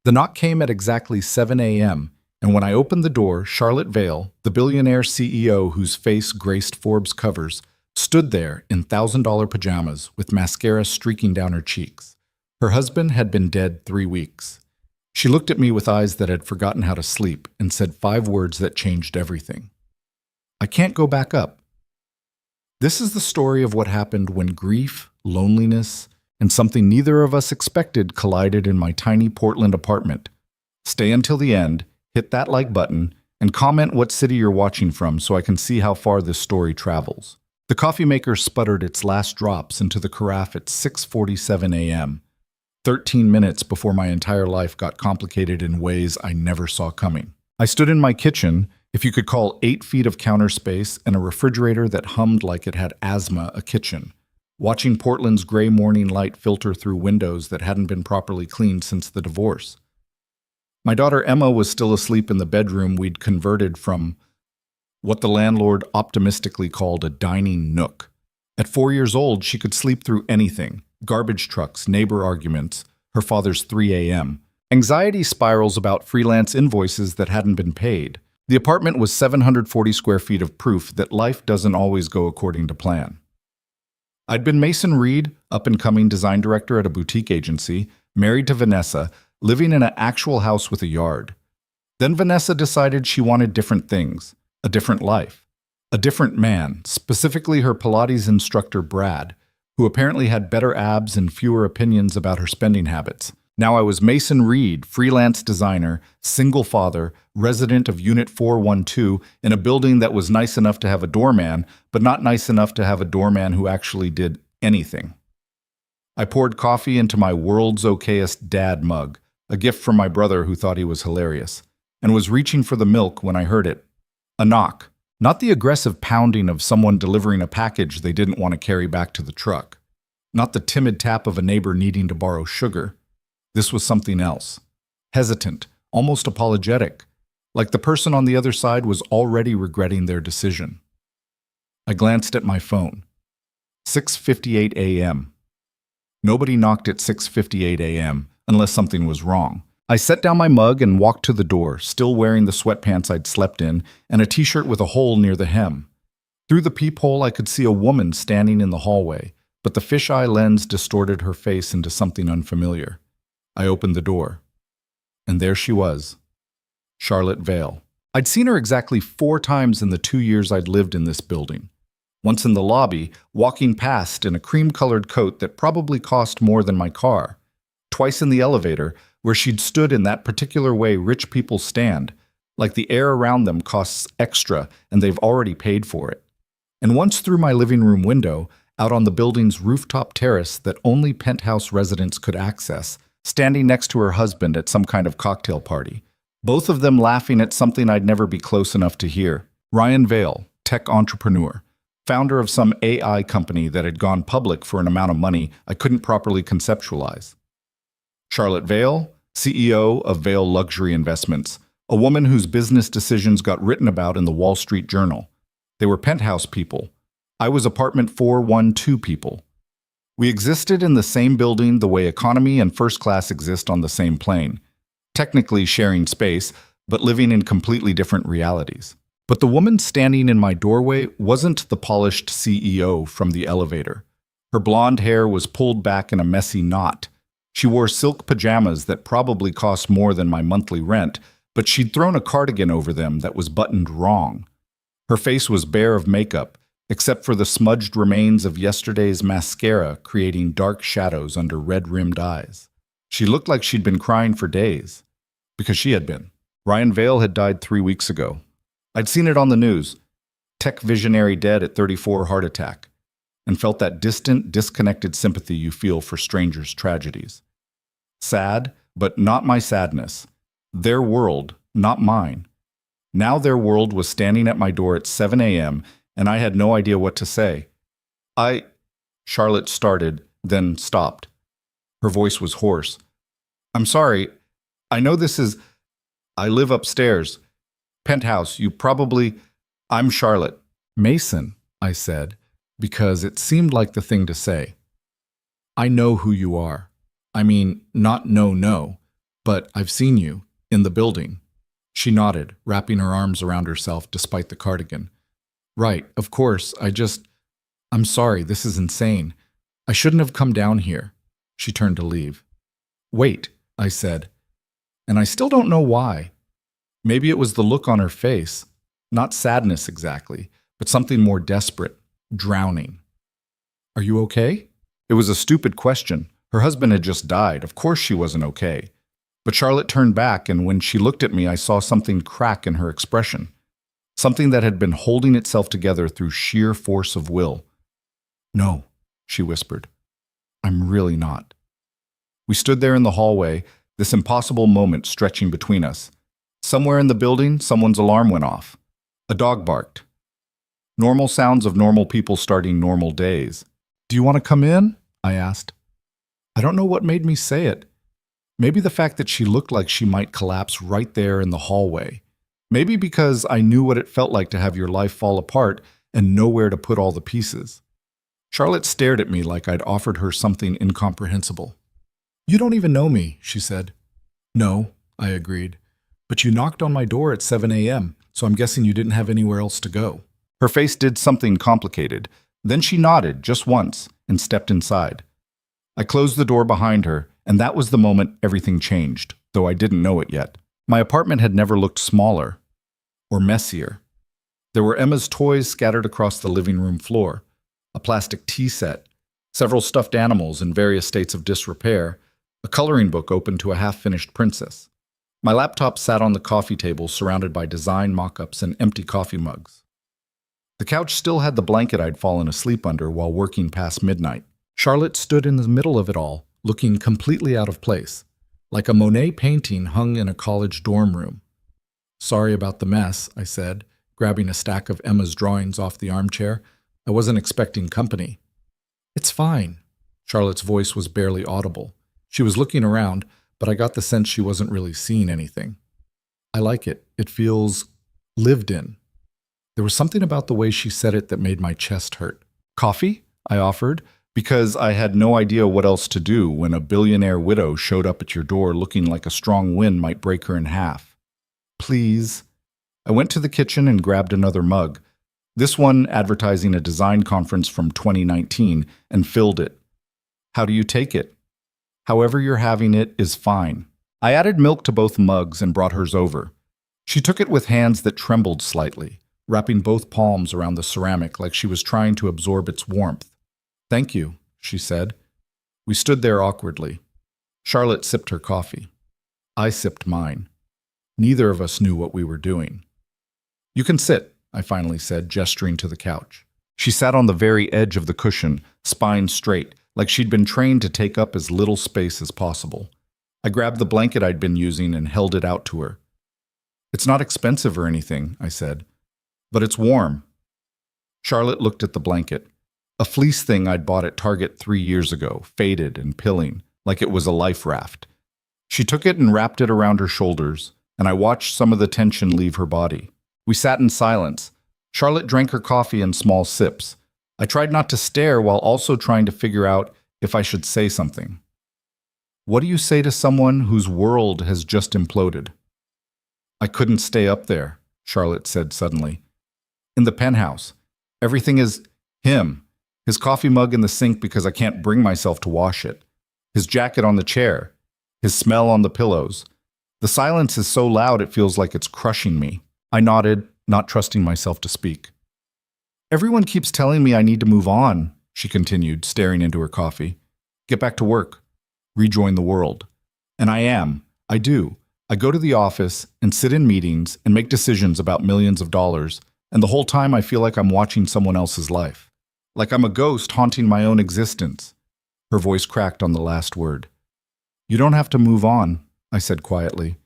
The knock came at exactly 7 a.m., and when I opened the door, Charlotte Vale, the billionaire CEO whose face graced Forbes covers, stood there in $1,000 pajamas with mascara streaking down her cheeks. Her husband had been dead 3 weeks. She looked at me with eyes that had forgotten how to sleep and said 5 words that changed everything. I can't go back up. This is the story of what happened when grief, loneliness, and something neither of us expected collided in my tiny Portland apartment. Stay until the end, hit that like button, and comment what city you're watching from so I can see how far this story travels. The coffee maker sputtered its last drops into the carafe at 6:47 a.m., 13 minutes before my entire life got complicated in ways I never saw coming. I stood in my kitchen, if you could call 8 feet of counter space and a refrigerator that hummed like it had asthma a kitchen, watching Portland's gray morning light filter through windows that hadn't been properly cleaned since the divorce. My daughter Emma was still asleep in the bedroom we'd converted from what the landlord optimistically called a dining nook. At 4 years old, she could sleep through anything: garbage trucks, neighbor arguments, her father's 3 a.m., anxiety spirals about freelance invoices that hadn't been paid. The apartment was 740 square feet of proof that life doesn't always go according to plan. I'd been Mason Reed, up-and-coming design director at a boutique agency, married to Vanessa, living in an actual house with a yard. Then Vanessa decided she wanted different things, a different life, a different man, specifically her Pilates instructor Brad, who apparently had better abs and fewer opinions about her spending habits. Now I was Mason Reed, freelance designer, single father, resident of Unit 412 in a building that was nice enough to have a doorman, but not nice enough to have a doorman who actually did anything. I poured coffee into my world's okayest dad mug, a gift from my brother who thought he was hilarious, and was reaching for the milk when I heard it. A knock. Not the aggressive pounding of someone delivering a package they didn't want to carry back to the truck. Not the timid tap of a neighbor needing to borrow sugar. This was something else. Hesitant, almost apologetic, like the person on the other side was already regretting their decision. I glanced at my phone. 6:58 a.m. Nobody knocked at 6:58 a.m. unless something was wrong. I set down my mug and walked to the door, still wearing the sweatpants I'd slept in and a t-shirt with a hole near the hem. Through the peephole, I could see a woman standing in the hallway, but the fisheye lens distorted her face into something unfamiliar. I opened the door, and there she was, Charlotte Vale. I'd seen her exactly 4 times in the 2 years I'd lived in this building. Once in the lobby, walking past in a cream-colored coat that probably cost more than my car. Twice in the elevator, where she'd stood in that particular way rich people stand, like the air around them costs extra and they've already paid for it. And once through my living room window, out on the building's rooftop terrace that only penthouse residents could access, standing next to her husband at some kind of cocktail party. Both of them laughing at something I'd never be close enough to hear. Ryan Vale, tech entrepreneur, founder of some AI company that had gone public for an amount of money I couldn't properly conceptualize. Charlotte Vale, CEO of Vale Luxury Investments, a woman whose business decisions got written about in the Wall Street Journal. They were penthouse people. I was apartment 412 people. We existed in the same building the way economy and first class exist on the same plane, technically sharing space, but living in completely different realities. But the woman standing in my doorway wasn't the polished CEO from the elevator. Her blonde hair was pulled back in a messy knot. She wore silk pajamas that probably cost more than my monthly rent, but she'd thrown a cardigan over them that was buttoned wrong. Her face was bare of makeup, except for the smudged remains of yesterday's mascara creating dark shadows under red-rimmed eyes. She looked like she'd been crying for days. Because she had been. Ryan Vale had died 3 weeks ago. I'd seen it on the news. Tech visionary dead at 34 heart attack. And felt that distant, disconnected sympathy you feel for strangers' tragedies. Sad, but not my sadness. Their world, not mine. Now their world was standing at my door at 7 a.m., and I had no idea what to say. Charlotte started, then stopped. Her voice was hoarse. I'm sorry. I know this is... I live upstairs. Penthouse, you probably... I'm Charlotte. Mason, I said, because it seemed like the thing to say. I know who you are. I mean, not no, but But I've seen you in the building. She nodded, wrapping her arms around herself despite the cardigan. Right, of course, I'm sorry, this is insane. I shouldn't have come down here. She turned to leave. Wait, I said, and I still don't know why. Maybe it was the look on her face, not sadness exactly, but something more desperate, drowning. Are you okay? It was a stupid question. Her husband had just died. Of course she wasn't okay. But Charlotte turned back, and when she looked at me, I saw something crack in her expression. Something that had been holding itself together through sheer force of will. No, she whispered. I'm really not. We stood there in the hallway, this impossible moment stretching between us. Somewhere in the building, someone's alarm went off. A dog barked. Normal sounds of normal people starting normal days. Do you want to come in? I asked. I don't know what made me say it. Maybe the fact that she looked like she might collapse right there in the hallway. Maybe because I knew what it felt like to have your life fall apart and nowhere to put all the pieces. Charlotte stared at me like I'd offered her something incomprehensible. You don't even know me, she said. No, I agreed. But you knocked on my door at 7 a.m., so I'm guessing you didn't have anywhere else to go. Her face did something complicated. Then she nodded just once and stepped inside. I closed the door behind her, and that was the moment everything changed, though I didn't know it yet. My apartment had never looked smaller or messier. There were Emma's toys scattered across the living room floor, a plastic tea set, several stuffed animals in various states of disrepair, a coloring book open to a half-finished princess. My laptop sat on the coffee table surrounded by design mock-ups and empty coffee mugs. The couch still had the blanket I'd fallen asleep under while working past midnight. Charlotte stood in the middle of it all, looking completely out of place, like a Monet painting hung in a college dorm room. Sorry about the mess, I said, grabbing a stack of Emma's drawings off the armchair. I wasn't expecting company. It's fine. Charlotte's voice was barely audible. She was looking around, but I got the sense she wasn't really seeing anything. I like it. It feels lived in. There was something about the way she said it that made my chest hurt. Coffee? I offered, because I had no idea what else to do when a billionaire widow showed up at your door looking like a strong wind might break her in half. Please. I went to the kitchen and grabbed another mug, this one advertising a design conference from 2019, and filled it. How do you take it? However you're having it is fine. I added milk to both mugs and brought hers over. She took it with hands that trembled slightly, wrapping both palms around the ceramic like she was trying to absorb its warmth. Thank you, she said. We stood there awkwardly. Charlotte sipped her coffee. I sipped mine. Neither of us knew what we were doing. You can sit, I finally said, gesturing to the couch. She sat on the very edge of the cushion, spine straight, like she'd been trained to take up as little space as possible. I grabbed the blanket I'd been using and held it out to her. It's not expensive or anything, I said, but it's warm. Charlotte looked at the blanket. A fleece thing I'd bought at Target 3 years ago, faded and pilling, like it was a life raft. She took it and wrapped it around her shoulders, and I watched some of the tension leave her body. We sat in silence. Charlotte drank her coffee in small sips. I tried not to stare while also trying to figure out if I should say something. What do you say to someone whose world has just imploded? I couldn't stay up there, Charlotte said suddenly. In the penthouse. Everything is him. His coffee mug in the sink because I can't bring myself to wash it. His jacket on the chair. His smell on the pillows. The silence is so loud it feels like it's crushing me. I nodded, not trusting myself to speak. Everyone keeps telling me I need to move on, she continued, staring into her coffee. Get back to work. Rejoin the world. And I am. I do. I go to the office and sit in meetings and make decisions about millions of dollars, and the whole time I feel like I'm watching someone else's life. Like I'm a ghost haunting my own existence. Her voice cracked on the last word. You don't have to move on, I said quietly.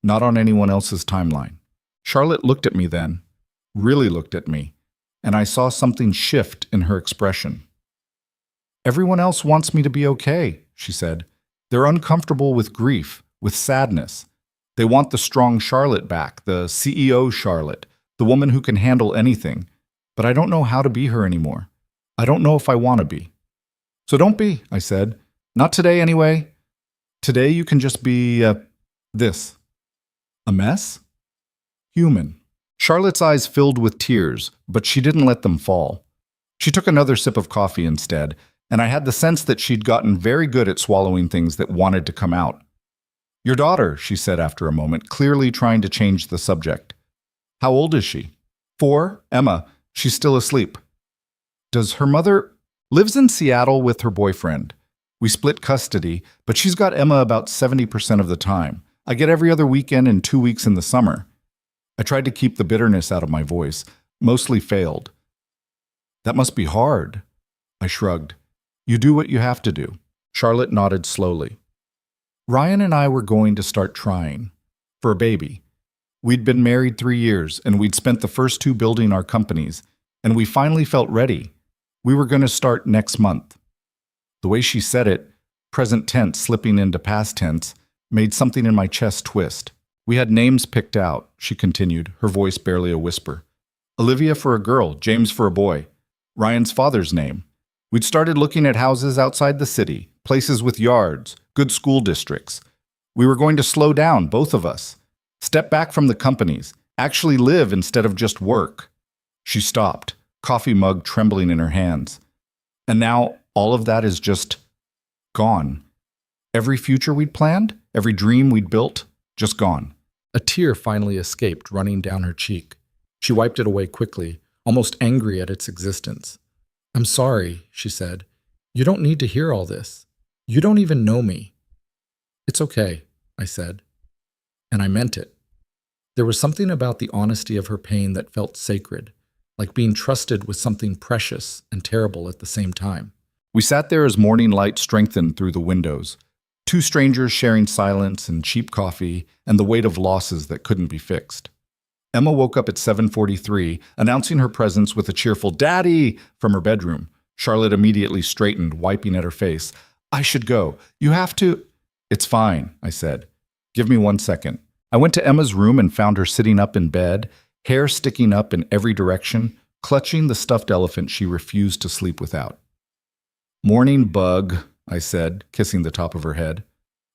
Not on anyone else's timeline. Charlotte looked at me then, really looked at me, and I saw something shift in her expression. Everyone else wants me to be okay, she said. They're uncomfortable with grief, with sadness. They want the strong Charlotte back, the CEO Charlotte, the woman who can handle anything. But I don't know how to be her anymore. I don't know if I want to be. So don't be, I said. Not today anyway. Today you can just be This. A mess? Human. Charlotte's eyes filled with tears, but she didn't let them fall. She took another sip of coffee instead, and I had the sense that she'd gotten very good at swallowing things that wanted to come out. Your daughter, she said after a moment, clearly trying to change the subject. How old is she? 4, Emma. She's still asleep. Does her mother... Lives in Seattle with her boyfriend. We split custody, but she's got Emma about 70% of the time. I get every other weekend and 2 weeks in the summer. I tried to keep the bitterness out of my voice, mostly failed. That must be hard. I shrugged. You do what you have to do. Charlotte nodded slowly. Ryan and I were going to start trying. For a baby. We'd been married 3 years, and we'd spent the first 2 building our companies, and we finally felt ready. We were going to start next month. The way she said it, present tense slipping into past tense, made something in my chest twist. We had names picked out, she continued, her voice barely a whisper. Olivia for a girl, James for a boy. Ryan's father's name. We'd started looking at houses outside the city, places with yards, good school districts. We were going to slow down, both of us. Step back from the companies, actually live instead of just work. She stopped, coffee mug trembling in her hands. And now all of that is just gone. Every future we'd planned, every dream we'd built, just gone. A tear finally escaped, running down her cheek. She wiped it away quickly, almost angry at its existence. I'm sorry, she said. You don't need to hear all this. You don't even know me. It's okay, I said. And I meant it. There was something about the honesty of her pain that felt sacred, like being trusted with something precious and terrible at the same time. We sat there as morning light strengthened through the windows. 2 strangers sharing silence and cheap coffee and the weight of losses that couldn't be fixed. Emma woke up at 7:43, announcing her presence with a cheerful "Daddy!" from her bedroom. Charlotte immediately straightened, wiping at her face. I should go. You have to... It's fine, I said. Give me 1 second. I went to Emma's room and found her sitting up in bed, hair sticking up in every direction, clutching the stuffed elephant she refused to sleep without. Morning, bug, I said, kissing the top of her head.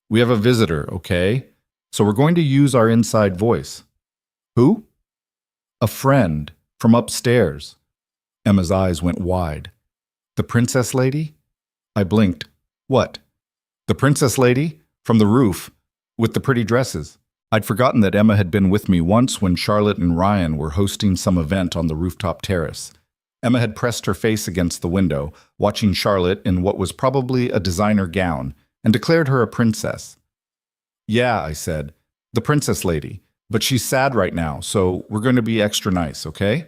We have a visitor, okay? So we're going to use our inside voice. Who? A friend from upstairs. Emma's eyes went wide. The princess lady? I blinked. What? The princess lady? From the roof, with the pretty dresses. I'd forgotten that Emma had been with me once when Charlotte and Ryan were hosting some event on the rooftop terrace. Emma had pressed her face against the window, watching Charlotte in what was probably a designer gown, and declared her a princess. Yeah, I said, the princess lady. But she's sad right now, so we're going to be extra nice, okay?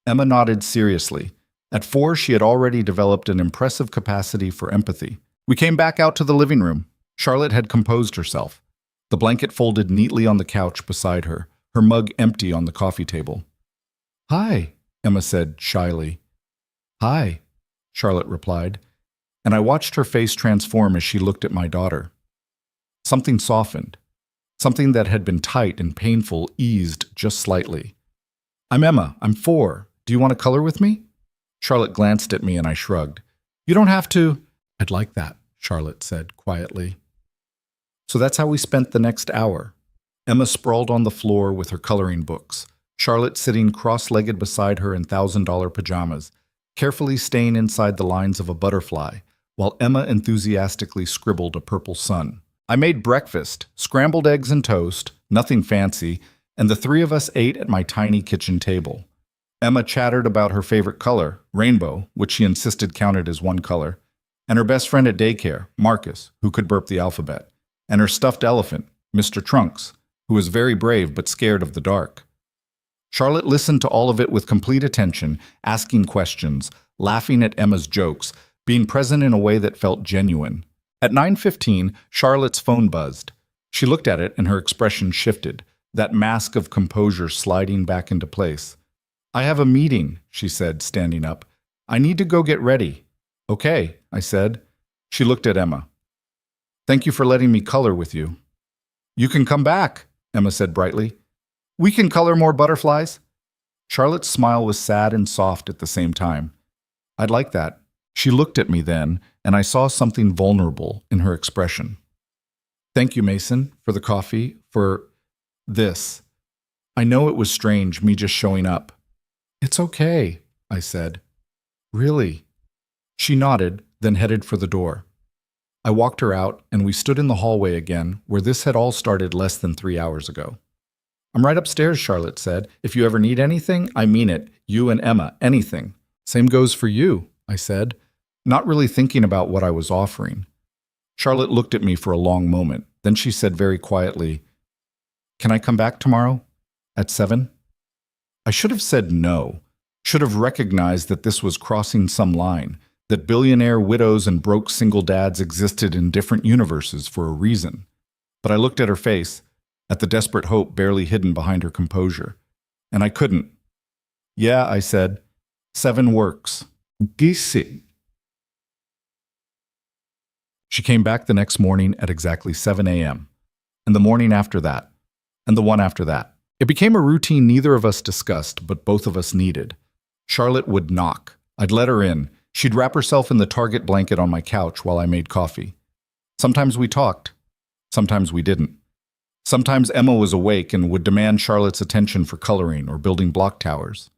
Emma nodded seriously. At 4, she had already developed an impressive capacity for empathy. We came back out to the living room. Charlotte had composed herself. The blanket folded neatly on the couch beside her, her mug empty on the coffee table. Hi, Emma said shyly. Hi, Charlotte replied, and I watched her face transform as she looked at my daughter. Something softened. Something that had been tight and painful eased just slightly. I'm Emma. I'm 4. Do you want to color with me? Charlotte glanced at me and I shrugged. You don't have to. I'd like that, Charlotte said quietly. So that's how we spent the next hour. Emma sprawled on the floor with her coloring books, Charlotte sitting cross-legged beside her in $1,000 pajamas, carefully staying inside the lines of a butterfly, while Emma enthusiastically scribbled a purple sun. I made breakfast, scrambled eggs and toast, nothing fancy, and the 3 of us ate at my tiny kitchen table. Emma chattered about her favorite color, rainbow, which she insisted counted as one color, and her best friend at daycare, Marcus, who could burp the alphabet, and her stuffed elephant, Mr. Trunks, who was very brave but scared of the dark. Charlotte listened to all of it with complete attention, asking questions, laughing at Emma's jokes, being present in a way that felt genuine. At 9:15, Charlotte's phone buzzed. She looked at it and her expression shifted, that mask of composure sliding back into place. I have a meeting, she said, standing up. I need to go get ready. Okay, I said. She looked at Emma. Thank you for letting me color with you. You can come back, Emma said brightly. We can color more butterflies. Charlotte's smile was sad and soft at the same time. I'd like that. She looked at me then, and I saw something vulnerable in her expression. Thank you, Mason, for the coffee, for this. I know it was strange, me just showing up. It's okay, I said. Really? She nodded, then headed for the door. I walked her out, and we stood in the hallway again, where this had all started less than 3 hours ago. I'm right upstairs, Charlotte said. If you ever need anything, I mean it. You and Emma, anything. Same goes for you, I said, not really thinking about what I was offering. Charlotte looked at me for a long moment. Then she said very quietly, "Can I come back tomorrow? At 7?" I should have said no, should have recognized that this was crossing some line, that billionaire widows and broke single dads existed in different universes for a reason. But I looked at her face, at the desperate hope barely hidden behind her composure, and I couldn't. "Yeah," I said, 7 works. Gisi. She came back the next morning at exactly 7 a.m., and the morning after that, and the one after that. It became a routine neither of us discussed, but both of us needed. Charlotte would knock. I'd let her in. She'd wrap herself in the Target blanket on my couch while I made coffee. Sometimes we talked. Sometimes we didn't. Sometimes Emma was awake and would demand Charlotte's attention for coloring or building block towers.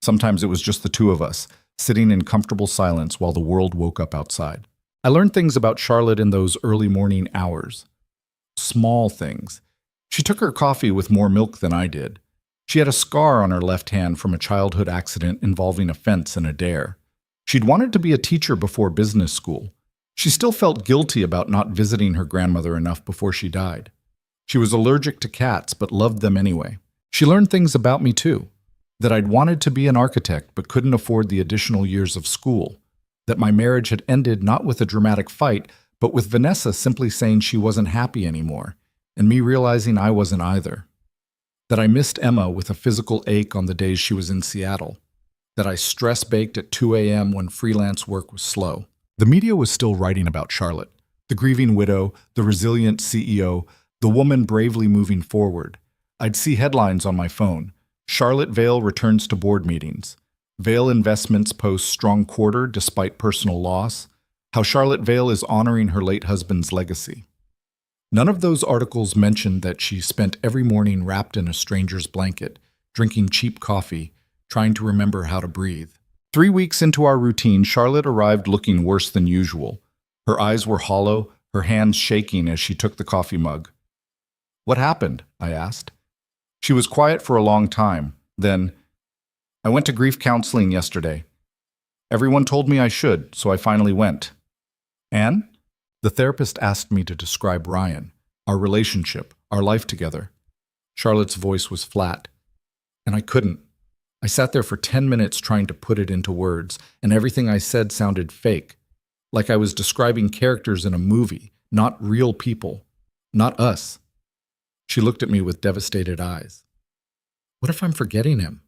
Sometimes it was just the two of us, sitting in comfortable silence while the world woke up outside. I learned things about Charlotte in those early morning hours. Small things. She took her coffee with more milk than I did. She had a scar on her left hand from a childhood accident involving a fence and a dare. She'd wanted to be a teacher before business school. She still felt guilty about not visiting her grandmother enough before she died. She was allergic to cats, but loved them anyway. She learned things about me too. That I'd wanted to be an architect but couldn't afford the additional years of school. That my marriage had ended not with a dramatic fight, but with Vanessa simply saying she wasn't happy anymore, and me realizing I wasn't either. That I missed Emma with a physical ache on the days she was in Seattle. That I stress-baked at 2 a.m. when freelance work was slow. The media was still writing about Charlotte, the grieving widow, the resilient CEO, the woman bravely moving forward. I'd see headlines on my phone. Charlotte Vale returns to board meetings. Vale Investments posts strong quarter despite personal loss. How Charlotte Vale is honoring her late husband's legacy. None of those articles mentioned that she spent every morning wrapped in a stranger's blanket, drinking cheap coffee, trying to remember how to breathe. 3 weeks into our routine, Charlotte arrived looking worse than usual. Her eyes were hollow, her hands shaking as she took the coffee mug. "What happened?" I asked. She was quiet for a long time. Then, "I went to grief counseling yesterday. Everyone told me I should, so I finally went." "And?" The therapist asked me to describe Ryan, our relationship, our life together. Charlotte's voice was flat, and I couldn't. I sat there for 10 minutes trying to put it into words, and everything I said sounded fake, like I was describing characters in a movie, not real people, not us. She looked at me with devastated eyes. "What if I'm forgetting him?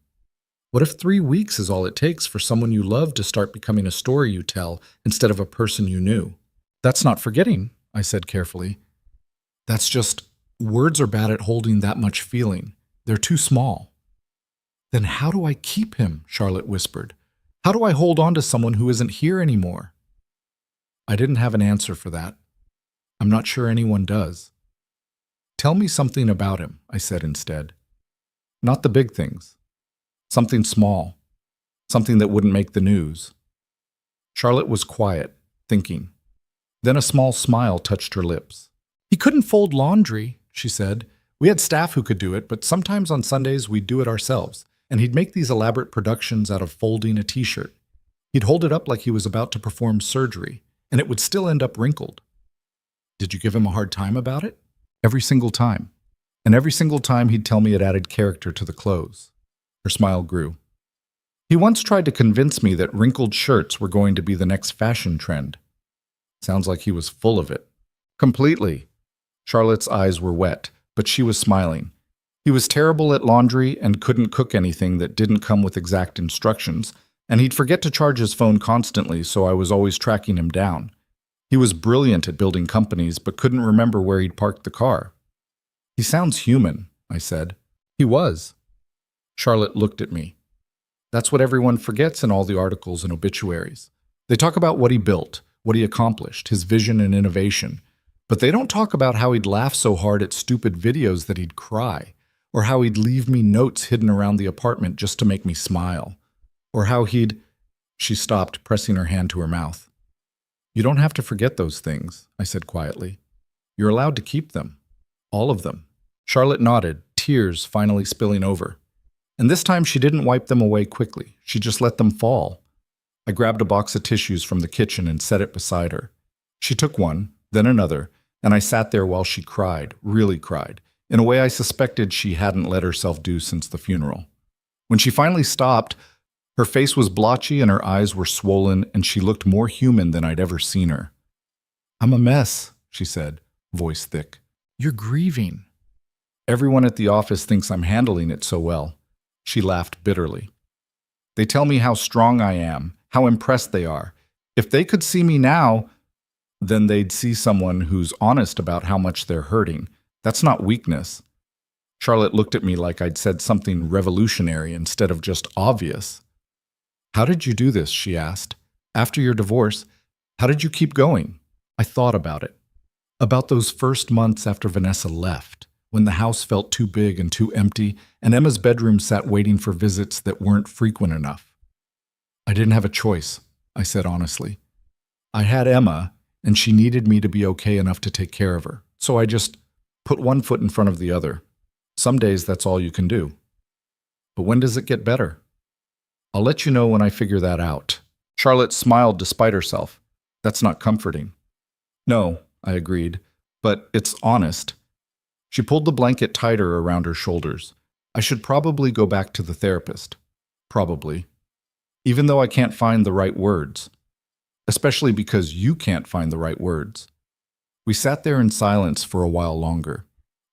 What if 3 weeks is all it takes for someone you love to start becoming a story you tell instead of a person you knew?" "That's not forgetting," I said carefully. "That's just, words are bad at holding that much feeling. They're too small." "Then how do I keep him?" Charlotte whispered. "How do I hold on to someone who isn't here anymore?" I didn't have an answer for that. I'm not sure anyone does. "Tell me something about him," I said instead. "Not the big things. Something small. Something that wouldn't make the news." Charlotte was quiet, thinking. Then a small smile touched her lips. "He couldn't fold laundry," she said. "We had staff who could do it, but sometimes on Sundays we'd do it ourselves, and he'd make these elaborate productions out of folding a t-shirt. He'd hold it up like he was about to perform surgery, and it would still end up wrinkled." "Did you give him a hard time about it?" "Every single time. And every single time he'd tell me it added character to the clothes." Her smile grew. "He once tried to convince me that wrinkled shirts were going to be the next fashion trend." Sounds like he was full of it. "Completely." Charlotte's eyes were wet, but she was smiling. "He was terrible at laundry and couldn't cook anything that didn't come with exact instructions, and he'd forget to charge his phone constantly, so I was always tracking him down. He was brilliant at building companies, but couldn't remember where he'd parked the car." "He sounds human," I said. "He was." Charlotte looked at me. "That's what everyone forgets in all the articles and obituaries. They talk about what he built, what he accomplished, his vision and innovation. But they don't talk about how he'd laugh so hard at stupid videos that he'd cry, or how he'd leave me notes hidden around the apartment just to make me smile, or how he'd... She stopped, pressing her hand to her mouth. You don't have to forget those things, I said quietly. You're allowed to keep them. All of them. Charlotte nodded, tears finally spilling over. And this time she didn't wipe them away quickly. She just let them fall. I grabbed a box of tissues from the kitchen and set it beside her. She took one, then another, and I sat there while she cried, really cried, in a way I suspected she hadn't let herself do since the funeral. When she finally stopped, her face was blotchy and her eyes were swollen, and she looked more human than I'd ever seen her. I'm a mess, she said, voice thick. You're grieving. Everyone at the office thinks I'm handling it so well. She laughed bitterly. They tell me how strong I am, how impressed they are. If they could see me now, then they'd see someone who's honest about how much they're hurting. That's not weakness. Charlotte looked at me like I'd said something revolutionary instead of just obvious. How did you do this? She asked. After your divorce, how did you keep going? I thought about it. About those first months after Vanessa left, when the house felt too big and too empty, and Emma's bedroom sat waiting for visits that weren't frequent enough. I didn't have a choice, I said honestly. I had Emma, and she needed me to be okay enough to take care of her, so I just put one foot in front of the other. Some days that's all you can do. But when does it get better? I'll let you know when I figure that out. Charlotte smiled despite herself. That's not comforting. No, I agreed, but it's honest. She pulled the blanket tighter around her shoulders. I should probably go back to the therapist. Probably. Even though I can't find the right words. Especially because you can't find the right words. We sat there in silence for a while longer.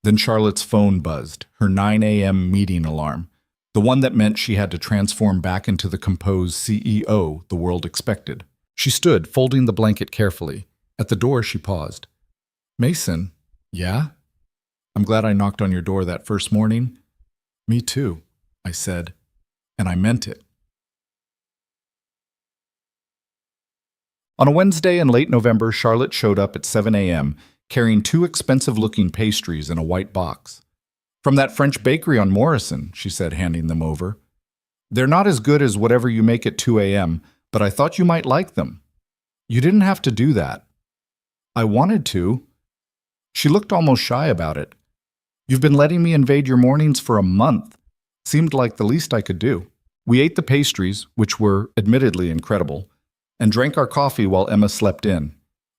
Then Charlotte's phone buzzed, her 9 a.m. meeting alarm, the one that meant she had to transform back into the composed CEO the world expected. She stood, folding the blanket carefully. At the door, she paused. Mason, yeah? I'm glad I knocked on your door that first morning. Me too, I said, and I meant it. On a Wednesday in late November, Charlotte showed up at 7 a.m., carrying 2 expensive-looking pastries in a white box. From that French bakery on Morrison, she said, handing them over. They're not as good as whatever you make at 2 a.m., but I thought you might like them. You didn't have to do that. I wanted to. She looked almost shy about it. You've been letting me invade your mornings for a month. Seemed like the least I could do. We ate the pastries, which were admittedly incredible, and drank our coffee while Emma slept in.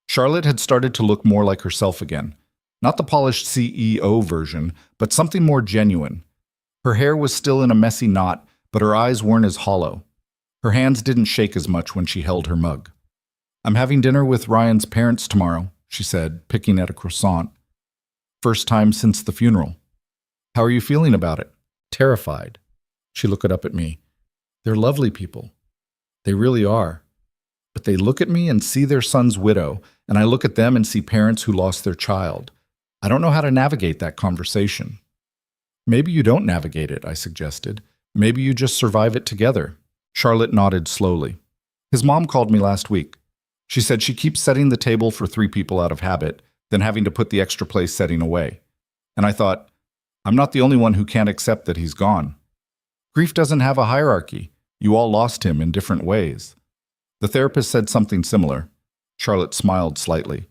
Charlotte had started to look more like herself again. Not the polished CEO version, but something more genuine. Her hair was still in a messy knot, but her eyes weren't as hollow. Her hands didn't shake as much when she held her mug. I'm having dinner with Ryan's parents tomorrow, she said, picking at a croissant. First time since the funeral. How are you feeling about it? Terrified. She looked up at me. They're lovely people. They really are. But they look at me and see their son's widow, and I look at them and see parents who lost their child. I don't know how to navigate that conversation. Maybe you don't navigate it, I suggested. Maybe you just survive it together. Charlotte nodded slowly. His mom called me last week. She said she keeps setting the table for 3 people out of habit, then having to put the extra place setting away. And I thought, I'm not the only one who can't accept that he's gone. Grief doesn't have a hierarchy. You all lost him in different ways. The therapist said something similar. Charlotte smiled slightly.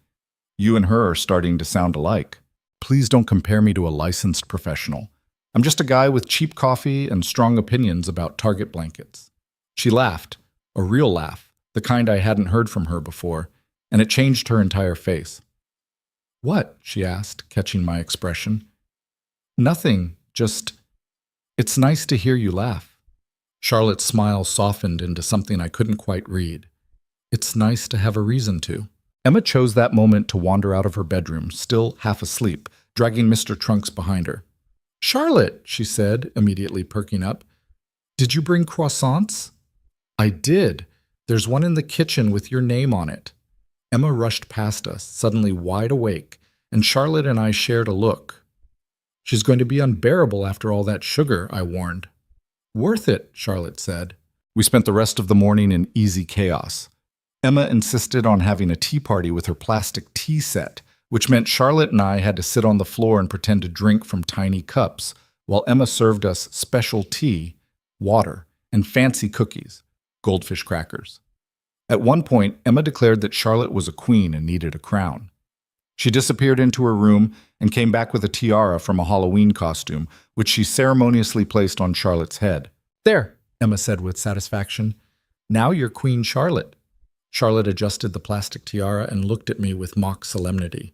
You and her are starting to sound alike. Please don't compare me to a licensed professional. I'm just a guy with cheap coffee and strong opinions about Target blankets. She laughed, a real laugh, the kind I hadn't heard from her before, and it changed her entire face. What? She asked, catching my expression. Nothing, just, it's nice to hear you laugh. Charlotte's smile softened into something I couldn't quite read. It's nice to have a reason to. Emma chose that moment to wander out of her bedroom, still half asleep, dragging Mr. Trunks behind her. Charlotte, she said, immediately perking up. Did you bring croissants? I did. There's one in the kitchen with your name on it. Emma rushed past us, suddenly wide awake, and Charlotte and I shared a look. She's going to be unbearable after all that sugar, I warned. Worth it, Charlotte said. We spent the rest of the morning in easy chaos. Emma insisted on having a tea party with her plastic tea set, which meant Charlotte and I had to sit on the floor and pretend to drink from tiny cups, while Emma served us special tea, water, and fancy cookies, goldfish crackers. At one point, Emma declared that Charlotte was a queen and needed a crown. She disappeared into her room and came back with a tiara from a Halloween costume, which she ceremoniously placed on Charlotte's head. "There," Emma said with satisfaction. "Now you're Queen Charlotte." Charlotte adjusted the plastic tiara and looked at me with mock solemnity.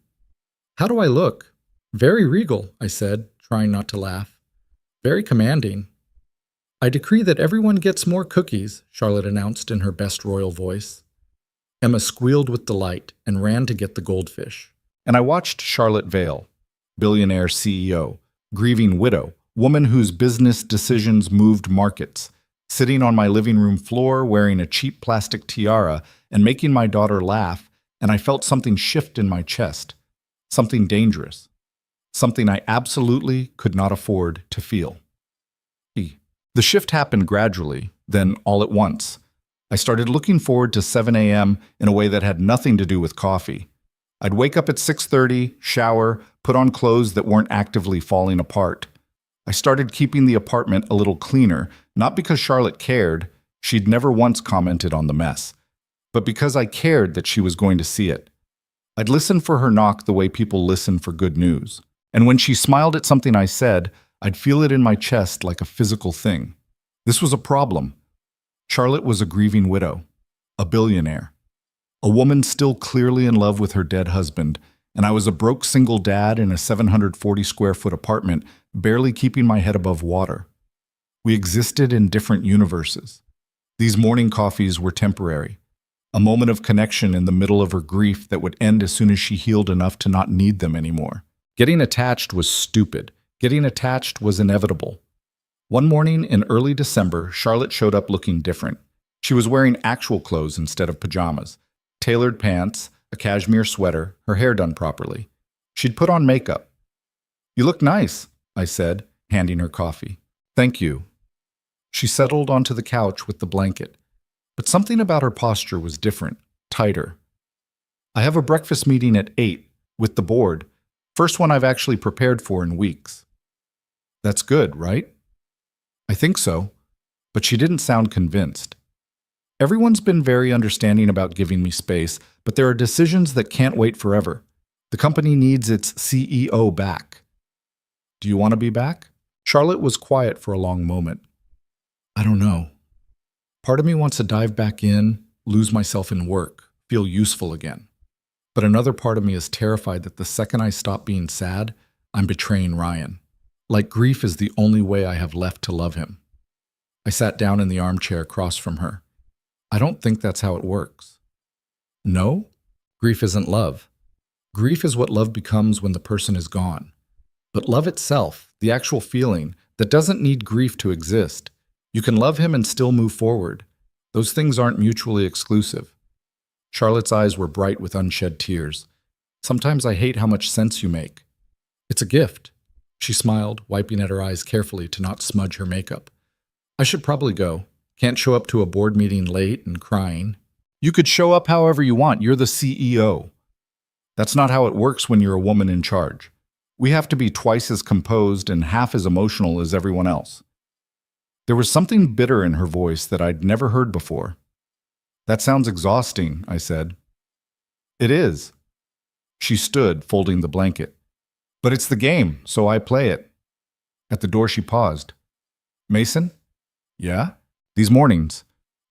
"How do I look?" "Very regal," I said, trying not to laugh. "Very commanding." "I decree that everyone gets more cookies," Charlotte announced in her best royal voice. Emma squealed with delight and ran to get the goldfish. And I watched Charlotte Vale, billionaire CEO, grieving widow, woman whose business decisions moved markets, sitting on my living room floor wearing a cheap plastic tiara and making my daughter laugh, and I felt something shift in my chest, something dangerous, something I absolutely could not afford to feel. The shift happened gradually, then all at once. I started looking forward to 7 a.m. in a way that had nothing to do with coffee. I'd wake up at 6:30, shower, put on clothes that weren't actively falling apart. I started keeping the apartment a little cleaner, not because Charlotte cared, she'd never once commented on the mess, but because I cared that she was going to see it. I'd listen for her knock the way people listen for good news. And when she smiled at something I said, I'd feel it in my chest like a physical thing. This was a problem. Charlotte was a grieving widow, a billionaire, a woman still clearly in love with her dead husband, and I was a broke single dad in a 740-square-foot apartment, barely keeping my head above water. We existed in different universes. These morning coffees were temporary, a moment of connection in the middle of her grief that would end as soon as she healed enough to not need them anymore. Getting attached was stupid. Getting attached was inevitable. One morning in early December, Charlotte showed up looking different. She was wearing actual clothes instead of pajamas. Tailored pants, a cashmere sweater, her hair done properly. She'd put on makeup. "You look nice," I said, handing her coffee. "Thank you." She settled onto the couch with the blanket, but something about her posture was different, tighter. "I have a breakfast meeting at 8 with the board, first one I've actually prepared for in weeks." "That's good, right?" "I think so," but she didn't sound convinced. "Everyone's been very understanding about giving me space, but there are decisions that can't wait forever. The company needs its CEO back." "Do you want to be back?" Charlotte was quiet for a long moment. "I don't know. Part of me wants to dive back in, lose myself in work, feel useful again. But another part of me is terrified that the second I stop being sad, I'm betraying Ryan. Like grief is the only way I have left to love him." I sat down in the armchair across from her. "I don't think that's how it works." "No? Grief isn't love. Grief is what love becomes when the person is gone. But love itself, the actual feeling, that doesn't need grief to exist. You can love him and still move forward. Those things aren't mutually exclusive." Charlotte's eyes were bright with unshed tears. "Sometimes I hate how much sense you make. It's a gift." She smiled, wiping at her eyes carefully to not smudge her makeup. "I should probably go. Can't show up to a board meeting late and crying." "You could show up however you want. You're the CEO." "That's not how it works when you're a woman in charge. We have to be twice as composed and half as emotional as everyone else." There was something bitter in her voice that I'd never heard before. "That sounds exhausting," I said. "It is." She stood, folding the blanket. "But it's the game, so I play it." At the door she paused. "Mason?" "Yeah?" "These mornings.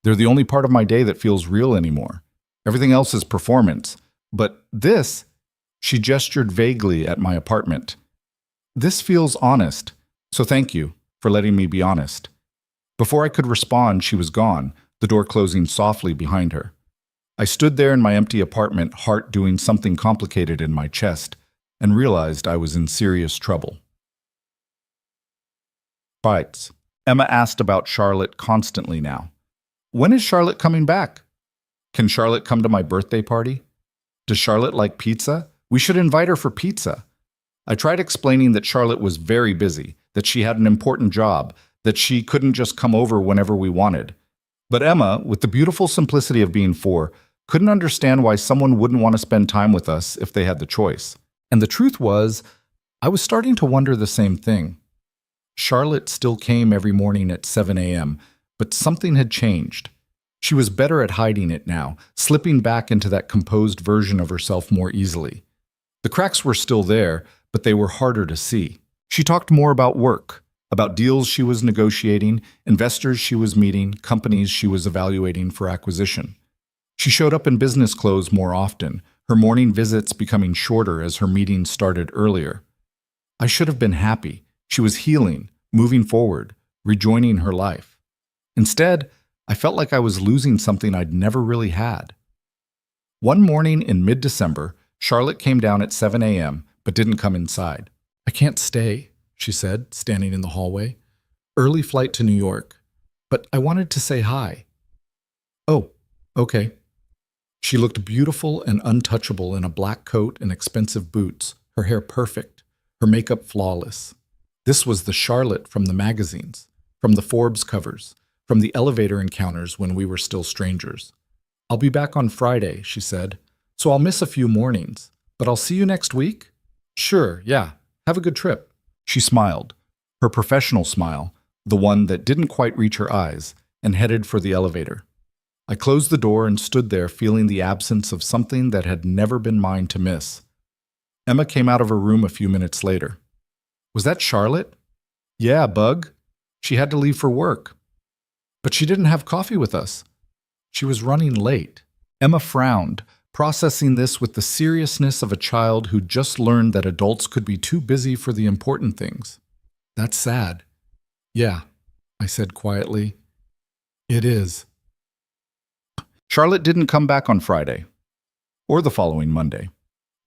They're the only part of my day that feels real anymore. Everything else is performance. But this," she gestured vaguely at my apartment, "this feels honest, so thank you for letting me be honest." Before I could respond, she was gone, the door closing softly behind her. I stood there in my empty apartment, heart doing something complicated in my chest, and realized I was in serious trouble. Bites. Emma asked about Charlotte constantly now. "When is Charlotte coming back? Can Charlotte come to my birthday party? Does Charlotte like pizza? We should invite her for pizza." I tried explaining that Charlotte was very busy, that she had an important job, that she couldn't just come over whenever we wanted. But Emma, with the beautiful simplicity of being 4, Couldn't understand why someone wouldn't want to spend time with us if they had the choice. And the truth was, I was starting to wonder the same thing. Charlotte still came every morning at 7 a.m., but something had changed. She was better at hiding it now, slipping back into that composed version of herself more easily. The cracks were still there, but they were harder to see. She talked more about work, about deals she was negotiating, investors she was meeting, companies she was evaluating for acquisition. She showed up in business clothes more often, her morning visits becoming shorter as her meetings started earlier. I should have been happy. She was healing, moving forward, rejoining her life. Instead, I felt like I was losing something I'd never really had. One morning in mid-December, Charlotte came down at 7 a.m., but didn't come inside. "I can't stay," she said, standing in the hallway. "Early flight to New York. But I wanted to say hi." "Oh, okay." She looked beautiful and untouchable in a black coat and expensive boots, her hair perfect, her makeup flawless. This was the Charlotte from the magazines, from the Forbes covers, from the elevator encounters when we were still strangers. "I'll be back on Friday," she said, "so I'll miss a few mornings. But I'll see you next week?" "Sure, yeah. Have a good trip." She smiled, her professional smile, the one that didn't quite reach her eyes, and headed for the elevator. I closed the door and stood there feeling the absence of something that had never been mine to miss. Emma came out of her room a few minutes later. "Was that Charlotte?" "Yeah, Bug. She had to leave for work." "But she didn't have coffee with us." "She was running late." Emma frowned, processing this with the seriousness of a child who just learned that adults could be too busy for the important things. "That's sad." "Yeah," I said quietly. "It is." Charlotte didn't come back on Friday, or the following Monday.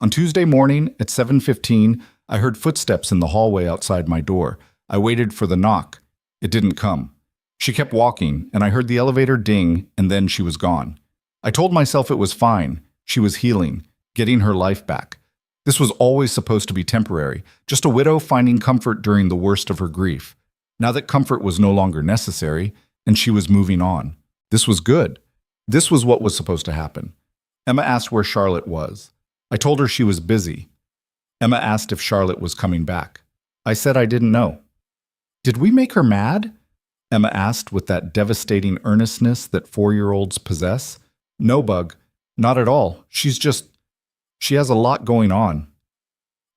On Tuesday morning at 7:15, I heard footsteps in the hallway outside my door. I waited for the knock. It didn't come. She kept walking, and I heard the elevator ding, and then she was gone. I told myself it was fine. She was healing, getting her life back. This was always supposed to be temporary, just a widow finding comfort during the worst of her grief. Now that comfort was no longer necessary, and she was moving on. This was good. This was what was supposed to happen. Emma asked where Charlotte was. I told her she was busy. Emma asked if Charlotte was coming back. I said I didn't know. "Did we make her mad?" Emma asked with that devastating earnestness that 4-year-olds possess. "No, Bug. Not at all. She has a lot going on."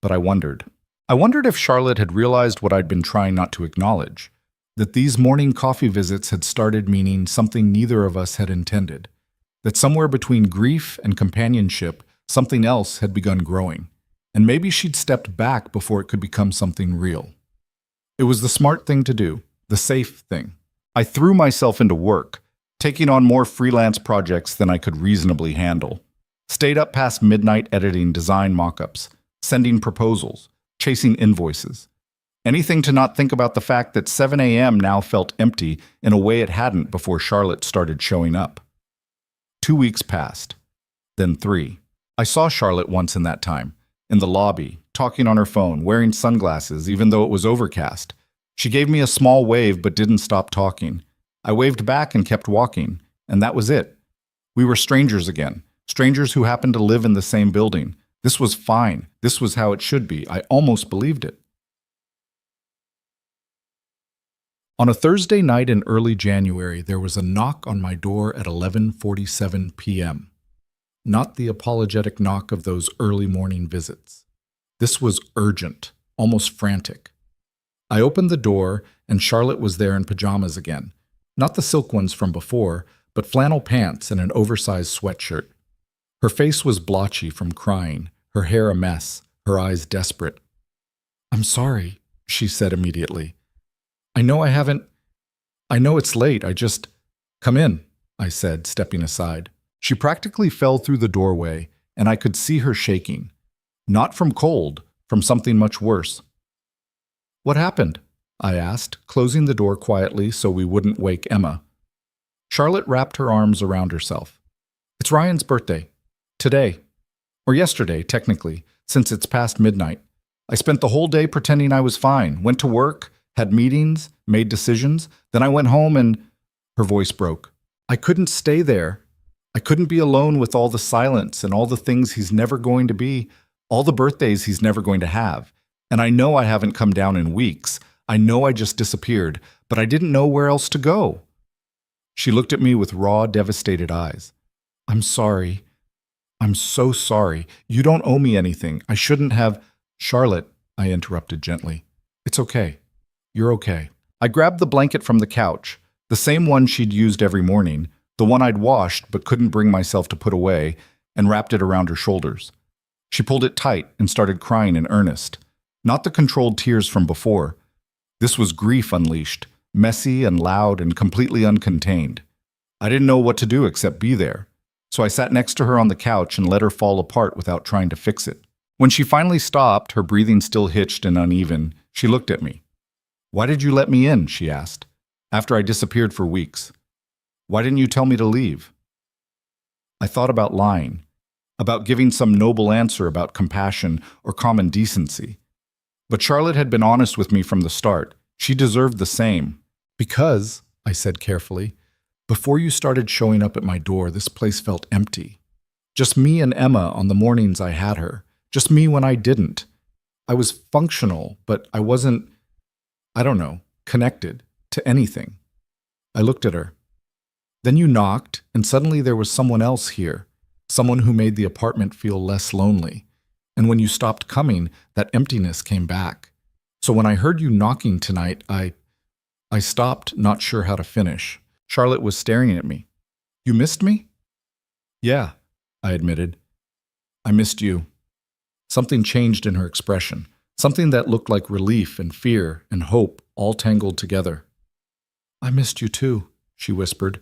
But I wondered. I wondered if Charlotte had realized what I'd been trying not to acknowledge, that these morning coffee visits had started meaning something neither of us had intended, that somewhere between grief and companionship, something else had begun growing, and maybe she'd stepped back before it could become something real. It was the smart thing to do, the safe thing. I threw myself into work, taking on more freelance projects than I could reasonably handle. Stayed up past midnight editing design mock-ups, sending proposals, chasing invoices. Anything to not think about the fact that 7 a.m. now felt empty in a way it hadn't before Charlotte started showing up. 2 weeks passed, then 3. I saw Charlotte once in that time, in the lobby, talking on her phone, wearing sunglasses even though it was overcast. She gave me a small wave but didn't stop talking. I waved back and kept walking, and that was it. We were strangers again, strangers who happened to live in the same building. This was fine. This was how it should be. I almost believed it. On a Thursday night in early January, there was a knock on my door at 11:47 p.m. Not the apologetic knock of those early morning visits. This was urgent, almost frantic. I opened the door, and Charlotte was there in pajamas again. Not the silk ones from before, but flannel pants and an oversized sweatshirt. Her face was blotchy from crying, her hair a mess, her eyes desperate. "I'm sorry," she said immediately. I know it's late, Come in," I said, stepping aside. She practically fell through the doorway, and I could see her shaking. Not from cold, from something much worse. "What happened?" I asked, closing the door quietly so we wouldn't wake Emma. Charlotte wrapped her arms around herself. "It's Ryan's birthday. Today. Or yesterday, technically, since it's past midnight. I spent the whole day pretending I was fine, went to work, had meetings, made decisions. Then I went home and..." Her voice broke. "I couldn't stay there. I couldn't be alone with all the silence and all the things he's never going to be, all the birthdays he's never going to have. And I know I haven't come down in weeks. I know I just disappeared, but I didn't know where else to go. She looked at me with raw, devastated eyes. I'm sorry. I'm so sorry. You don't owe me anything. I shouldn't have. Charlotte, I interrupted gently. It's okay. You're okay. I grabbed the blanket from the couch, the same one she'd used every morning, the one I'd washed but couldn't bring myself to put away, and wrapped it around her shoulders. She pulled it tight and started crying in earnest. Not the controlled tears from before. This was grief unleashed, messy and loud and completely uncontained. I didn't know what to do except be there, so I sat next to her on the couch and let her fall apart without trying to fix it. When she finally stopped, her breathing still hitched and uneven, she looked at me. Why did you let me in? She asked, after I disappeared for weeks. Why didn't you tell me to leave? I thought about lying, about giving some noble answer about compassion or common decency. But Charlotte had been honest with me from the start. She deserved the same. Because, I said carefully, before you started showing up at my door, this place felt empty. Just me and Emma on the mornings I had her. Just me when I didn't. I was functional, but I wasn't, connected to anything. I looked at her. Then you knocked, and suddenly there was someone else here, someone who made the apartment feel less lonely. And when you stopped coming, that emptiness came back. So when I heard you knocking tonight, I stopped, not sure how to finish. Charlotte was staring at me. You missed me? Yeah, I admitted. I missed you. Something changed in her expression, something that looked like relief and fear and hope all tangled together. I missed you too, she whispered.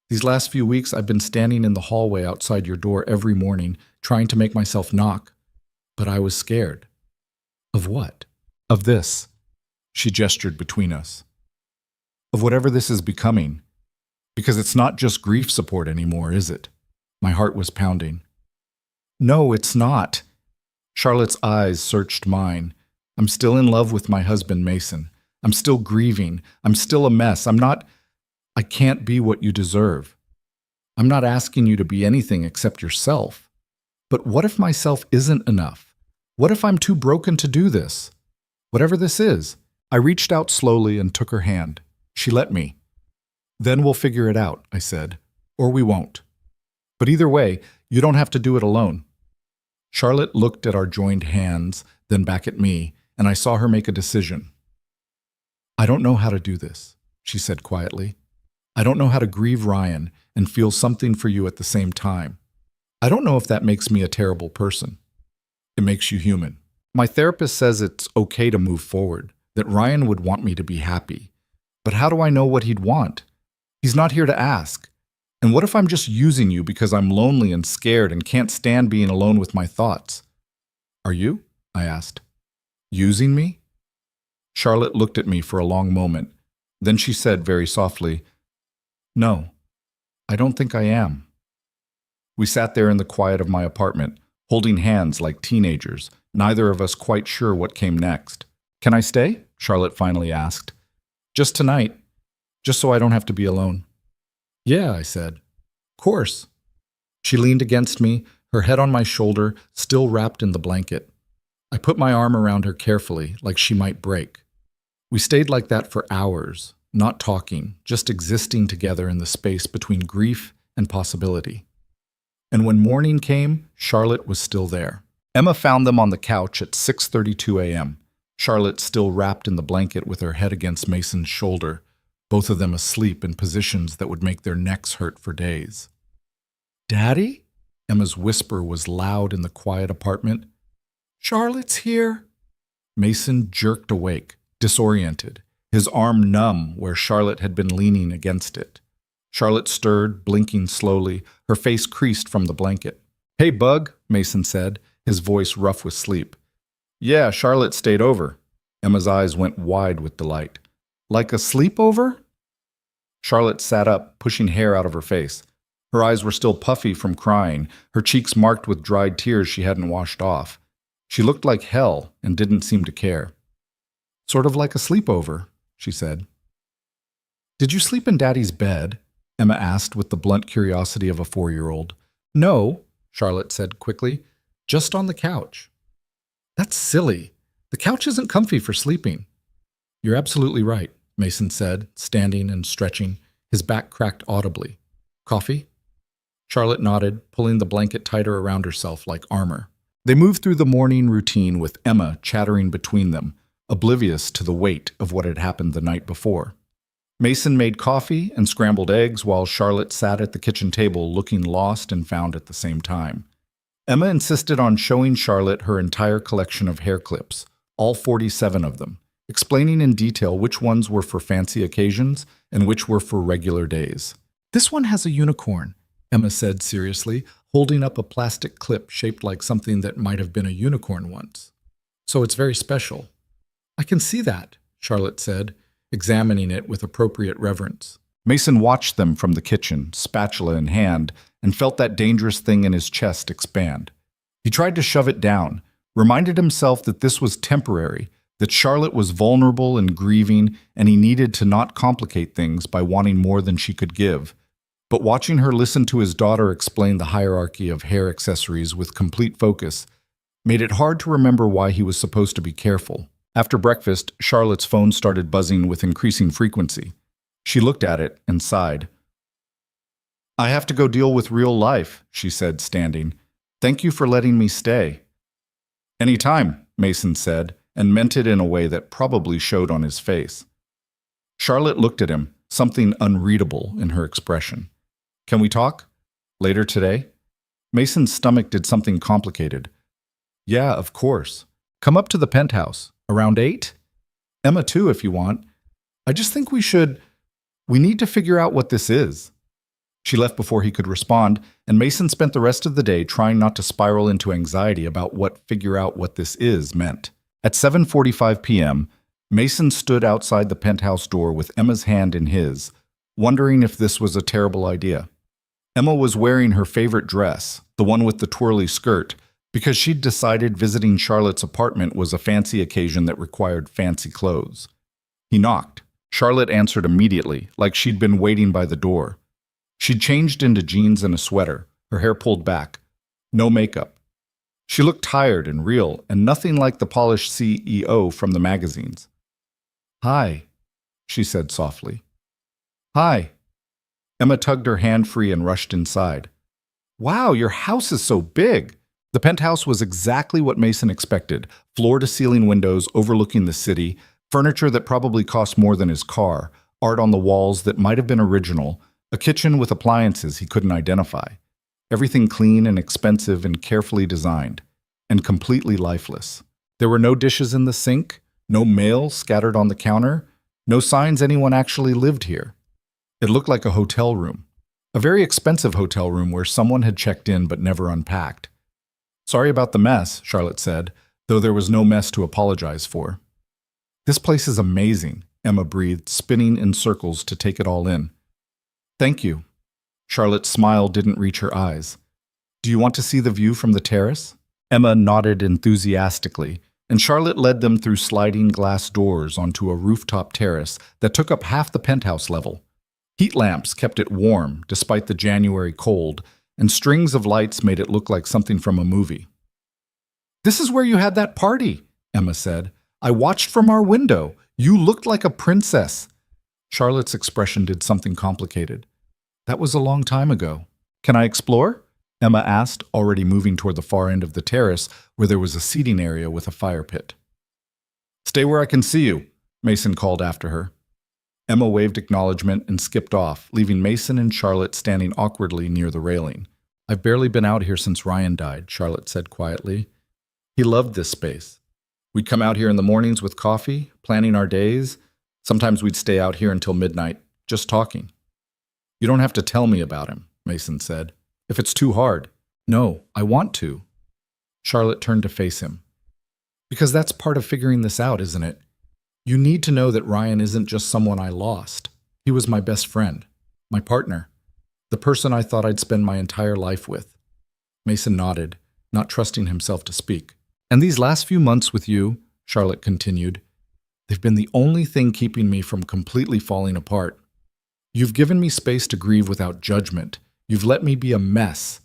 These last few weeks I've been standing in the hallway outside your door every morning, trying to make myself knock. But I was scared. Of what? Of this. She gestured between us. Of whatever this is becoming. Because it's not just grief support anymore, is it? My heart was pounding. No, it's not. Charlotte's eyes searched mine. I'm still in love with my husband, Mason. I'm still grieving. I'm still a mess. I can't be what you deserve. I'm not asking you to be anything except yourself. But what if myself isn't enough? What if I'm too broken to do this? Whatever this is. I reached out slowly and took her hand. She let me. Then we'll figure it out, I said. Or we won't. But either way, you don't have to do it alone. Charlotte looked at our joined hands, then back at me, and I saw her make a decision. I don't know how to do this, she said quietly. I don't know how to grieve Ryan and feel something for you at the same time. I don't know if that makes me a terrible person. It makes you human. My therapist says it's okay to move forward, that Ryan would want me to be happy. But how do I know what he'd want? He's not here to ask. And what if I'm just using you because I'm lonely and scared and can't stand being alone with my thoughts? Are you? I asked. Using me? Charlotte looked at me for a long moment. Then she said very softly, No, I don't think I am. We sat there in the quiet of my apartment, holding hands like teenagers, neither of us quite sure what came next. Can I stay? Charlotte finally asked. Just tonight, just so I don't have to be alone. Yeah, I said. Course. She leaned against me, her head on my shoulder, still wrapped in the blanket. I put my arm around her carefully, like she might break. We stayed like that for hours, not talking, just existing together in the space between grief and possibility. And when morning came, Charlotte was still there. Emma found them on the couch at 6:32 a.m., Charlotte still wrapped in the blanket with her head against Mason's shoulder, both of them asleep in positions that would make their necks hurt for days. Daddy? Emma's whisper was loud in the quiet apartment. Charlotte's here. Mason jerked awake, disoriented, his arm numb where Charlotte had been leaning against it. Charlotte stirred, blinking slowly, her face creased from the blanket. Hey, Bug, Mason said, his voice rough with sleep. Yeah, Charlotte stayed over. Emma's eyes went wide with delight. Like a sleepover? Charlotte sat up, pushing hair out of her face. Her eyes were still puffy from crying, her cheeks marked with dried tears she hadn't washed off. She looked like hell and didn't seem to care. Sort of like a sleepover, she said. Did you sleep in Daddy's bed? Emma asked with the blunt curiosity of a 4-year-old. No, Charlotte said quickly. Just on the couch. That's silly. The couch isn't comfy for sleeping. You're absolutely right, Mason said, standing and stretching, his back cracked audibly. Coffee? Charlotte nodded, pulling the blanket tighter around herself like armor. They moved through the morning routine with Emma chattering between them, oblivious to the weight of what had happened the night before. Mason made coffee and scrambled eggs while Charlotte sat at the kitchen table looking lost and found at the same time. Emma insisted on showing Charlotte her entire collection of hair clips, all 47 of them, explaining in detail which ones were for fancy occasions and which were for regular days. This one has a unicorn, Emma said seriously, holding up a plastic clip shaped like something that might have been a unicorn once. So it's very special. I can see that, Charlotte said, examining it with appropriate reverence. Mason watched them from the kitchen, spatula in hand, and felt that dangerous thing in his chest expand. He tried to shove it down, reminded himself that this was temporary, that Charlotte was vulnerable and grieving, and he needed to not complicate things by wanting more than she could give. But watching her listen to his daughter explain the hierarchy of hair accessories with complete focus made it hard to remember why he was supposed to be careful. After breakfast, Charlotte's phone started buzzing with increasing frequency. She looked at it and sighed. I have to go deal with real life, she said, standing. Thank you for letting me stay. Any time, Mason said, and meant it in a way that probably showed on his face. Charlotte looked at him, something unreadable in her expression. Can we talk? Later today? Mason's stomach did something complicated. Yeah, of course. Come up to the penthouse. Around 8? Emma too, if you want. I just think we need to figure out what this is. She left before he could respond, and Mason spent the rest of the day trying not to spiral into anxiety about what figure out what this is meant. At 7:45 p.m., Mason stood outside the penthouse door with Emma's hand in his, wondering if this was a terrible idea. Emma was wearing her favorite dress, the one with the twirly skirt, because she'd decided visiting Charlotte's apartment was a fancy occasion that required fancy clothes. He knocked. Charlotte answered immediately, like she'd been waiting by the door. She'd changed into jeans and a sweater, her hair pulled back. No makeup. She looked tired and real, and nothing like the polished CEO from the magazines. Hi, she said softly. Hi. Emma tugged her hand free and rushed inside. Wow, your house is so big! The penthouse was exactly what Mason expected, floor-to-ceiling windows overlooking the city, furniture that probably cost more than his car, art on the walls that might have been original, a kitchen with appliances he couldn't identify. Everything clean and expensive and carefully designed, and completely lifeless. There were no dishes in the sink, no mail scattered on the counter, no signs anyone actually lived here. It looked like a hotel room. A very expensive hotel room where someone had checked in but never unpacked. Sorry about the mess, Charlotte said, though there was no mess to apologize for. This place is amazing, Emma breathed, spinning in circles to take it all in. Thank you. Charlotte's smile didn't reach her eyes. Do you want to see the view from the terrace? Emma nodded enthusiastically, and Charlotte led them through sliding glass doors onto a rooftop terrace that took up half the penthouse level. Heat lamps kept it warm despite the January cold, and strings of lights made it look like something from a movie. This is where you had that party, Emma said. I watched from our window. You looked like a princess. Charlotte's expression did something complicated. That was a long time ago. Can I explore? Emma asked, already moving toward the far end of the terrace where there was a seating area with a fire pit. Stay where I can see you, Mason called after her. Emma waved acknowledgement and skipped off, leaving Mason and Charlotte standing awkwardly near the railing. I've barely been out here since Ryan died, Charlotte said quietly. He loved this space. We'd come out here in the mornings with coffee, planning our days. Sometimes we'd stay out here until midnight, just talking. You don't have to tell me about him, Mason said. If it's too hard. No, I want to. Charlotte turned to face him. Because that's part of figuring this out, isn't it? You need to know that Ryan isn't just someone I lost. He was my best friend, my partner, the person I thought I'd spend my entire life with. Mason nodded, not trusting himself to speak. And these last few months with you, Charlotte continued, they've been the only thing keeping me from completely falling apart. You've given me space to grieve without judgment. You've let me be a mess.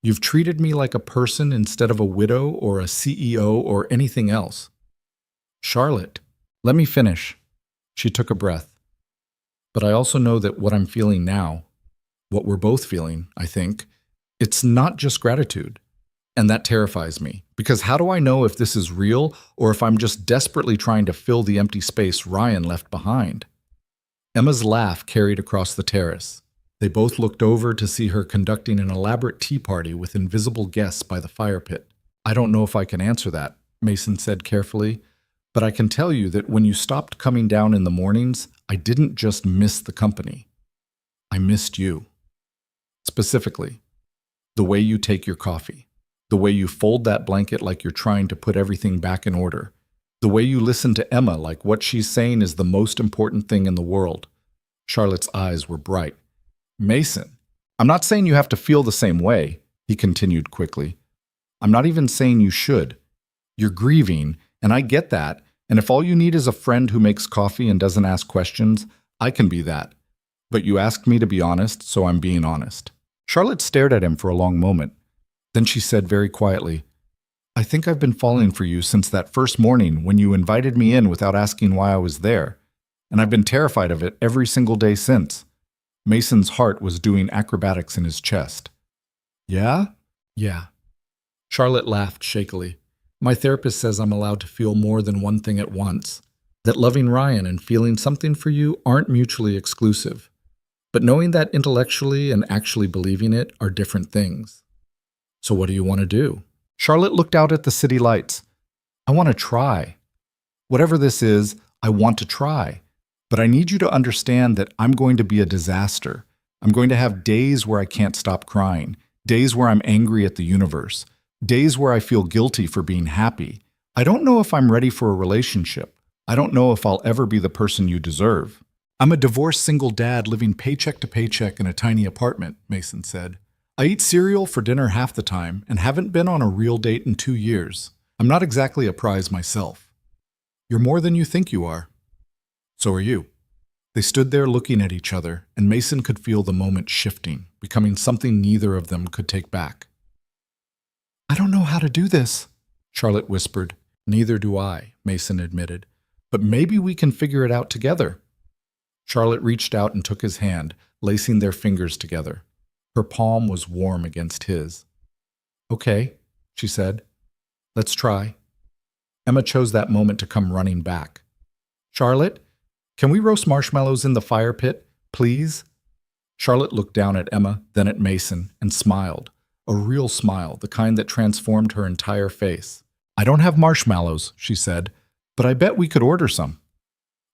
You've treated me like a person instead of a widow or a CEO or anything else. Charlotte, let me finish. She took a breath. But I also know that what I'm feeling now, what we're both feeling, I think, it's not just gratitude. And that terrifies me, because how do I know if this is real or if I'm just desperately trying to fill the empty space Ryan left behind? Emma's laugh carried across the terrace. They both looked over to see her conducting an elaborate tea party with invisible guests by the fire pit. I don't know if I can answer that, Mason said carefully, but I can tell you that when you stopped coming down in the mornings, I didn't just miss the company. I missed you. Specifically, the way you take your coffee. The way you fold that blanket like you're trying to put everything back in order. The way you listen to Emma like what she's saying is the most important thing in the world. Charlotte's eyes were bright. Mason, I'm not saying you have to feel the same way, he continued quickly. I'm not even saying you should. You're grieving, and I get that, and if all you need is a friend who makes coffee and doesn't ask questions, I can be that. But you asked me to be honest, so I'm being honest. Charlotte stared at him for a long moment. Then she said very quietly, I think I've been falling for you since that first morning when you invited me in without asking why I was there, and I've been terrified of it every single day since. Mason's heart was doing acrobatics in his chest. Yeah? Yeah. Charlotte laughed shakily. My therapist says I'm allowed to feel more than one thing at once, that loving Ryan and feeling something for you aren't mutually exclusive. But knowing that intellectually and actually believing it are different things. So what do you want to do? Charlotte looked out at the city lights. I want to try. Whatever this is, I want to try. But I need you to understand that I'm going to be a disaster. I'm going to have days where I can't stop crying, days where I'm angry at the universe, days where I feel guilty for being happy. I don't know if I'm ready for a relationship. I don't know if I'll ever be the person you deserve. I'm a divorced single dad living paycheck to paycheck in a tiny apartment, Mason said. I eat cereal for dinner half the time and haven't been on a real date in 2 years. I'm not exactly a prize myself. You're more than you think you are. So are you. They stood there looking at each other, and Mason could feel the moment shifting, becoming something neither of them could take back. I don't know how to do this, Charlotte whispered. Neither do I, Mason admitted. But maybe we can figure it out together. Charlotte reached out and took his hand, lacing their fingers together. Her palm was warm against his. Okay, she said. Let's try. Emma chose that moment to come running back. Charlotte, can we roast marshmallows in the fire pit, please? Charlotte looked down at Emma, then at Mason, and smiled. A real smile, the kind that transformed her entire face. I don't have marshmallows, she said, but I bet we could order some.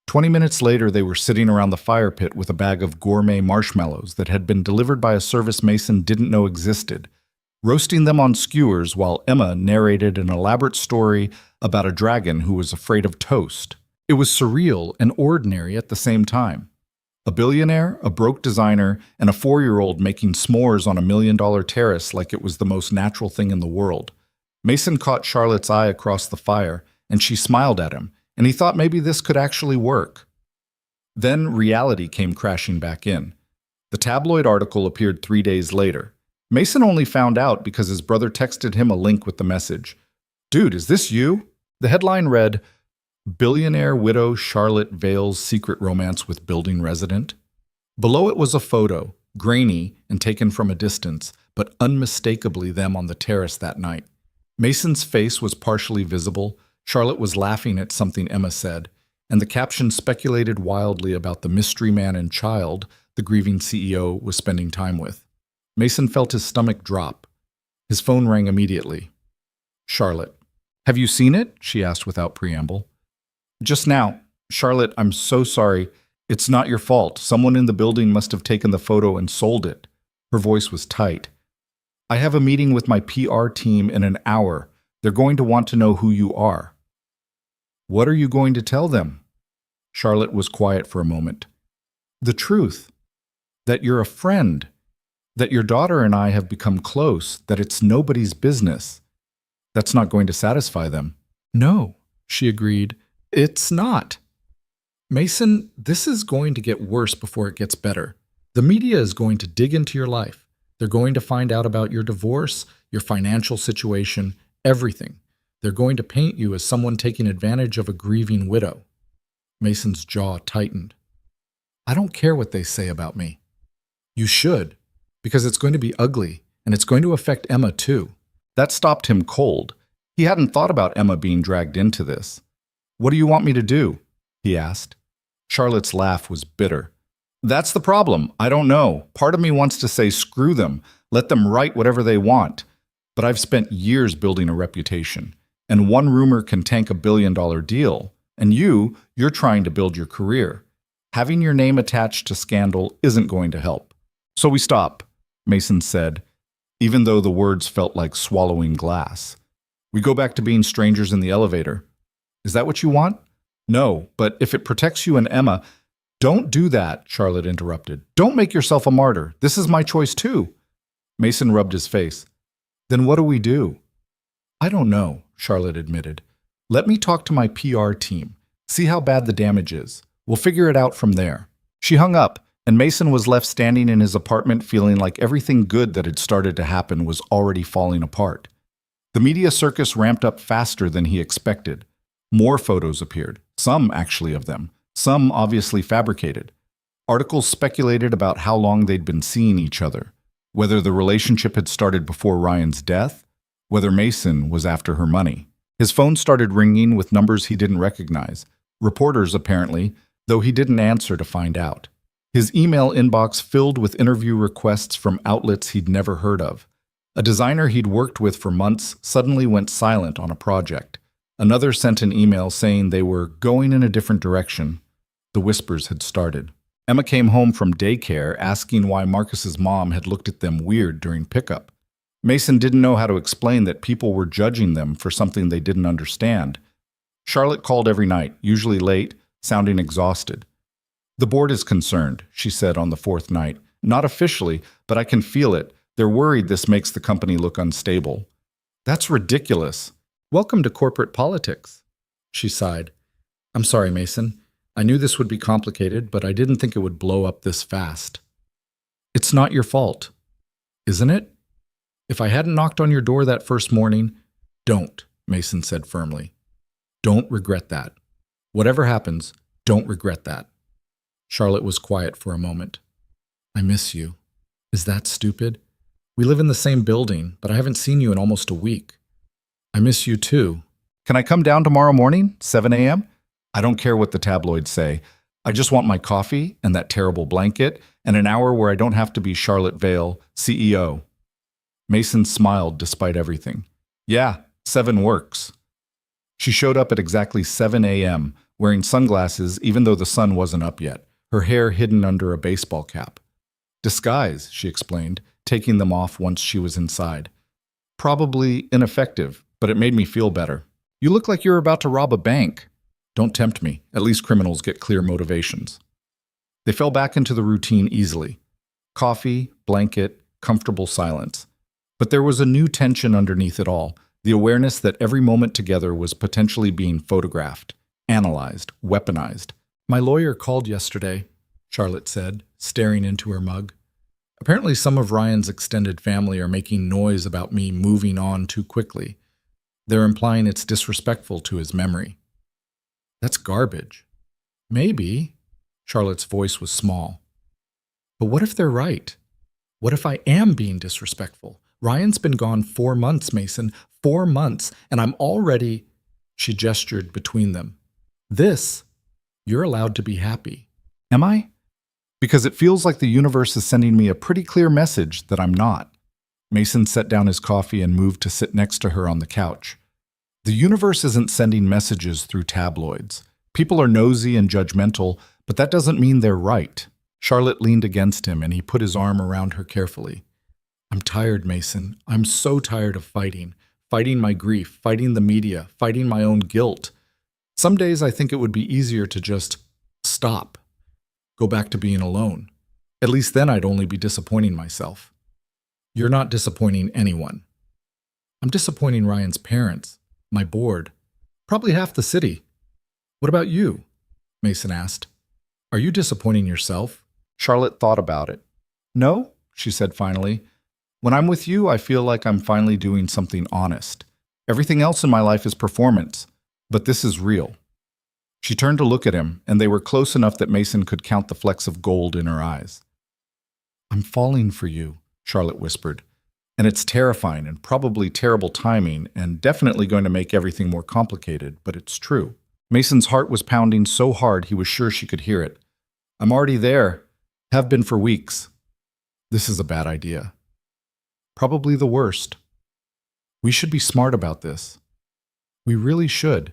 20 minutes later, they were sitting around the fire pit with a bag of gourmet marshmallows that had been delivered by a service Mason didn't know existed, roasting them on skewers while Emma narrated an elaborate story about a dragon who was afraid of toast. It was surreal and ordinary at the same time. A billionaire, a broke designer, and a 4-year-old making s'mores on $1 million terrace like it was the most natural thing in the world. Mason caught Charlotte's eye across the fire, and she smiled at him, and he thought maybe this could actually work. Then reality came crashing back in. The tabloid article appeared 3 days later. Mason only found out because his brother texted him a link with the message. Dude, is this you? The headline read, Billionaire widow Charlotte veils secret romance with building resident. Below it was a photo, grainy and taken from a distance, but unmistakably them on the terrace that night. Mason's face was partially visible. Charlotte was laughing at something Emma said, and the caption speculated wildly about the mystery man and child the grieving CEO was spending time with. Mason felt his stomach drop. His phone rang immediately. Charlotte. Have you seen it? She asked without preamble. Just now. Charlotte, I'm so sorry. It's not your fault. Someone in the building must have taken the photo and sold it. Her voice was tight. I have a meeting with my PR team in an hour. They're going to want to know who you are. What are you going to tell them? Charlotte was quiet for a moment. The truth. That you're a friend. That your daughter and I have become close. That it's nobody's business. That's not going to satisfy them. No, she agreed. It's not. Mason, this is going to get worse before it gets better. The media is going to dig into your life. They're going to find out about your divorce, your financial situation, everything. They're going to paint you as someone taking advantage of a grieving widow. Mason's jaw tightened. I don't care what they say about me. You should, because it's going to be ugly, and it's going to affect Emma too. That stopped him cold. He hadn't thought about Emma being dragged into this. What do you want me to do? He asked. Charlotte's laugh was bitter. That's the problem. I don't know. Part of me wants to say screw them, let them write whatever they want. But I've spent years building a reputation, and one rumor can tank $1 billion deal. And you're trying to build your career. Having your name attached to scandal isn't going to help. So we stop, Mason said, even though the words felt like swallowing glass. We go back to being strangers in the elevator. Is that what you want? No, but if it protects you and Emma... Don't do that, Charlotte interrupted. Don't make yourself a martyr. This is my choice too. Mason rubbed his face. Then what do we do? I don't know, Charlotte admitted. Let me talk to my PR team. See how bad the damage is. We'll figure it out from there. She hung up, and Mason was left standing in his apartment feeling like everything good that had started to happen was already falling apart. The media circus ramped up faster than he expected. More photos appeared, some actually of them. Some obviously fabricated. Articles speculated about how long they'd been seeing each other, whether the relationship had started before Ryan's death, whether Mason was after her money. His phone started ringing with numbers he didn't recognize. Reporters, apparently, though he didn't answer to find out. His email inbox filled with interview requests from outlets he'd never heard of. A designer he'd worked with for months suddenly went silent on a project. Another sent an email saying they were going in a different direction. The whispers had started. Emma came home from daycare asking why Marcus's mom had looked at them weird during pickup. Mason didn't know how to explain that people were judging them for something they didn't understand. Charlotte called every night, usually late, sounding exhausted. The board is concerned, she said on the fourth night. Not officially, but I can feel it. They're worried this makes the company look unstable. That's ridiculous. Welcome to corporate politics, she sighed. I'm sorry, Mason. I knew this would be complicated, but I didn't think it would blow up this fast. It's not your fault, isn't it? If I hadn't knocked on your door that first morning, don't, Mason said firmly. Don't regret that. Whatever happens, don't regret that. Charlotte was quiet for a moment. I miss you. Is that stupid? We live in the same building, but I haven't seen you in almost a week. I miss you too. Can I come down tomorrow morning, 7 a.m.? I don't care what the tabloids say. I just want my coffee and that terrible blanket and an hour where I don't have to be Charlotte Vale, CEO. Mason smiled despite everything. Yeah, 7 works. She showed up at exactly 7 a.m., wearing sunglasses even though the sun wasn't up yet, her hair hidden under a baseball cap. Disguise, she explained, taking them off once she was inside. Probably ineffective, but it made me feel better. You look like you're about to rob a bank. Don't tempt me. At least criminals get clear motivations. They fell back into the routine easily. Coffee, blanket, comfortable silence. But there was a new tension underneath it all, the awareness that every moment together was potentially being photographed, analyzed, weaponized. My lawyer called yesterday, Charlotte said, staring into her mug. Apparently some of Ryan's extended family are making noise about me moving on too quickly. They're implying it's disrespectful to his memory. That's garbage. Maybe. Charlotte's voice was small. But what if they're right? What if I am being disrespectful? Ryan's been gone 4 months, Mason. 4 months, and I'm already... She gestured between them. You're allowed to be happy. Am I? Because it feels like the universe is sending me a pretty clear message that I'm not. Mason set down his coffee and moved to sit next to her on the couch. The universe isn't sending messages through tabloids. People are nosy and judgmental, but that doesn't mean they're right. Charlotte leaned against him and he put his arm around her carefully. I'm tired, Mason. I'm so tired of fighting. Fighting my grief, fighting the media, fighting my own guilt. Some days I think it would be easier to just stop. Go back to being alone. At least then I'd only be disappointing myself. You're not disappointing anyone. I'm disappointing Ryan's parents, my board, probably half the city. What about you? Mason asked. Are you disappointing yourself? Charlotte thought about it. No, she said finally. When I'm with you, I feel like I'm finally doing something honest. Everything else in my life is performance, but this is real. She turned to look at him, and they were close enough that Mason could count the flecks of gold in her eyes. I'm falling for you, Charlotte whispered. And it's terrifying and probably terrible timing and definitely going to make everything more complicated, but it's true. Mason's heart was pounding so hard he was sure she could hear it. I'm already there. Have been for weeks. This is a bad idea. Probably the worst. We should be smart about this. We really should.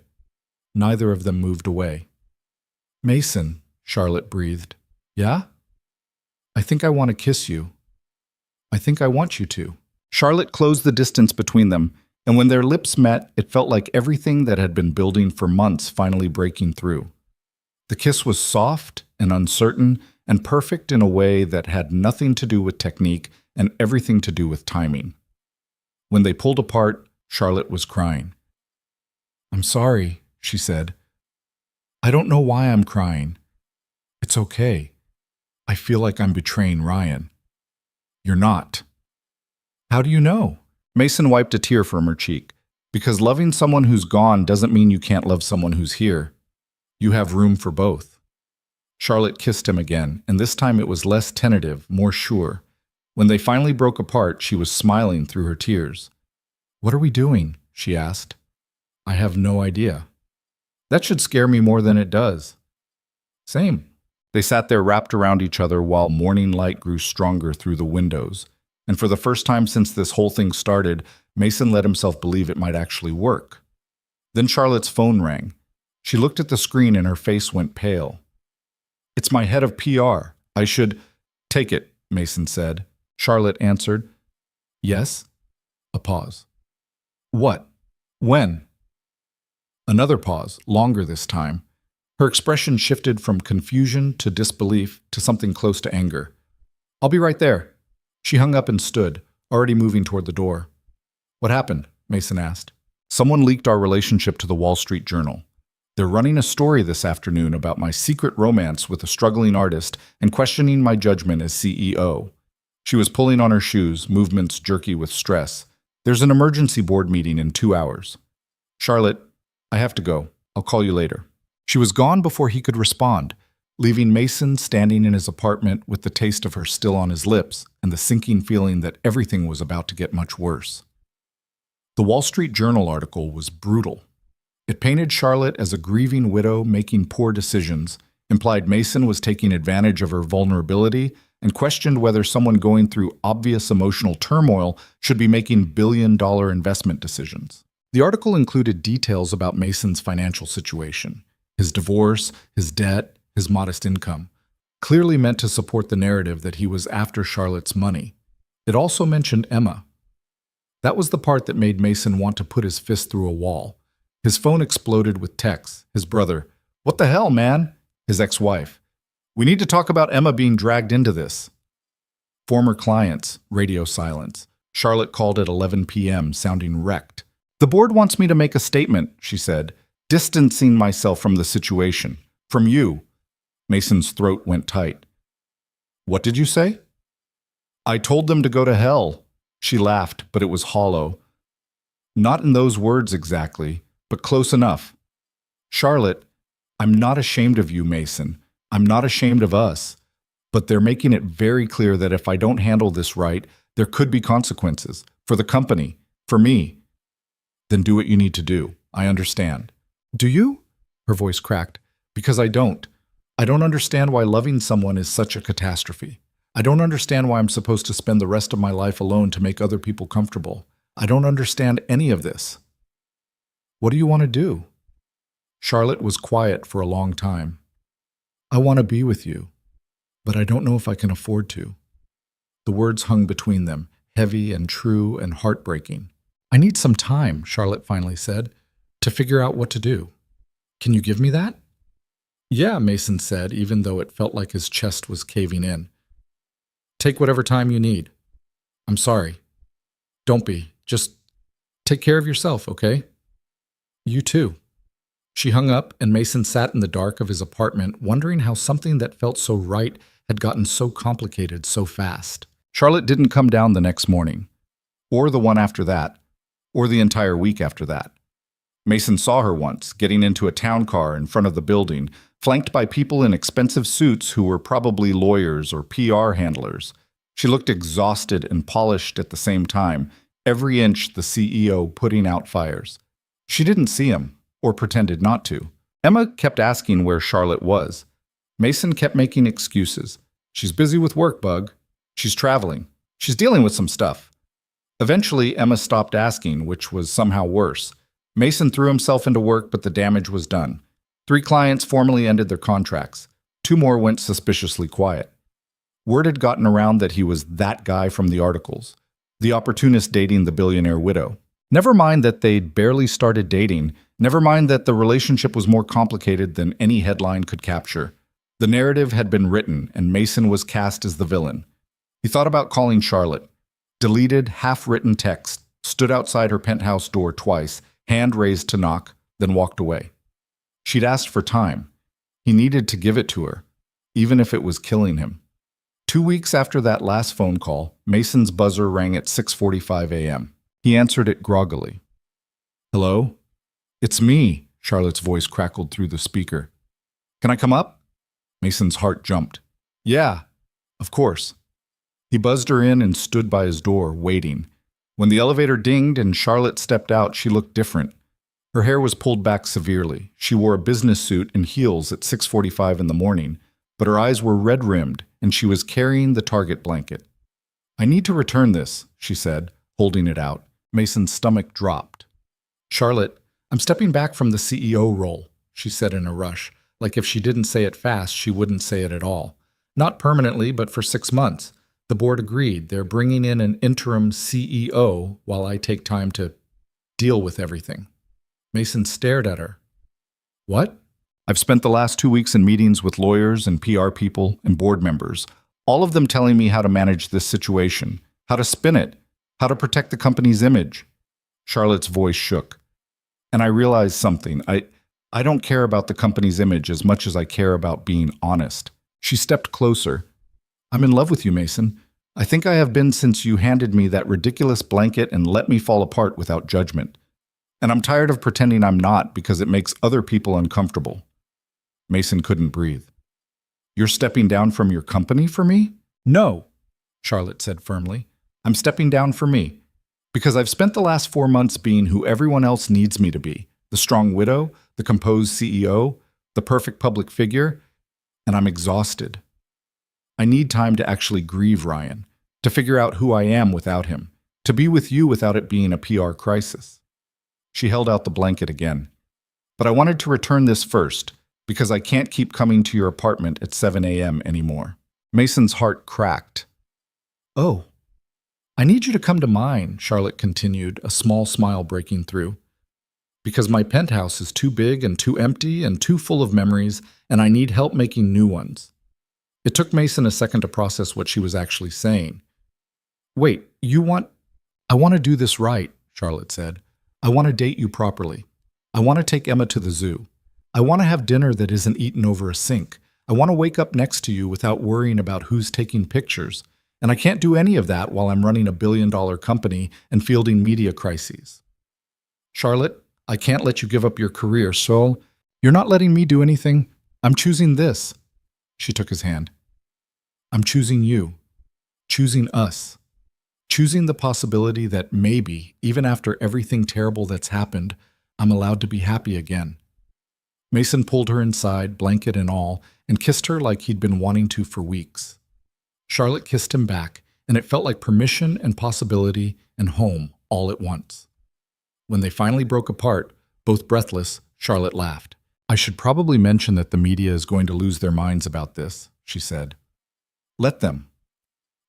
Neither of them moved away. Mason, Charlotte breathed. Yeah? I think I want to kiss you. I think I want you to. Charlotte closed the distance between them, and when their lips met, it felt like everything that had been building for months finally breaking through. The kiss was soft and uncertain and perfect in a way that had nothing to do with technique and everything to do with timing. When they pulled apart, Charlotte was crying. I'm sorry, she said. I don't know why I'm crying. It's okay. I feel like I'm betraying Ryan. You're not. How do you know? Mason wiped a tear from her cheek. Because loving someone who's gone doesn't mean you can't love someone who's here. You have room for both. Charlotte kissed him again, and this time it was less tentative, more sure. When they finally broke apart, she was smiling through her tears. What are we doing? She asked. I have no idea. That should scare me more than it does. Same. They sat there wrapped around each other while morning light grew stronger through the windows. And for the first time since this whole thing started, Mason let himself believe it might actually work. Then Charlotte's phone rang. She looked at the screen and her face went pale. It's my head of PR. I should take it, Mason said. Charlotte answered. Yes? A pause. What? When? Another pause, longer this time. Her expression shifted from confusion to disbelief to something close to anger. I'll be right there. She hung up and stood, already moving toward the door. What happened? Mason asked. Someone leaked our relationship to the Wall Street Journal. They're running a story this afternoon about my secret romance with a struggling artist and questioning my judgment as CEO. She was pulling on her shoes, movements jerky with stress. There's an emergency board meeting in 2 hours. Charlotte, I have to go. I'll call you later. She was gone before he could respond, leaving Mason standing in his apartment with the taste of her still on his lips and the sinking feeling that everything was about to get much worse. The Wall Street Journal article was brutal. It painted Charlotte as a grieving widow making poor decisions, implied Mason was taking advantage of her vulnerability, and questioned whether someone going through obvious emotional turmoil should be making billion-dollar investment decisions. The article included details about Mason's financial situation, his divorce, his debt, his modest income, clearly meant to support the narrative that he was after Charlotte's money. It also mentioned Emma. That was the part that made Mason want to put his fist through a wall. His phone exploded with texts. His brother, "What the hell, man?" His ex-wife, "We need to talk about Emma being dragged into this." Former clients, radio silence. Charlotte called at 11 p.m., sounding wrecked. The board wants me to make a statement, she said, distancing myself from the situation. From you. Mason's throat went tight. What did you say? I told them to go to hell. She laughed, but it was hollow. Not in those words exactly, but close enough. Charlotte, I'm not ashamed of you, Mason. I'm not ashamed of us. But they're making it very clear that if I don't handle this right, there could be consequences. For the company. For me. Then do what you need to do. I understand. Do you? Her voice cracked. Because I don't. I don't understand why loving someone is such a catastrophe. I don't understand why I'm supposed to spend the rest of my life alone to make other people comfortable. I don't understand any of this. What do you want to do? Charlotte was quiet for a long time. I want to be with you, but I don't know if I can afford to. The words hung between them, heavy and true and heartbreaking. I need some time, Charlotte finally said, to figure out what to do. Can you give me that? Yeah, Mason said, even though it felt like his chest was caving in. Take whatever time you need. I'm sorry. Don't be. Just take care of yourself, okay? You too. She hung up, and Mason sat in the dark of his apartment, wondering how something that felt so right had gotten so complicated so fast. Charlotte didn't come down the next morning, or the one after that, or the entire week after that. Mason saw her once, getting into a town car in front of the building, flanked by people in expensive suits who were probably lawyers or PR handlers. She looked exhausted and polished at the same time, every inch the CEO putting out fires. She didn't see him, or pretended not to. Emma kept asking where Charlotte was. Mason kept making excuses. She's busy with work, Bug. She's traveling. She's dealing with some stuff. Eventually, Emma stopped asking, which was somehow worse. Mason threw himself into work, but the damage was done. 3 clients formally ended their contracts. 2 more went suspiciously quiet. Word had gotten around that he was that guy from the articles, the opportunist dating the billionaire widow. Never mind that they'd barely started dating, never mind that the relationship was more complicated than any headline could capture. The narrative had been written, and Mason was cast as the villain. He thought about calling Charlotte, deleted half-written text, stood outside her penthouse door twice, hand raised to knock, then walked away. She'd asked for time. He needed to give it to her, even if it was killing him. 2 weeks after that last phone call, Mason's buzzer rang at 6:45 a.m. He answered it groggily. "Hello? It's me," Charlotte's voice crackled through the speaker. "Can I come up?" Mason's heart jumped. "Yeah, of course." He buzzed her in and stood by his door, waiting. When the elevator dinged and Charlotte stepped out, she looked different. Her hair was pulled back severely. She wore a business suit and heels at 6:45 in the morning, but her eyes were red-rimmed, and she was carrying the Target blanket. "I need to return this," she said, holding it out. Mason's stomach dropped. "Charlotte, I'm stepping back from the CEO role," she said in a rush, like if she didn't say it fast, she wouldn't say it at all. "Not permanently, but for 6 months. The board agreed. They're bringing in an interim CEO while I take time to deal with everything." Mason stared at her. "What?" "I've spent the last 2 weeks in meetings with lawyers and PR people and board members, all of them telling me how to manage this situation, how to spin it, how to protect the company's image." Charlotte's voice shook. "And I realized something. I don't care about the company's image as much as I care about being honest." She stepped closer. "I'm in love with you, Mason. I think I have been since you handed me that ridiculous blanket and let me fall apart without judgment. And I'm tired of pretending I'm not because it makes other people uncomfortable." Mason couldn't breathe. "You're stepping down from your company for me?" "No," Charlotte said firmly. "I'm stepping down for me. Because I've spent the last 4 months being who everyone else needs me to be. The strong widow, the composed CEO, the perfect public figure, and I'm exhausted. I need time to actually grieve Ryan, to figure out who I am without him, to be with you without it being a PR crisis." She held out the blanket again. "But I wanted to return this first, because I can't keep coming to your apartment at 7 a.m. anymore." Mason's heart cracked. "Oh, I need you to come to mine," Charlotte continued, a small smile breaking through. "Because my penthouse is too big and too empty and too full of memories, and I need help making new ones." It took Mason a second to process what she was actually saying. "Wait, I want to do this right," Charlotte said. "I want to date you properly. I want to take Emma to the zoo. I want to have dinner that isn't eaten over a sink. I want to wake up next to you without worrying about who's taking pictures. And I can't do any of that while I'm running a billion-dollar company and fielding media crises. Charlotte, I can't let you give up your career, so you're not letting me do anything. I'm choosing this." She took his hand. "I'm choosing you. Choosing us. Choosing the possibility that maybe, even after everything terrible that's happened, I'm allowed to be happy again." Mason pulled her inside, blanket and all, and kissed her like he'd been wanting to for weeks. Charlotte kissed him back, and it felt like permission and possibility and home all at once. When they finally broke apart, both breathless, Charlotte laughed. "I should probably mention that the media is going to lose their minds about this," she said. "Let them.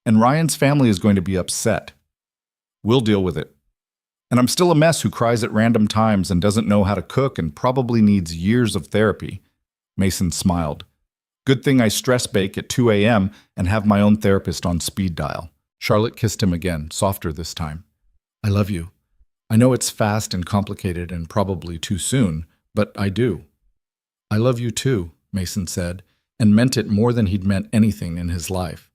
And Ryan's family is going to be upset. We'll deal with it. And I'm still a mess who cries at random times and doesn't know how to cook and probably needs years of therapy." Mason smiled. "Good thing I stress bake at 2 a.m. and have my own therapist on speed dial." Charlotte kissed him again, softer this time. "I love you. I know it's fast and complicated and probably too soon, but I do." "I love you too," Mason said, and meant it more than he'd meant anything in his life.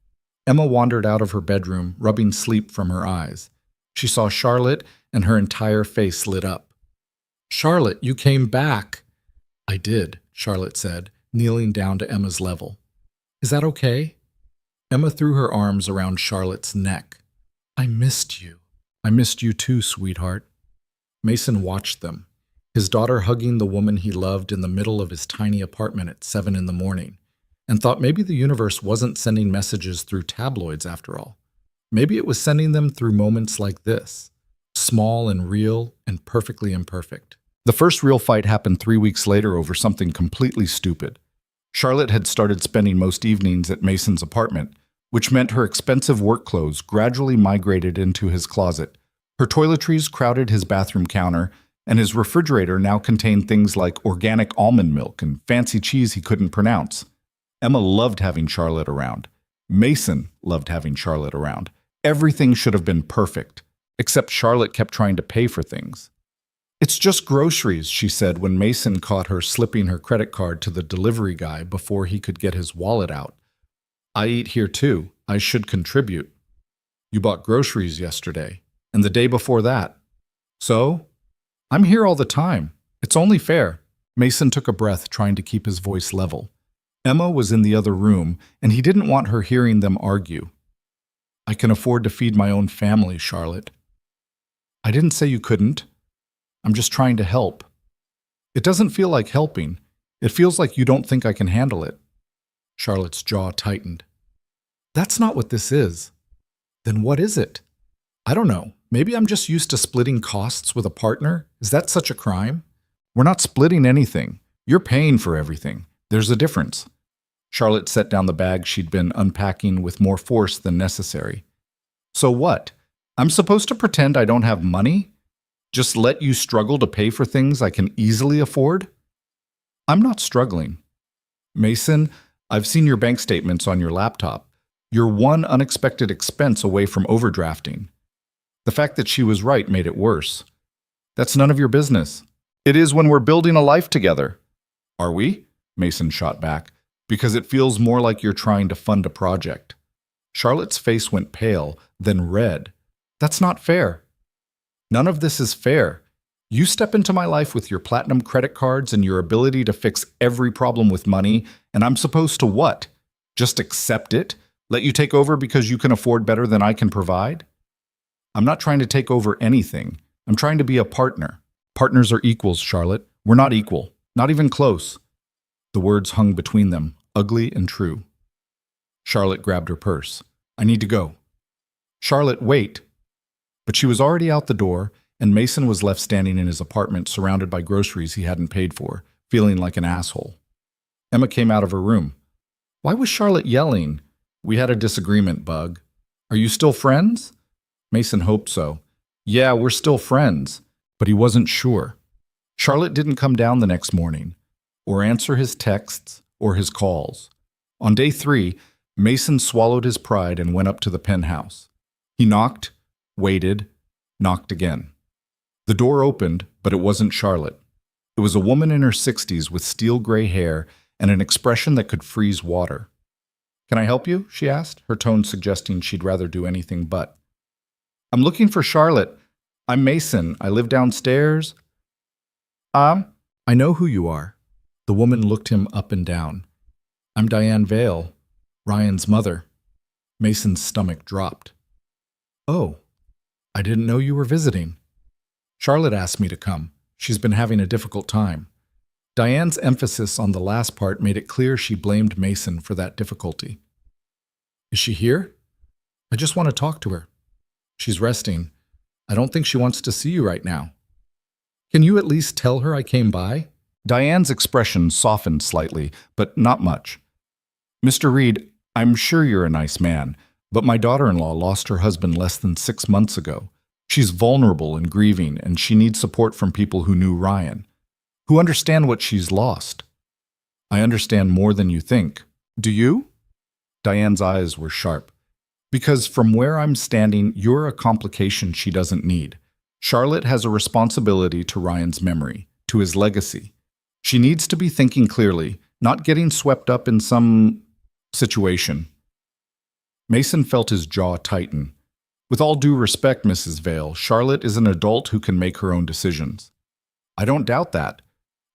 Emma wandered out of her bedroom, rubbing sleep from her eyes. She saw Charlotte, and her entire face lit up. "Charlotte, you came back." "I did," Charlotte said, kneeling down to Emma's level. "Is that okay?" Emma threw her arms around Charlotte's neck. "I missed you." "I missed you too, sweetheart." Mason watched them, his daughter hugging the woman he loved in the middle of his tiny apartment at 7 in the morning, and thought maybe the universe wasn't sending messages through tabloids after all. Maybe it was sending them through moments like this, small and real and perfectly imperfect. The first real fight happened 3 weeks later over something completely stupid. Charlotte had started spending most evenings at Mason's apartment, which meant her expensive work clothes gradually migrated into his closet. Her toiletries crowded his bathroom counter, and his refrigerator now contained things like organic almond milk and fancy cheese he couldn't pronounce. Emma loved having Charlotte around. Mason loved having Charlotte around. Everything should have been perfect, except Charlotte kept trying to pay for things. "It's just groceries," she said when Mason caught her slipping her credit card to the delivery guy before he could get his wallet out. "I eat here too. I should contribute." "You bought groceries yesterday, and the day before that." "So? I'm here all the time. It's only fair." Mason took a breath, trying to keep his voice level. Emma was in the other room, and he didn't want her hearing them argue. "I can afford to feed my own family, Charlotte." "I didn't say you couldn't. I'm just trying to help." "It doesn't feel like helping. It feels like you don't think I can handle it." Charlotte's jaw tightened. "That's not what this is." "Then what is it?" "I don't know. Maybe I'm just used to splitting costs with a partner. Is that such a crime?" "We're not splitting anything. You're paying for everything. There's a difference." Charlotte set down the bag she'd been unpacking with more force than necessary. "So what? I'm supposed to pretend I don't have money? Just let you struggle to pay for things I can easily afford?" "I'm not struggling." "Mason, I've seen your bank statements on your laptop. You're one unexpected expense away from overdrafting." The fact that she was right made it worse. "That's none of your business." "It is when we're building a life together." "Are we?" Mason shot back. "Because it feels more like you're trying to fund a project." Charlotte's face went pale, then red. "That's not fair." "None of this is fair. You step into my life with your platinum credit cards and your ability to fix every problem with money, and I'm supposed to what? Just accept it? Let you take over because you can afford better than I can provide?" "I'm not trying to take over anything. I'm trying to be a partner." "Partners are equals, Charlotte. We're not equal. Not even close." The words hung between them, ugly and true. Charlotte grabbed her purse. "I need to go." "Charlotte, wait." But she was already out the door, and Mason was left standing in his apartment surrounded by groceries he hadn't paid for, feeling like an asshole. Emma came out of her room. "Why was Charlotte yelling?" "We had a disagreement, Bug." "Are you still friends?" Mason hoped so. "Yeah, we're still friends." But he wasn't sure. Charlotte didn't come down the next morning, or answer his texts or his calls. On day 3, Mason swallowed his pride and went up to the penthouse. He knocked, waited, knocked again. The door opened, but it wasn't Charlotte. It was a woman in her 60s with steel gray hair and an expression that could freeze water. "Can I help you?" she asked, her tone suggesting she'd rather do anything but. "I'm looking for Charlotte. I'm Mason. I live downstairs." I know who you are." The woman looked him up and down. "I'm Diane Vale, Ryan's mother." Mason's stomach dropped. "Oh, I didn't know you were visiting." "Charlotte asked me to come. She's been having a difficult time." Diane's emphasis on the last part made it clear she blamed Mason for that difficulty. "Is she here?" "I just want to talk to her." "She's resting. I don't think she wants to see you right now." "Can you at least tell her I came by?" Diane's expression softened slightly, but not much. "Mr. Reed, I'm sure you're a nice man, but my daughter-in-law lost her husband less than 6 months ago. She's vulnerable and grieving, and she needs support from people who knew Ryan, who understand what she's lost." "I understand more than you think. Do you?" Diane's eyes were sharp. "Because from where I'm standing, you're a complication she doesn't need. Charlotte has a responsibility to Ryan's memory, to his legacy. She needs to be thinking clearly, not getting swept up in some situation. Mason felt his jaw tighten. With all due respect, Mrs. Vale, Charlotte is an adult who can make her own decisions. I don't doubt that.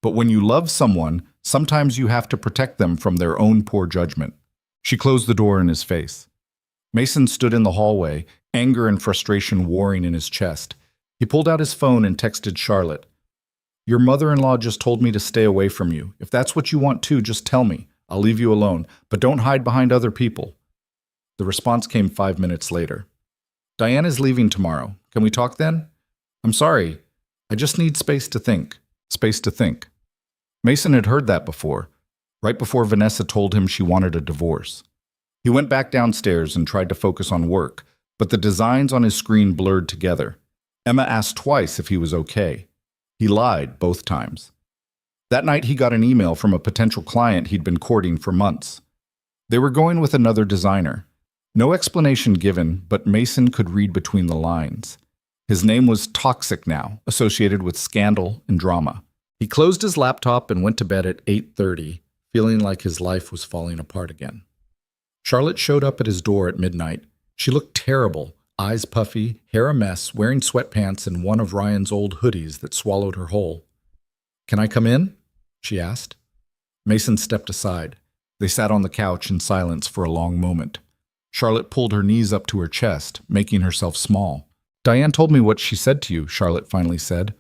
But when you love someone, sometimes you have to protect them from their own poor judgment. She closed the door in his face. Mason stood in the hallway, anger and frustration warring in his chest. He pulled out his phone and texted Charlotte. Your mother-in-law just told me to stay away from you. If that's what you want to, just tell me. I'll leave you alone, but don't hide behind other people. The response came 5 minutes later. Diane is leaving tomorrow. Can we talk then? I'm sorry. I just need space to think. Space to think. Mason had heard that before, right before Vanessa told him she wanted a divorce. He went back downstairs and tried to focus on work, but the designs on his screen blurred together. Emma asked twice if he was okay. He lied both times. That night he got an email from a potential client he'd been courting for months. They were going with another designer. No explanation given, but Mason could read between the lines. His name was Toxic now, associated with scandal and drama. He closed his laptop and went to bed at 8:30, feeling like his life was falling apart again. Charlotte showed up at his door at midnight. She looked terrible, eyes puffy, hair a mess, wearing sweatpants and one of Ryan's old hoodies that swallowed her whole. Can I come in? She asked. Mason stepped aside. They sat on the couch in silence for a long moment. Charlotte pulled her knees up to her chest, making herself small. Diane told me what she said to you, Charlotte finally said.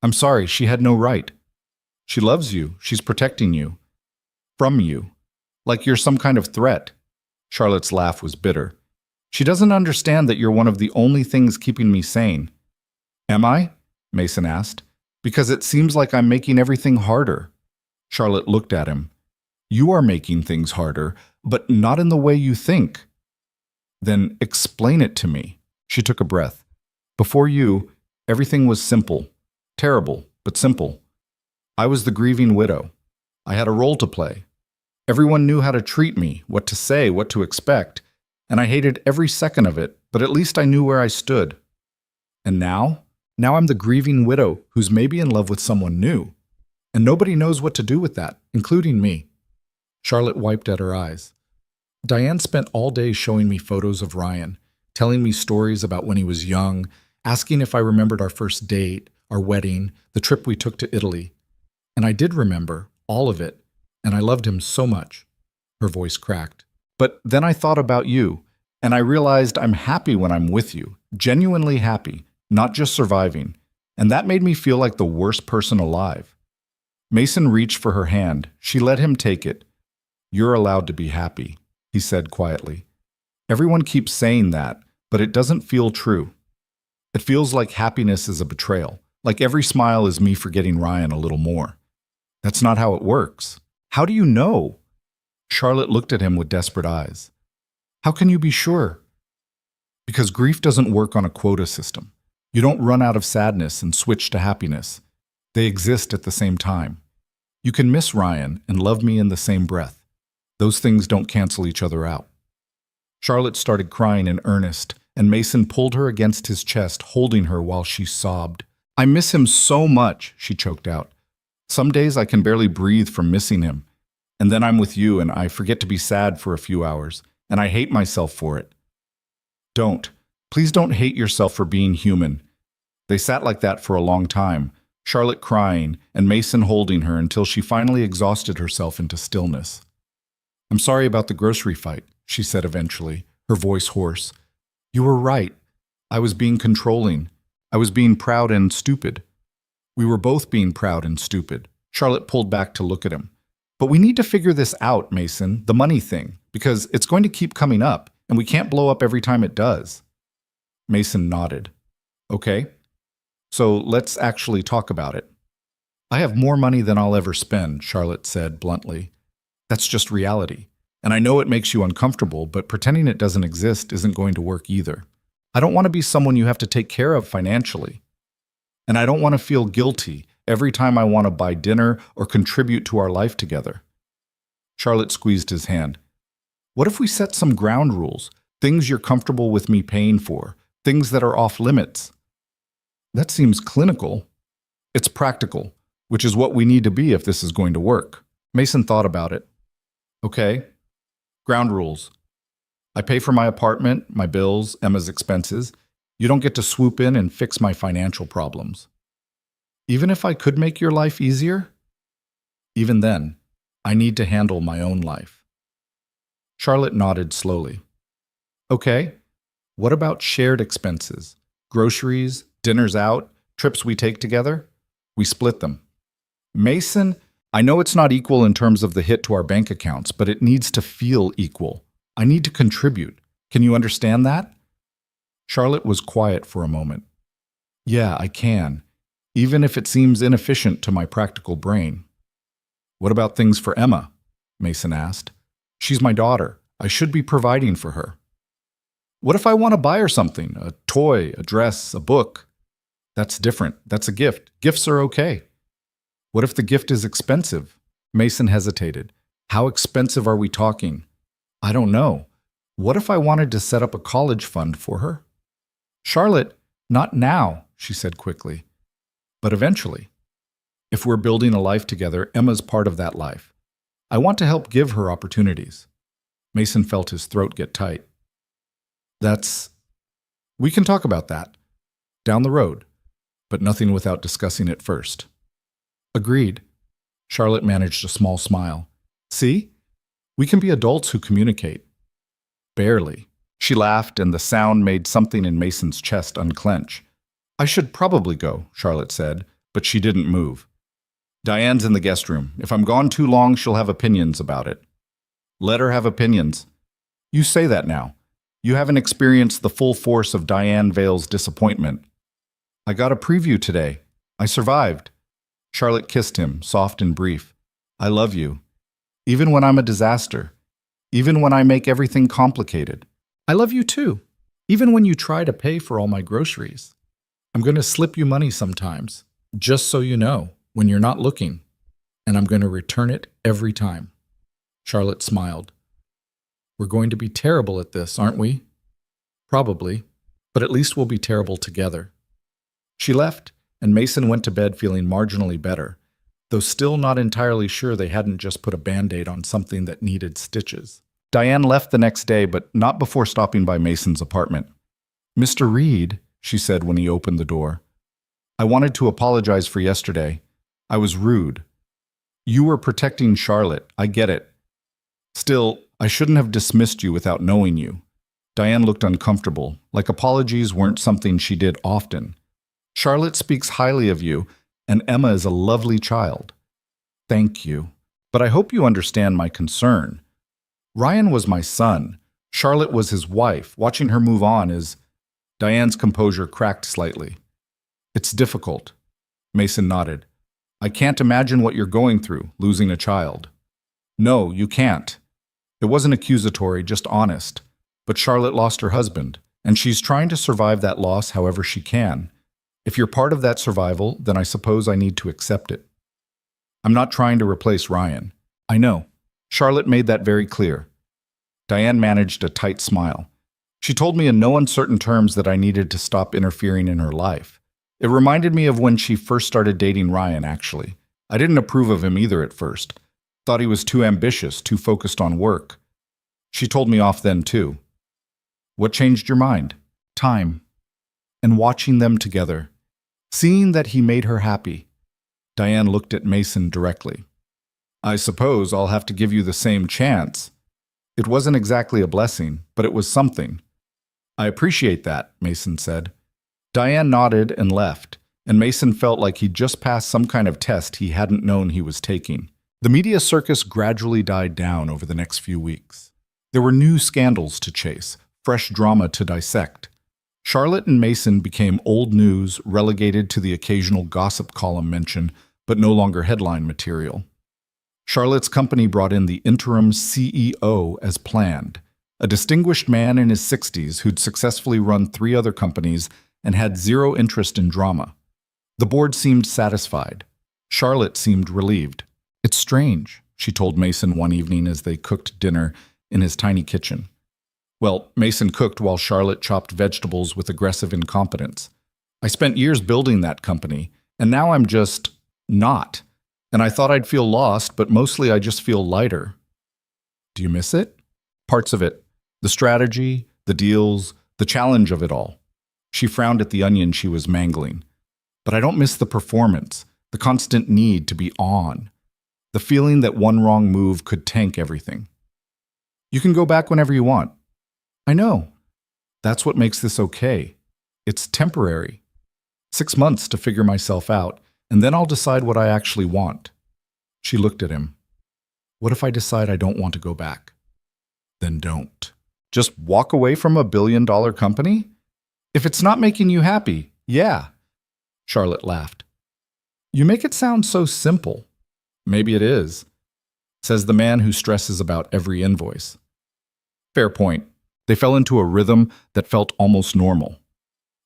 I'm sorry, she had no right. She loves you. She's protecting you. From you. Like you're some kind of threat. Charlotte's laugh was bitter. She doesn't understand that you're one of the only things keeping me sane. Am I? Mason asked. Because it seems like I'm making everything harder. Charlotte looked at him. You are making things harder, but not in the way you think. Then explain it to me. She took a breath. Before you, everything was simple. Terrible, but simple. I was the grieving widow. I had a role to play. Everyone knew how to treat me, what to say, what to expect, and I hated every second of it, but at least I knew where I stood. And now? Now I'm the grieving widow who's maybe in love with someone new. And nobody knows what to do with that, including me. Charlotte wiped at her eyes. Diane spent all day showing me photos of Ryan, telling me stories about when he was young, asking if I remembered our first date, our wedding, the trip we took to Italy. And I did remember, all of it, and I loved him so much. Her voice cracked. But then I thought about you, and I realized I'm happy when I'm with you, genuinely happy, not just surviving, and that made me feel like the worst person alive. Mason reached for her hand. She let him take it. You're allowed to be happy, he said quietly. Everyone keeps saying that, but it doesn't feel true. It feels like happiness is a betrayal, like every smile is me forgetting Ryan a little more. That's not how it works. How do you know? Charlotte looked at him with desperate eyes. How can you be sure? Because grief doesn't work on a quota system. You don't run out of sadness and switch to happiness. They exist at the same time. You can miss Ryan and love me in the same breath. Those things don't cancel each other out. Charlotte started crying in earnest, and Mason pulled her against his chest, holding her while she sobbed. I miss him so much, she choked out. Some days I can barely breathe from missing him. And then I'm with you and I forget to be sad for a few hours, and I hate myself for it. Don't. Please don't hate yourself for being human. They sat like that for a long time, Charlotte crying and Mason holding her until she finally exhausted herself into stillness. I'm sorry about the grocery fight, she said eventually, her voice hoarse. You were right. I was being controlling. I was being proud and stupid. We were both being proud and stupid. Charlotte pulled back to look at him. But we need to figure this out, Mason, the money thing, because it's going to keep coming up, and we can't blow up every time it does. Mason nodded. Okay, so let's actually talk about it. I have more money than I'll ever spend, Charlotte said bluntly. That's just reality. And I know it makes you uncomfortable, but pretending it doesn't exist isn't going to work either. I don't want to be someone you have to take care of financially. And I don't want to feel guilty every time I want to buy dinner or contribute to our life together. Charlotte squeezed his hand. What if we set some ground rules, things you're comfortable with me paying for, things that are off limits? That seems clinical. It's practical, which is what we need to be if this is going to work. Mason thought about it. Okay, ground rules. I pay for my apartment, my bills, Emma's expenses. You don't get to swoop in and fix my financial problems. Even if I could make your life easier, even then, I need to handle my own life. Charlotte nodded slowly. Okay, what about shared expenses? Groceries, dinners out, trips we take together? We split them. Mason, I know it's not equal in terms of the hit to our bank accounts, but it needs to feel equal. I need to contribute. Can you understand that? Charlotte was quiet for a moment. Yeah, I can, even if it seems inefficient to my practical brain. What about things for Emma? Mason asked. She's my daughter. I should be providing for her. What if I want to buy her something? A toy, a dress, a book? That's different. That's a gift. Gifts are okay. What if the gift is expensive? Mason hesitated. How expensive are we talking? I don't know. What if I wanted to set up a college fund for her? Charlotte, not now, she said quickly, but eventually. If we're building a life together, Emma's part of that life. I want to help give her opportunities. Mason felt his throat get tight. We can talk about that. Down the road, but nothing without discussing it first. Agreed. Charlotte managed a small smile. See? We can be adults who communicate. Barely. She laughed, and the sound made something in Mason's chest unclench. I should probably go, Charlotte said, but she didn't move. Diane's in the guest room. If I'm gone too long, she'll have opinions about it. Let her have opinions. You say that now. You haven't experienced the full force of Diane Vale's disappointment. I got a preview today. I survived. Charlotte kissed him, soft and brief. I love you. Even when I'm a disaster. Even when I make everything complicated. I love you too. Even when you try to pay for all my groceries. I'm going to slip you money sometimes, just so you know, when you're not looking. And I'm going to return it every time. Charlotte smiled. We're going to be terrible at this, aren't we? Probably, but at least we'll be terrible together. She left, and Mason went to bed feeling marginally better, though still not entirely sure they hadn't just put a Band-Aid on something that needed stitches. Diane left the next day, but not before stopping by Mason's apartment. Mr. Reed, she said when he opened the door, I wanted to apologize for yesterday. I was rude. You were protecting Charlotte, I get it. Still, I shouldn't have dismissed you without knowing you. Diane looked uncomfortable, like apologies weren't something she did often. Charlotte speaks highly of you, and Emma is a lovely child. Thank you. But I hope you understand my concern. Ryan was my son. Charlotte was his wife. Watching her move on is... Diane's composure cracked slightly. It's difficult. Mason nodded. I can't imagine what you're going through, losing a child. No, you can't. It wasn't accusatory, just honest. But Charlotte lost her husband, and she's trying to survive that loss however she can. If you're part of that survival, then I suppose I need to accept it. I'm not trying to replace Ryan. I know. Charlotte made that very clear. Diane managed a tight smile. She told me in no uncertain terms that I needed to stop interfering in her life. It reminded me of when she first started dating Ryan, actually. I didn't approve of him either at first. Thought he was too ambitious, too focused on work. She told me off then, too. What changed your mind? Time. And watching them together. Seeing that he made her happy. Diane looked at Mason directly. I suppose I'll have to give you the same chance. It wasn't exactly a blessing, but it was something. I appreciate that, Mason said. Diane nodded and left, and Mason felt like he'd just passed some kind of test he hadn't known he was taking. The media circus gradually died down over the next few weeks. There were new scandals to chase, fresh drama to dissect. Charlotte and Mason became old news, relegated to the occasional gossip column mention, but no longer headline material. Charlotte's company brought in the interim CEO as planned, a distinguished man in his 60s who'd successfully run 3 other companies and had zero interest in drama. The board seemed satisfied. Charlotte seemed relieved. It's strange, she told Mason one evening as they cooked dinner in his tiny kitchen. Well, Mason cooked while Charlotte chopped vegetables with aggressive incompetence. I spent years building that company, and now I'm just not. And I thought I'd feel lost, but mostly I just feel lighter. Do you miss it? Parts of it. The strategy, the deals, the challenge of it all. She frowned at the onion she was mangling. But I don't miss the performance, the constant need to be on, the feeling that one wrong move could tank everything. You can go back whenever you want. I know. That's what makes this okay. It's temporary. 6 months to figure myself out, and then I'll decide what I actually want. She looked at him. What if I decide I don't want to go back? Then don't. Just walk away from a billion-dollar company? If it's not making you happy, yeah. Charlotte laughed. You make it sound so simple. Maybe it is, says the man who stresses about every invoice. Fair point. They fell into a rhythm that felt almost normal.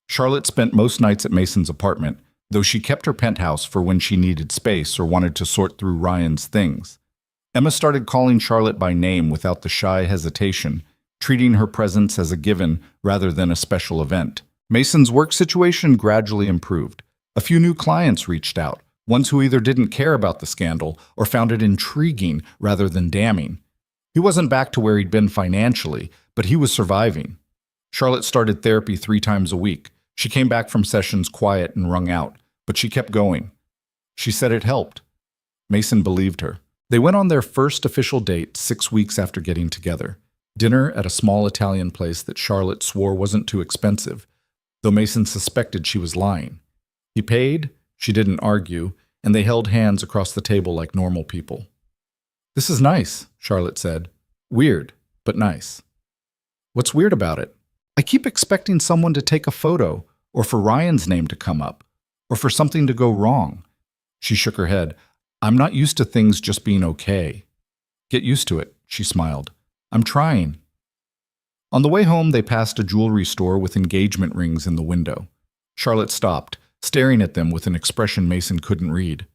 Charlotte spent most nights at Mason's apartment, though she kept her penthouse for when she needed space or wanted to sort through Ryan's things. Emma started calling Charlotte by name without the shy hesitation, treating her presence as a given rather than a special event. Mason's work situation gradually improved. A few new clients reached out, ones who either didn't care about the scandal or found it intriguing rather than damning. He wasn't back to where he'd been financially, but he was surviving. Charlotte started therapy 3 times a week. She came back from sessions quiet and wrung out, but she kept going. She said it helped. Mason believed her. They went on their first official date 6 weeks after getting together. Dinner at a small Italian place that Charlotte swore wasn't too expensive, though Mason suspected she was lying. He paid, she didn't argue, and they held hands across the table like normal people. This is nice, Charlotte said. Weird, but nice. What's weird about it? I keep expecting someone to take a photo, or for Ryan's name to come up, or for something to go wrong. She shook her head. I'm not used to things just being okay. Get used to it, she smiled. I'm trying. On the way home, they passed a jewelry store with engagement rings in the window. Charlotte stopped, staring at them with an expression Mason couldn't read.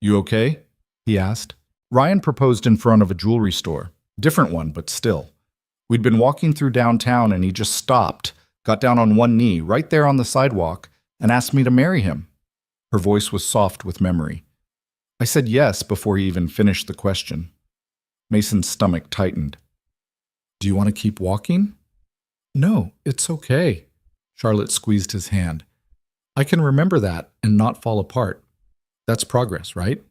You okay? He asked. Ryan proposed in front of a jewelry store. Different one, but still. We'd been walking through downtown and he just stopped, got down on one knee right there on the sidewalk, and asked me to marry him. Her voice was soft with memory. I said yes before he even finished the question. Mason's stomach tightened. Do you want to keep walking? No, it's okay. Charlotte squeezed his hand. I can remember that and not fall apart. That's progress, right?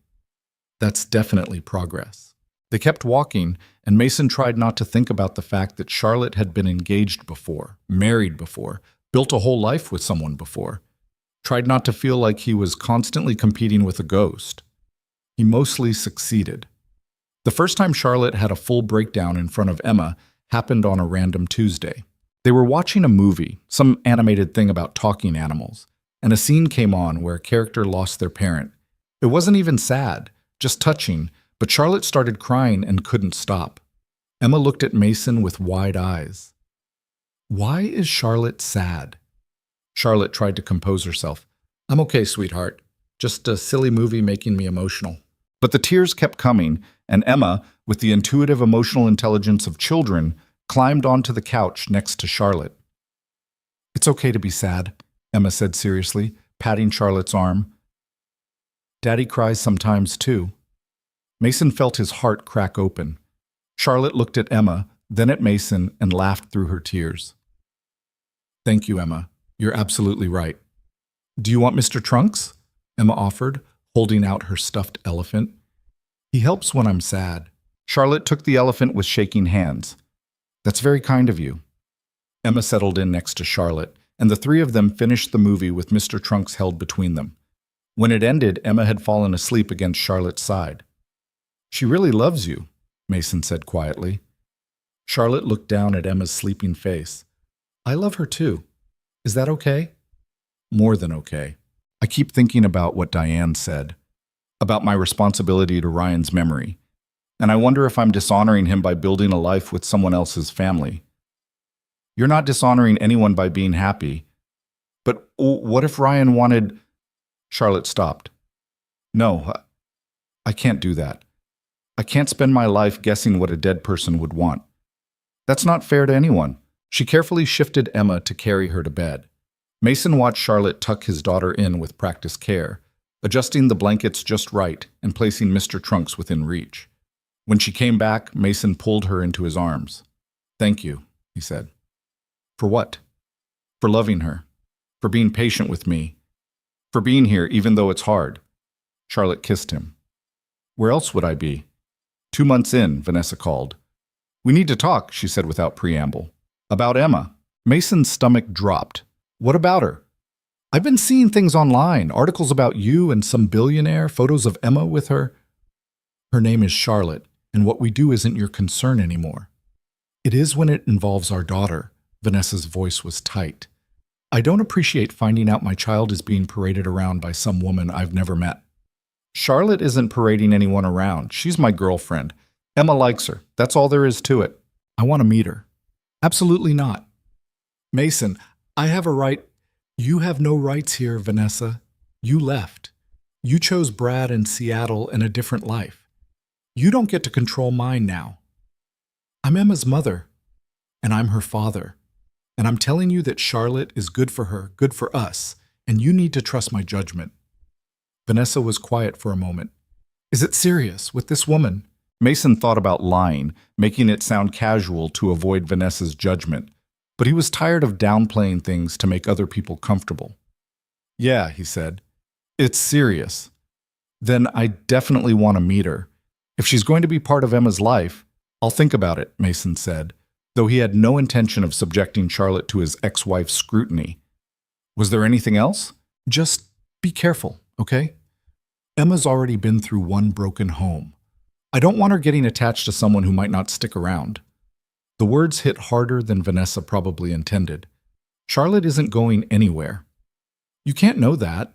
That's definitely progress. They kept walking, and Mason tried not to think about the fact that Charlotte had been engaged before, married before, built a whole life with someone before. Tried not to feel like he was constantly competing with a ghost. He mostly succeeded. The first time Charlotte had a full breakdown in front of Emma happened on a random Tuesday. They were watching a movie, some animated thing about talking animals, and a scene came on where a character lost their parent. It wasn't even sad, just touching, but Charlotte started crying and couldn't stop. Emma looked at Mason with wide eyes. Why is Charlotte sad? Charlotte tried to compose herself. I'm okay, sweetheart. Just a silly movie making me emotional. But the tears kept coming, and Emma, with the intuitive emotional intelligence of children, climbed onto the couch next to Charlotte. It's okay to be sad, Emma said seriously, patting Charlotte's arm. Daddy cries sometimes, too. Mason felt his heart crack open. Charlotte looked at Emma, then at Mason, and laughed through her tears. Thank you, Emma. You're absolutely right. Do you want Mr. Trunks? Emma offered, holding out her stuffed elephant. He helps when I'm sad. Charlotte took the elephant with shaking hands. That's very kind of you. Emma settled in next to Charlotte, and the 3 of them finished the movie with Mr. Trunks held between them. When it ended, Emma had fallen asleep against Charlotte's side. She really loves you, Mason said quietly. Charlotte looked down at Emma's sleeping face. I love her too. Is that okay? More than okay. I keep thinking about what Diane said, about my responsibility to Ryan's memory, and I wonder if I'm dishonoring him by building a life with someone else's family. You're not dishonoring anyone by being happy. But what if Ryan wanted... Charlotte stopped. No, I can't do that. I can't spend my life guessing what a dead person would want. That's not fair to anyone. She carefully shifted Emma to carry her to bed. Mason watched Charlotte tuck his daughter in with practiced care, adjusting the blankets just right and placing Mr. Trunks within reach. When she came back, Mason pulled her into his arms. "Thank you," he said. "For what?" "For loving her. For being patient with me. For being here even though it's hard." Charlotte kissed him. "Where else would I be?" 2 months in, Vanessa called. "We need to talk," she said without preamble. "About Emma." Mason's stomach dropped. "What about her?" "I've been seeing things online, articles about you and some billionaire, photos of Emma with her." "Her name is Charlotte, and what we do isn't your concern anymore." "It is when it involves our daughter." Vanessa's voice was tight. "I don't appreciate finding out my child is being paraded around by some woman I've never met." "Charlotte isn't parading anyone around. She's my girlfriend. Emma likes her. That's all there is to it." "I want to meet her." "Absolutely not." "Mason, I have a right." "You have no rights here, Vanessa. You left. You chose Brad in Seattle and a different life. You don't get to control mine now. I'm Emma's mother, and I'm her father. And I'm telling you that Charlotte is good for her, good for us, and you need to trust my judgment." Vanessa was quiet for a moment. "Is it serious with this woman?" Mason thought about lying, making it sound casual to avoid Vanessa's judgment, but he was tired of downplaying things to make other people comfortable. "Yeah," he said. "It's serious." "Then I definitely want to meet her. If she's going to be part of Emma's life, I'll think about it," Mason said, though he had no intention of subjecting Charlotte to his ex-wife's scrutiny. "Was there anything else?" "Just be careful, okay? Emma's already been through one broken home. I don't want her getting attached to someone who might not stick around." The words hit harder than Vanessa probably intended. Charlotte isn't going anywhere. "You can't know that."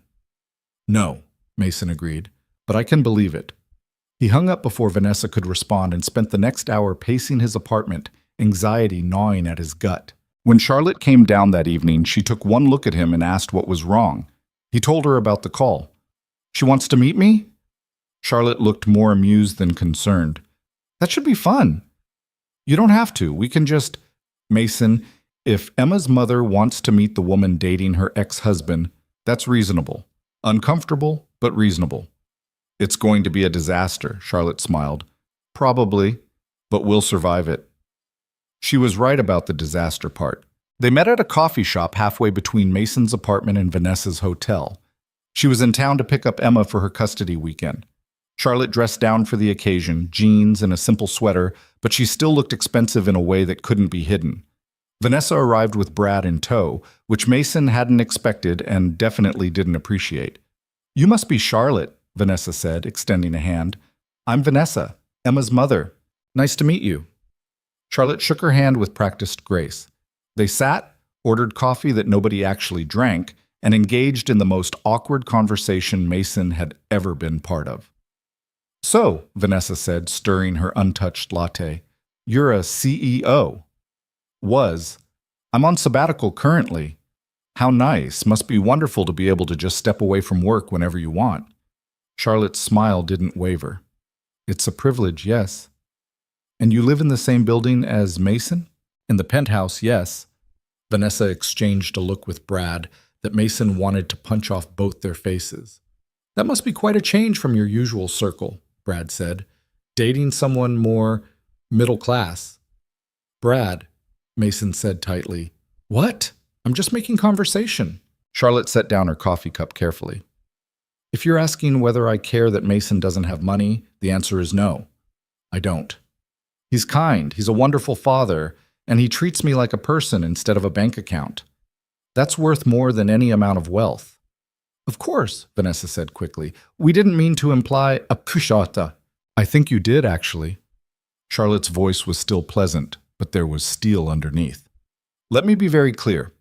"No," Mason agreed, "but I can believe it." He hung up before Vanessa could respond and spent the next hour pacing his apartment, anxiety gnawing at his gut. When Charlotte came down that evening, she took one look at him and asked what was wrong. He told her about the call. "She wants to meet me?" Charlotte looked more amused than concerned. "That should be fun." "You don't have to. We can just—" "Mason, if Emma's mother wants to meet the woman dating her ex-husband, that's reasonable. Uncomfortable, but reasonable." "It's going to be a disaster," Charlotte smiled. "Probably, but we'll survive it." She was right about the disaster part. They met at a coffee shop halfway between Mason's apartment and Vanessa's hotel. She was in town to pick up Emma for her custody weekend. Charlotte dressed down for the occasion, jeans and a simple sweater, but she still looked expensive in a way that couldn't be hidden. Vanessa arrived with Brad in tow, which Mason hadn't expected and definitely didn't appreciate. "You must be Charlotte," Vanessa said, extending a hand. "I'm Vanessa, Emma's mother. Nice to meet you." Charlotte shook her hand with practiced grace. They sat, ordered coffee that nobody actually drank, and engaged in the most awkward conversation Mason had ever been part of. "So," Vanessa said, stirring her untouched latte, "you're a CEO." "Was. I'm on sabbatical currently." "How nice. Must be wonderful to be able to just step away from work whenever you want." Charlotte's smile didn't waver. "It's a privilege, yes." "And you live in the same building as Mason?" "In the penthouse, yes." Vanessa exchanged a look with Brad that Mason wanted to punch off both their faces. "That must be quite a change from your usual circle," Brad said. "Dating someone more middle class." "Brad," Mason said tightly. "What? I'm just making conversation." Charlotte set down her coffee cup carefully. "If you're asking whether I care that Mason doesn't have money, the answer is no. I don't. He's kind, he's a wonderful father, and he treats me like a person instead of a bank account. That's worth more than any amount of wealth." "Of course," Vanessa said quickly. "We didn't mean to imply a pushata." "I think you did, actually." Charlotte's voice was still pleasant, but there was steel underneath. "Let me be very clear.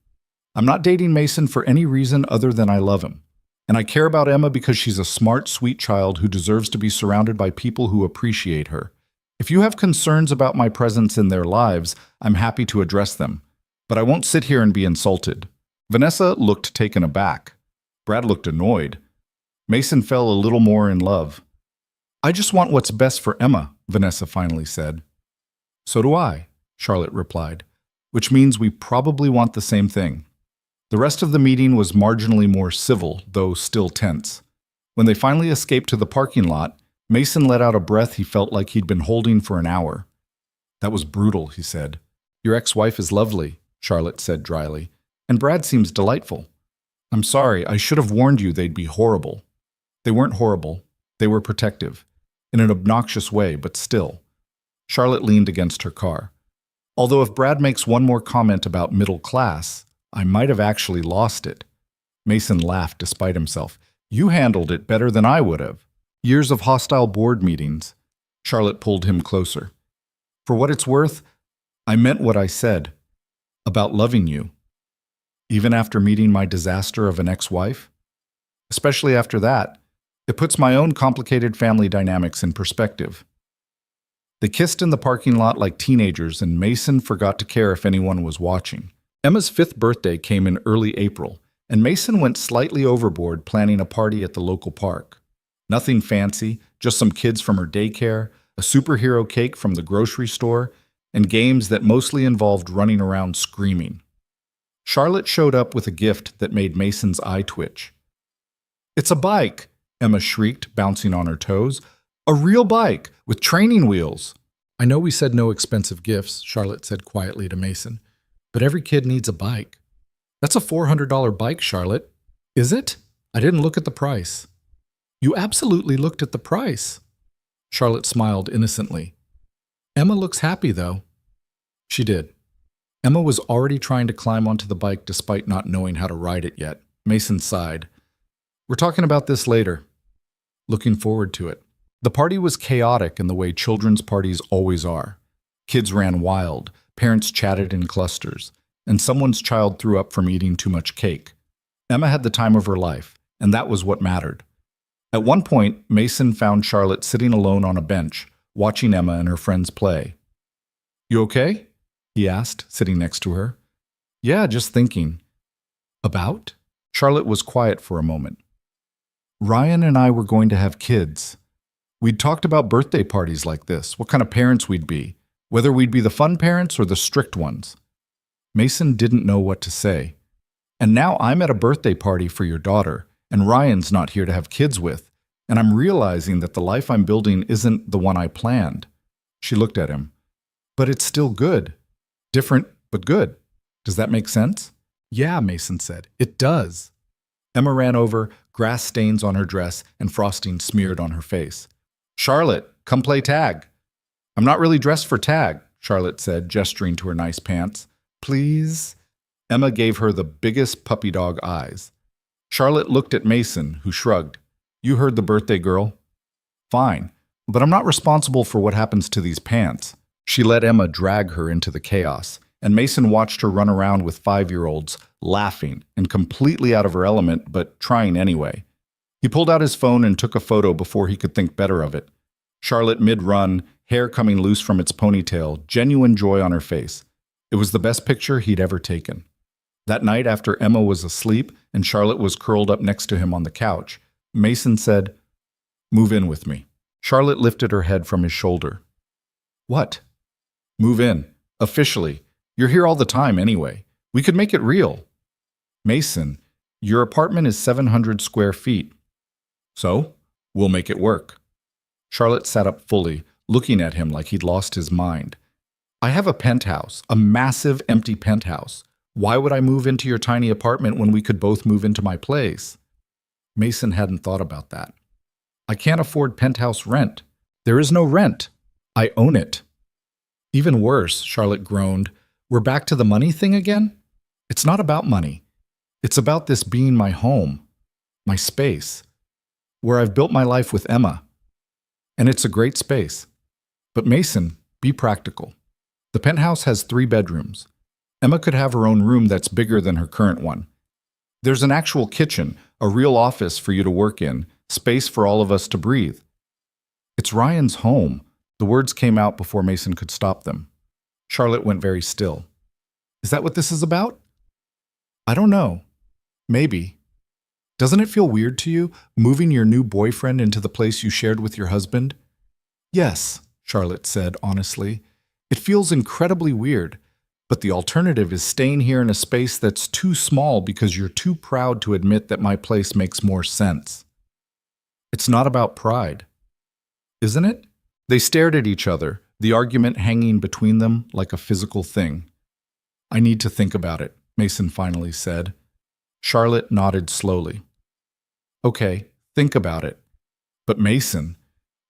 I'm not dating Mason for any reason other than I love him. And I care about Emma because she's a smart, sweet child who deserves to be surrounded by people who appreciate her. If you have concerns about my presence in their lives, I'm happy to address them. But I won't sit here and be insulted." Vanessa looked taken aback. Brad looked annoyed. Mason fell a little more in love. "I just want what's best for Emma," Vanessa finally said. "So do I," Charlotte replied, "which means we probably want the same thing." The rest of the meeting was marginally more civil, though still tense. When they finally escaped to the parking lot, Mason let out a breath he felt like he'd been holding for an hour. That was brutal, he said. Your ex-wife is lovely, Charlotte said dryly, and Brad seems delightful. I'm sorry, I should have warned you they'd be horrible. They weren't horrible. They were protective. In an obnoxious way, but still. Charlotte leaned against her car. Although if Brad makes one more comment about middle class, I might have actually lost it. Mason laughed despite himself. You handled it better than I would have. Years of hostile board meetings. Charlotte pulled him closer. For what it's worth, I meant what I said. About loving you. Even after meeting my disaster of an ex-wife? Especially after that, it puts my own complicated family dynamics in perspective. They kissed in the parking lot like teenagers, and Mason forgot to care if anyone was watching. Emma's 5th birthday came in early April, and Mason went slightly overboard planning a party at the local park. Nothing fancy, just some kids from her daycare, a superhero cake from the grocery store, and games that mostly involved running around screaming. Charlotte showed up with a gift that made Mason's eye twitch. It's a bike, Emma shrieked, bouncing on her toes. A real bike, with training wheels. I know we said no expensive gifts, Charlotte said quietly to Mason, but every kid needs a bike. That's a $400 bike, Charlotte. Is it? I didn't look at the price. You absolutely looked at the price. Charlotte smiled innocently. Emma looks happy, though. She did. Emma was already trying to climb onto the bike despite not knowing how to ride it yet. Mason sighed. We're talking about this later. Looking forward to it. The party was chaotic in the way children's parties always are. Kids ran wild, parents chatted in clusters, and someone's child threw up from eating too much cake. Emma had the time of her life, and that was what mattered. At one point, Mason found Charlotte sitting alone on a bench, watching Emma and her friends play. You okay? He asked, sitting next to her. Yeah, just thinking. About? Charlotte was quiet for a moment. Ryan and I were going to have kids. We'd talked about birthday parties like this, what kind of parents we'd be, whether we'd be the fun parents or the strict ones. Mason didn't know what to say. And now I'm at a birthday party for your daughter, and Ryan's not here to have kids with, and I'm realizing that the life I'm building isn't the one I planned. She looked at him. But it's still good. Different, but good. Does that make sense? Yeah, Mason said. It does. Emma ran over, grass stains on her dress and frosting smeared on her face. Charlotte, come play tag. I'm not really dressed for tag, Charlotte said, gesturing to her nice pants. Please? Emma gave her the biggest puppy dog eyes. Charlotte looked at Mason, who shrugged. You heard the birthday girl. Fine, but I'm not responsible for what happens to these pants. She let Emma drag her into the chaos, and Mason watched her run around with 5-year-olds, laughing and completely out of her element, but trying anyway. He pulled out his phone and took a photo before he could think better of it. Charlotte mid-run, hair coming loose from its ponytail, genuine joy on her face. It was the best picture he'd ever taken. That night, after Emma was asleep and Charlotte was curled up next to him on the couch, Mason said, Move in with me. Charlotte lifted her head from his shoulder. What? Move in. Officially. You're here all the time anyway. We could make it real. Mason, your apartment is 700 square feet. So, we'll make it work. Charlotte sat up fully, looking at him like he'd lost his mind. I have a penthouse, a massive empty penthouse. Why would I move into your tiny apartment when we could both move into my place? Mason hadn't thought about that. I can't afford penthouse rent. There is no rent. I own it. Even worse, Charlotte groaned. We're back to the money thing again? It's not about money. It's about this being my home, my space, where I've built my life with Emma. And it's a great space. But Mason, be practical. The penthouse has 3 bedrooms. Emma could have her own room that's bigger than her current one. There's an actual kitchen, a real office for you to work in, space for all of us to breathe. It's Ryan's home. The words came out before Mason could stop them. Charlotte went very still. Is that what this is about? I don't know. Maybe. Doesn't it feel weird to you, moving your new boyfriend into the place you shared with your husband? Yes, Charlotte said honestly. It feels incredibly weird, but the alternative is staying here in a space that's too small because you're too proud to admit that my place makes more sense. It's not about pride, isn't it? They stared at each other, the argument hanging between them like a physical thing. I need to think about it, Mason finally said. Charlotte nodded slowly. Okay, think about it. But Mason,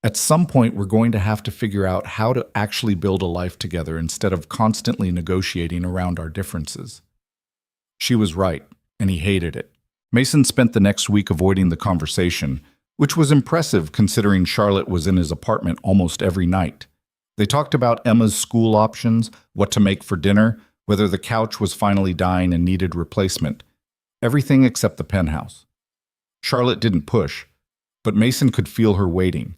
at some point we're going to have to figure out how to actually build a life together instead of constantly negotiating around our differences. She was right, and he hated it. Mason spent the next week avoiding the conversation, which was impressive considering Charlotte was in his apartment almost every night. They talked about Emma's school options, what to make for dinner, whether the couch was finally dying and needed replacement. Everything except the penthouse. Charlotte didn't push, but Mason could feel her waiting.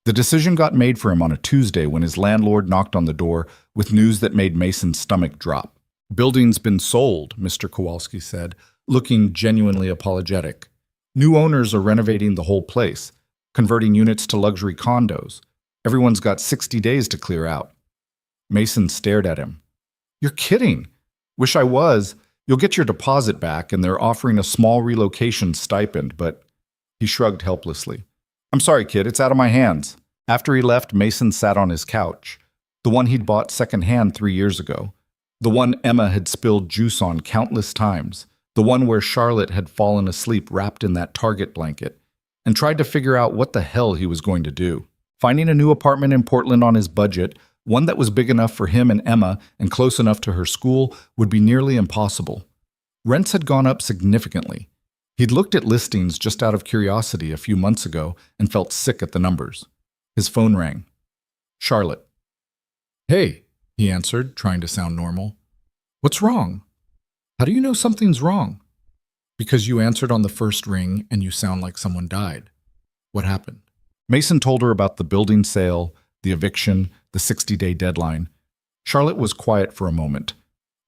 The decision got made for him on a Tuesday when his landlord knocked on the door with news that made Mason's stomach drop. Building's been sold, Mr. Kowalski said, looking genuinely apologetic. New owners are renovating the whole place, converting units to luxury condos. Everyone's got 60 days to clear out. Mason stared at him. You're kidding. Wish I was. You'll get your deposit back, and they're offering a small relocation stipend, but he shrugged helplessly. I'm sorry, kid, it's out of my hands. After he left, Mason sat on his couch, the one he'd bought secondhand 3 years ago, the one Emma had spilled juice on countless times, the one where Charlotte had fallen asleep wrapped in that Target blanket, and tried to figure out what the hell he was going to do. Finding a new apartment in Portland on his budget, one that was big enough for him and Emma and close enough to her school, would be nearly impossible. Rents had gone up significantly. He'd looked at listings just out of curiosity a few months ago and felt sick at the numbers. His phone rang. Charlotte. Hey, he answered, trying to sound normal. What's wrong? How do you know something's wrong? Because you answered on the first ring and you sound like someone died. What happened? Mason told her about the building sale, the eviction, the 60-day deadline. Charlotte was quiet for a moment.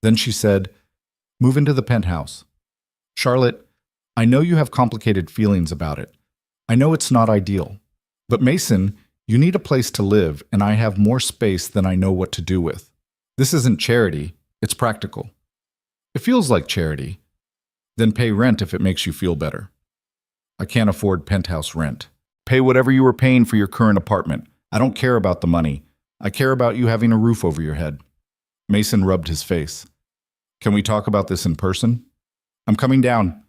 Then she said, Move into the penthouse. Charlotte, I know you have complicated feelings about it. I know it's not ideal. But Mason, you need a place to live, and I have more space than I know what to do with. This isn't charity, it's practical. It feels like charity. Then pay rent if it makes you feel better. I can't afford penthouse rent. Pay whatever you were paying for your current apartment. I don't care about the money. I care about you having a roof over your head. Mason rubbed his face. Can we talk about this in person? I'm coming down.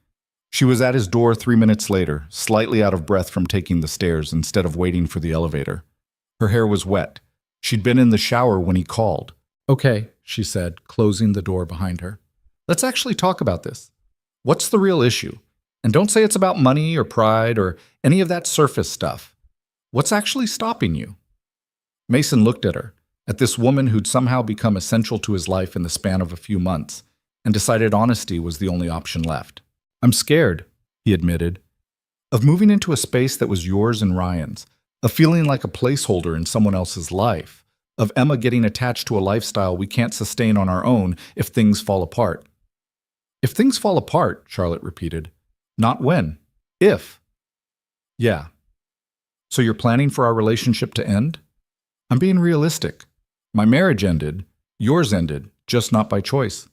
She was at his door 3 minutes later, slightly out of breath from taking the stairs instead of waiting for the elevator. Her hair was wet. She'd been in the shower when he called. Okay, she said, closing the door behind her. Let's actually talk about this. What's the real issue? And don't say it's about money or pride or any of that surface stuff. What's actually stopping you? Mason looked at her, at this woman who'd somehow become essential to his life in the span of a few months, and decided honesty was the only option left. I'm scared, he admitted, of moving into a space that was yours and Ryan's, of feeling like a placeholder in someone else's life, of Emma getting attached to a lifestyle we can't sustain on our own if things fall apart. If things fall apart, Charlotte repeated. Not when. If. Yeah. So you're planning for our relationship to end? I'm being realistic. My marriage ended. Yours ended, just not by choice.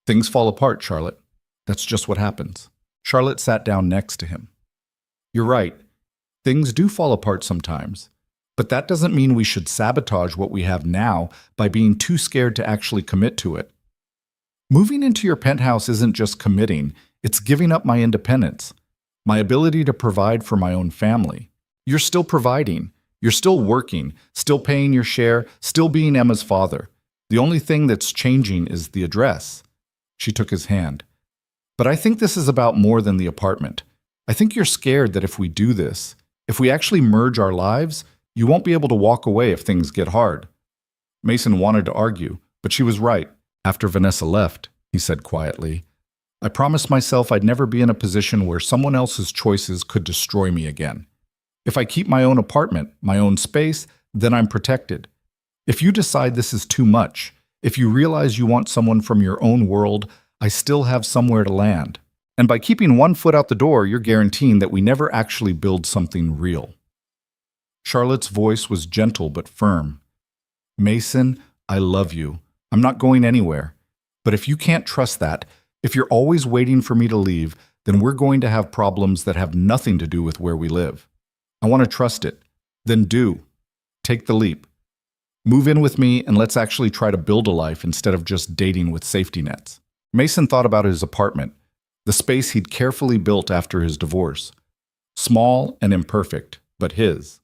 Things fall apart, Charlotte. That's just what happens. Charlotte sat down next to him. You're right. Things do fall apart sometimes. But that doesn't mean we should sabotage what we have now by being too scared to actually commit to it. Moving into your penthouse isn't just committing, it's giving up my independence, my ability to provide for my own family. You're still providing. You're still working, still paying your share, still being Emma's father. The only thing that's changing is the address. She took his hand. But I think this is about more than the apartment. I think you're scared that if we do this, if we actually merge our lives, you won't be able to walk away if things get hard. Mason wanted to argue, but she was right. After Vanessa left, he said quietly, I promised myself I'd never be in a position where someone else's choices could destroy me again. If I keep my own apartment, my own space, then I'm protected. If you decide this is too much, if you realize you want someone from your own world, I still have somewhere to land. And by keeping one foot out the door, you're guaranteeing that we never actually build something real. Charlotte's voice was gentle but firm. Mason, I love you. I'm not going anywhere. But if you can't trust that, if you're always waiting for me to leave, then we're going to have problems that have nothing to do with where we live. I want to trust it. Then do. Take the leap. Move in with me and let's actually try to build a life instead of just dating with safety nets. Mason thought about his apartment, the space he'd carefully built after his divorce. Small and imperfect, but his.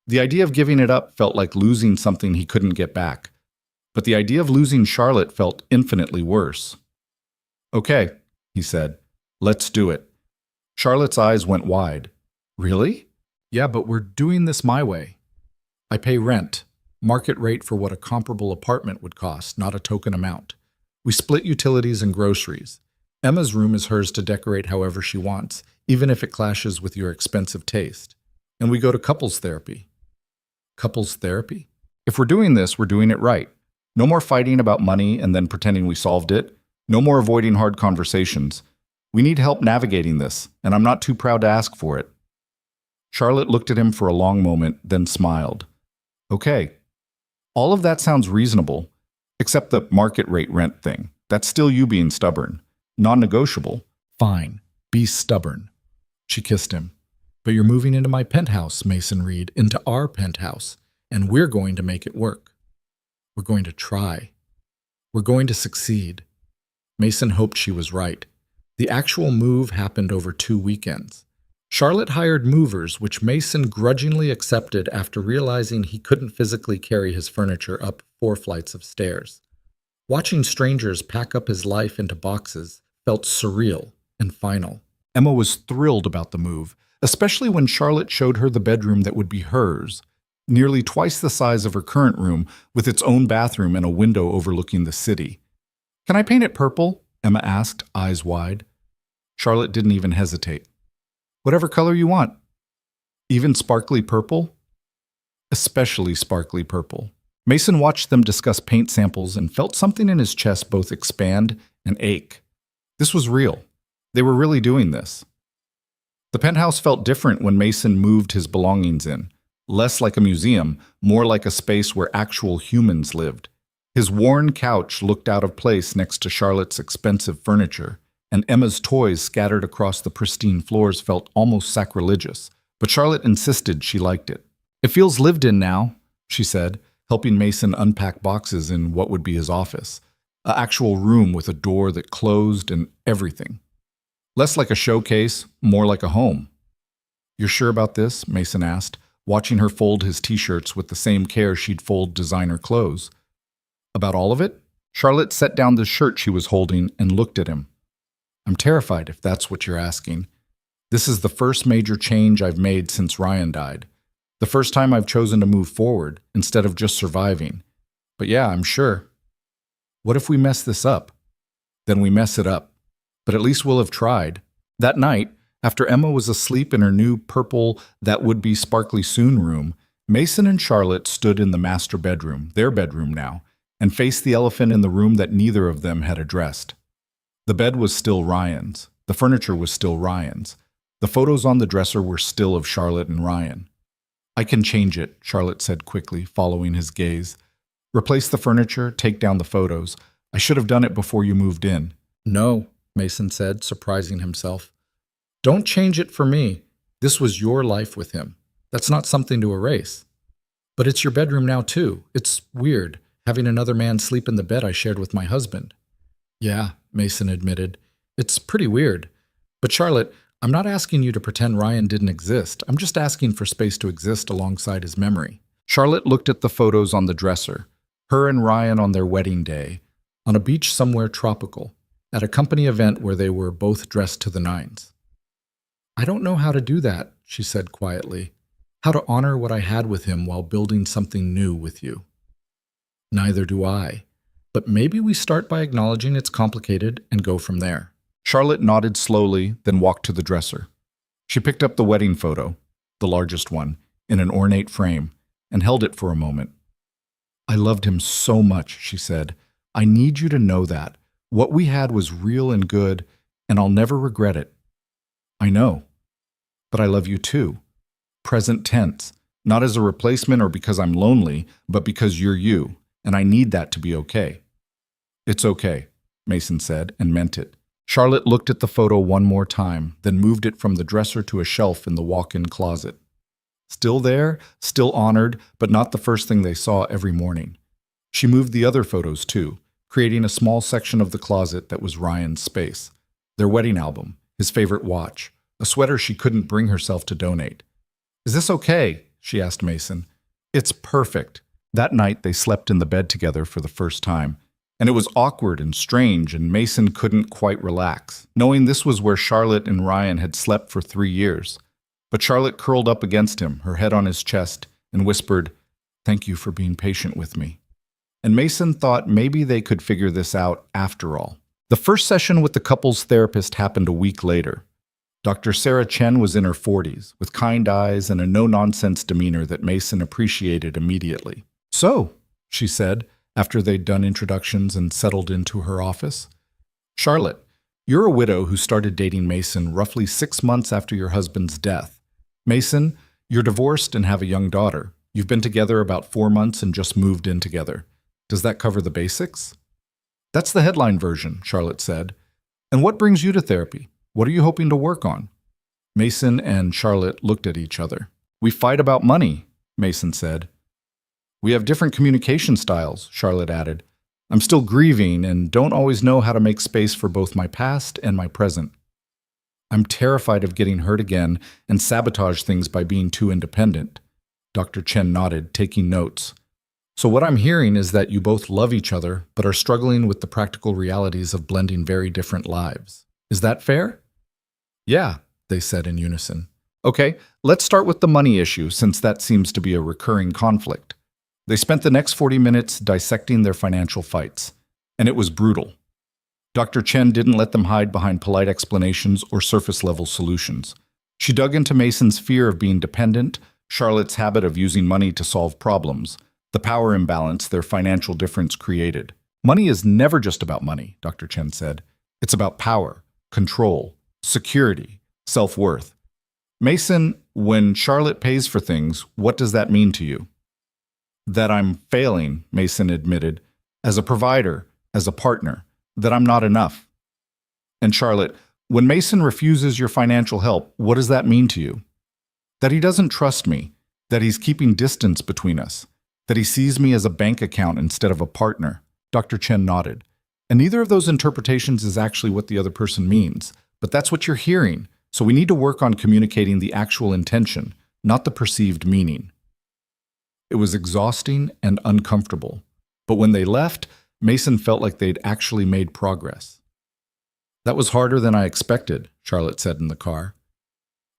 The idea of giving it up felt like losing something he couldn't get back. But the idea of losing Charlotte felt infinitely worse. Okay, he said. Let's do it. Charlotte's eyes went wide. Really? Yeah, but we're doing this my way. I pay rent, market rate for what a comparable apartment would cost, not a token amount. We split utilities and groceries. Emma's room is hers to decorate however she wants, even if it clashes with your expensive taste. And we go to couples therapy. Couples therapy? If we're doing this, we're doing it right. No more fighting about money and then pretending we solved it. No more avoiding hard conversations. We need help navigating this, and I'm not too proud to ask for it. Charlotte looked at him for a long moment, then smiled. Okay. All of that sounds reasonable, except the market rate rent thing. That's still you being stubborn. Non-negotiable. Fine. Be stubborn. She kissed him. But you're moving into my penthouse, Mason Reed, into our penthouse, and we're going to make it work. We're going to try. We're going to succeed. Mason hoped she was right. The actual move happened over 2 weekends. Charlotte hired movers, which Mason grudgingly accepted after realizing he couldn't physically carry his furniture up 4 flights of stairs. Watching strangers pack up his life into boxes felt surreal and final. Emma was thrilled about the move, especially when Charlotte showed her the bedroom that would be hers, nearly twice the size of her current room, with its own bathroom and a window overlooking the city. Can I paint it purple? Emma asked, eyes wide. Charlotte didn't even hesitate. Whatever color you want. Even sparkly purple? Especially sparkly purple. Mason watched them discuss paint samples and felt something in his chest both expand and ache. This was real. They were really doing this. The penthouse felt different when Mason moved his belongings in. Less like a museum, more like a space where actual humans lived. His worn couch looked out of place next to Charlotte's expensive furniture, and Emma's toys scattered across the pristine floors felt almost sacrilegious, but Charlotte insisted she liked it. It feels lived in now, she said, helping Mason unpack boxes in what would be his office. An actual room with a door that closed and everything. Less like a showcase, more like a home. You're sure about this? Mason asked, watching her fold his t-shirts with the same care she'd fold designer clothes. About all of it? Charlotte set down the shirt she was holding and looked at him. I'm terrified, if that's what you're asking. This is the first major change I've made since Ryan died. The first time I've chosen to move forward instead of just surviving. But yeah, I'm sure. What if we mess this up? Then we mess it up. But at least we'll have tried. That night, after Emma was asleep in her new purple that would be sparkly soon room, Mason and Charlotte stood in the master bedroom, their bedroom now, and faced the elephant in the room that neither of them had addressed. The bed was still Ryan's. The furniture was still Ryan's. The photos on the dresser were still of Charlotte and Ryan. I can change it, Charlotte said quickly, following his gaze. Replace the furniture, take down the photos. I should have done it before you moved in. No, Mason said, surprising himself. Don't change it for me. This was your life with him. That's not something to erase. But it's your bedroom now, too. It's weird, having another man sleep in the bed I shared with my husband. Yeah, Mason admitted. It's pretty weird. But Charlotte, I'm not asking you to pretend Ryan didn't exist. I'm just asking for space to exist alongside his memory. Charlotte looked at the photos on the dresser. Her and Ryan on their wedding day, on a beach somewhere tropical, at a company event where they were both dressed to the nines. I don't know how to do that, she said quietly. How to honor what I had with him while building something new with you. Neither do I. But maybe we start by acknowledging it's complicated and go from there. Charlotte nodded slowly, then walked to the dresser. She picked up the wedding photo, the largest one, in an ornate frame, and held it for a moment. I loved him so much, she said. I need you to know that. What we had was real and good, and I'll never regret it. I know. But I love you too. Present tense. Not as a replacement or because I'm lonely, but because you're you, and I need that to be okay. It's okay, Mason said, and meant it. Charlotte looked at the photo one more time, then moved it from the dresser to a shelf in the walk-in closet. Still there, still honored, but not the first thing they saw every morning. She moved the other photos too, creating a small section of the closet that was Ryan's space. Their wedding album, his favorite watch, a sweater she couldn't bring herself to donate. "Is this okay?" she asked Mason. "It's perfect." That night they slept in the bed together for the first time. And it was awkward and strange, and Mason couldn't quite relax, knowing this was where Charlotte and Ryan had slept for 3 years. But Charlotte curled up against him, her head on his chest, and whispered, "Thank you for being patient with me." And Mason thought maybe they could figure this out after all. The first session with the couple's therapist happened a week later. Dr. Sarah Chen was in her 40s, with kind eyes and a no-nonsense demeanor that Mason appreciated immediately. "So," she said, after they'd done introductions and settled into her office, "Charlotte, you're a widow who started dating Mason roughly 6 months after your husband's death. Mason, you're divorced and have a young daughter. You've been together about 4 months and just moved in together. Does that cover the basics?" "That's the headline version," Charlotte said. "And what brings you to therapy? What are you hoping to work on?" Mason and Charlotte looked at each other. "We fight about money," Mason said. "We have different communication styles," Charlotte added. "I'm still grieving and don't always know how to make space for both my past and my present. I'm terrified of getting hurt again and sabotage things by being too independent." Dr. Chen nodded, taking notes. "So what I'm hearing is that you both love each other, but are struggling with the practical realities of blending very different lives. Is that fair?" "Yeah," they said in unison. "Okay, let's start with the money issue, since that seems to be a recurring conflict." They spent the next 40 minutes dissecting their financial fights, and it was brutal. Dr. Chen didn't let them hide behind polite explanations or surface-level solutions. She dug into Mason's fear of being dependent, Charlotte's habit of using money to solve problems, the power imbalance their financial difference created. "Money is never just about money," Dr. Chen said. "It's about power, control, security, self-worth. Mason, when Charlotte pays for things, what does that mean to you?" "That I'm failing," Mason admitted, "as a provider, as a partner, that I'm not enough." "And Charlotte, when Mason refuses your financial help, what does that mean to you?" "That he doesn't trust me, that he's keeping distance between us, that he sees me as a bank account instead of a partner." Dr. Chen nodded. "And neither of those interpretations is actually what the other person means, but that's what you're hearing, so we need to work on communicating the actual intention, not the perceived meaning." It was exhausting and uncomfortable, but when they left, Mason felt like they'd actually made progress. "That was harder than I expected," Charlotte said in the car.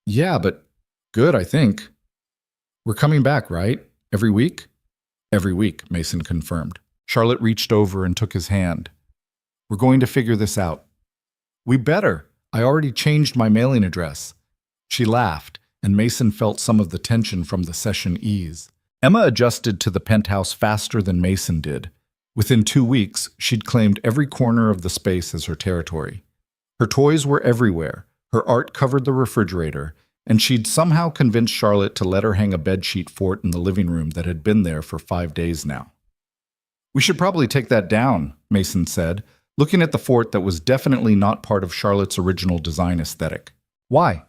"Yeah, but good, I think." "We're coming back, right? Every week?" "Every week," Mason confirmed. Charlotte reached over and took his hand. "We're going to figure this out." "We better. I already changed my mailing address." She laughed, and Mason felt some of the tension from the session ease. Emma adjusted to the penthouse faster than Mason did. Within 2 weeks, she'd claimed every corner of the space as her territory. Her toys were everywhere, her art covered the refrigerator, and she'd somehow convinced Charlotte to let her hang a bedsheet fort in the living room that had been there for 5 days now. "We should probably take that down," Mason said, looking at the fort that was definitely not part of Charlotte's original design aesthetic. "Why?"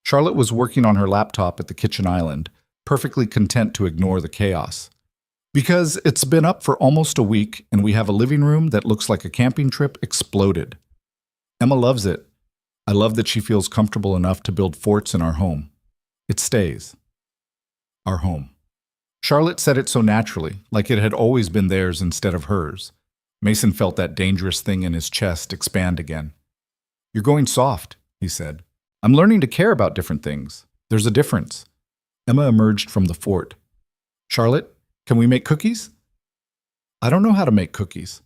Charlotte was working on her laptop at the kitchen island, perfectly content to ignore the chaos. "Because it's been up for almost a week, and we have a living room that looks like a camping trip exploded. Emma loves it. I love that she feels comfortable enough to build forts in our home. It stays. Our home." Charlotte said it so naturally, like it had always been theirs instead of hers. Mason felt that dangerous thing in his chest expand again. "You're going soft," he said. "I'm learning to care about different things. There's a difference." Emma emerged from the fort. "Charlotte, can we make cookies?" "I don't know how to make cookies."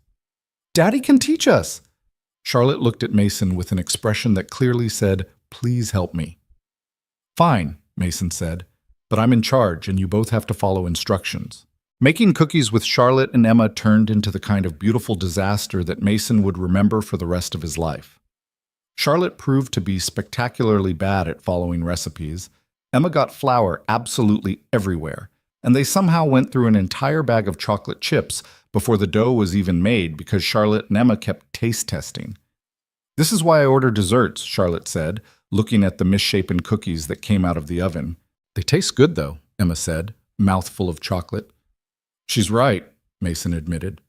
"Daddy can teach us." Charlotte looked at Mason with an expression that clearly said, "Please help me." "Fine," Mason said, "but I'm in charge and you both have to follow instructions." Making cookies with Charlotte and Emma turned into the kind of beautiful disaster that Mason would remember for the rest of his life. Charlotte proved to be spectacularly bad at following recipes. Emma got flour absolutely everywhere, and they somehow went through an entire bag of chocolate chips before the dough was even made because Charlotte and Emma kept taste testing. "This is why I order desserts," Charlotte said, looking at the misshapen cookies that came out of the oven. They taste good, though, Emma said, mouthful of chocolate. She's right, Mason admitted.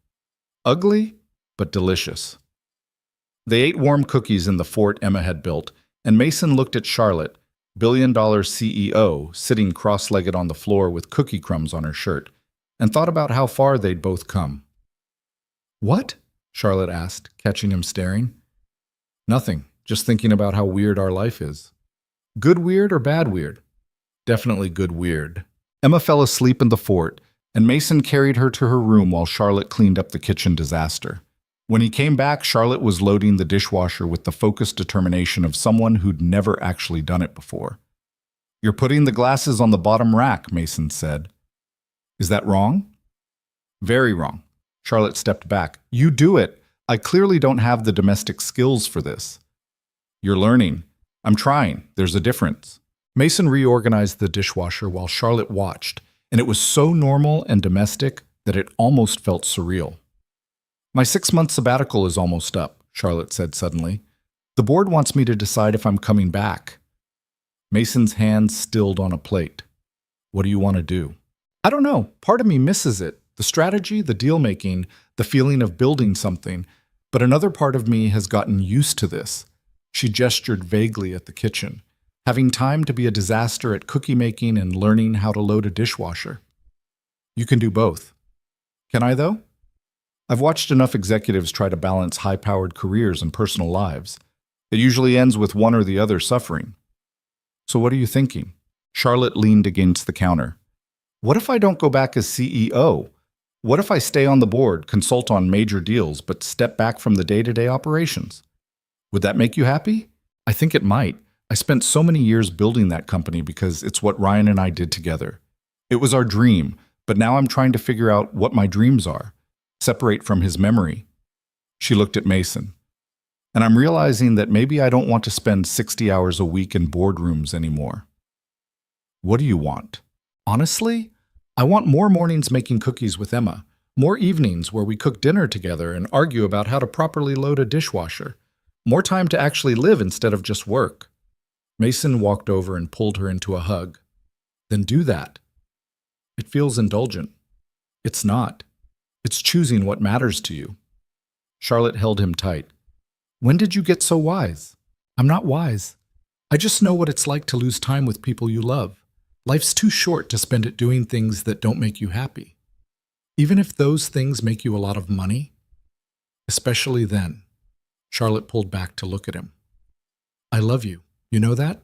Ugly, but delicious. They ate warm cookies in the fort Emma had built, and Mason looked at Charlotte, billion-dollar CEO, sitting cross-legged on the floor with cookie crumbs on her shirt, and thought about how far they'd both come. What? Charlotte asked, catching him staring. Nothing, just thinking about how weird our life is. Good weird or bad weird? Definitely good weird. Emma fell asleep in the fort, and Mason carried her to her room while Charlotte cleaned up the kitchen disaster. When he came back, Charlotte was loading the dishwasher with the focused determination of someone who'd never actually done it before. You're putting the glasses on the bottom rack, Mason said. Is that wrong? Very wrong. Charlotte stepped back. You do it. I clearly don't have the domestic skills for this. You're learning. I'm trying. There's a difference. Mason reorganized the dishwasher while Charlotte watched, and it was so normal and domestic that it almost felt surreal. My 6-month sabbatical is almost up, Charlotte said suddenly. The board wants me to decide if I'm coming back. Mason's hands stilled on a plate. What do you want to do? I don't know. Part of me misses it. The strategy, the deal-making, the feeling of building something. But another part of me has gotten used to this. She gestured vaguely at the kitchen, having time to be a disaster at cookie making and learning how to load a dishwasher. You can do both. Can I, though? I've watched enough executives try to balance high-powered careers and personal lives. It usually ends with one or the other suffering. So what are you thinking? Charlotte leaned against the counter. What if I don't go back as CEO? What if I stay on the board, consult on major deals, but step back from the day-to-day operations? Would that make you happy? I think it might. I spent so many years building that company because it's what Ryan and I did together. It was our dream, but now I'm trying to figure out what my dreams are. Separate from his memory. She looked at Mason. And I'm realizing that maybe I don't want to spend 60 hours a week in boardrooms anymore. What do you want? Honestly, I want more mornings making cookies with Emma, more evenings where we cook dinner together and argue about how to properly load a dishwasher, more time to actually live instead of just work. Mason walked over and pulled her into a hug. Then do that. It feels indulgent. It's not. It's choosing what matters to you. Charlotte held him tight. When did you get so wise? I'm not wise. I just know what it's like to lose time with people you love. Life's too short to spend it doing things that don't make you happy. Even if those things make you a lot of money, especially then. Charlotte pulled back to look at him. I love you. You know that?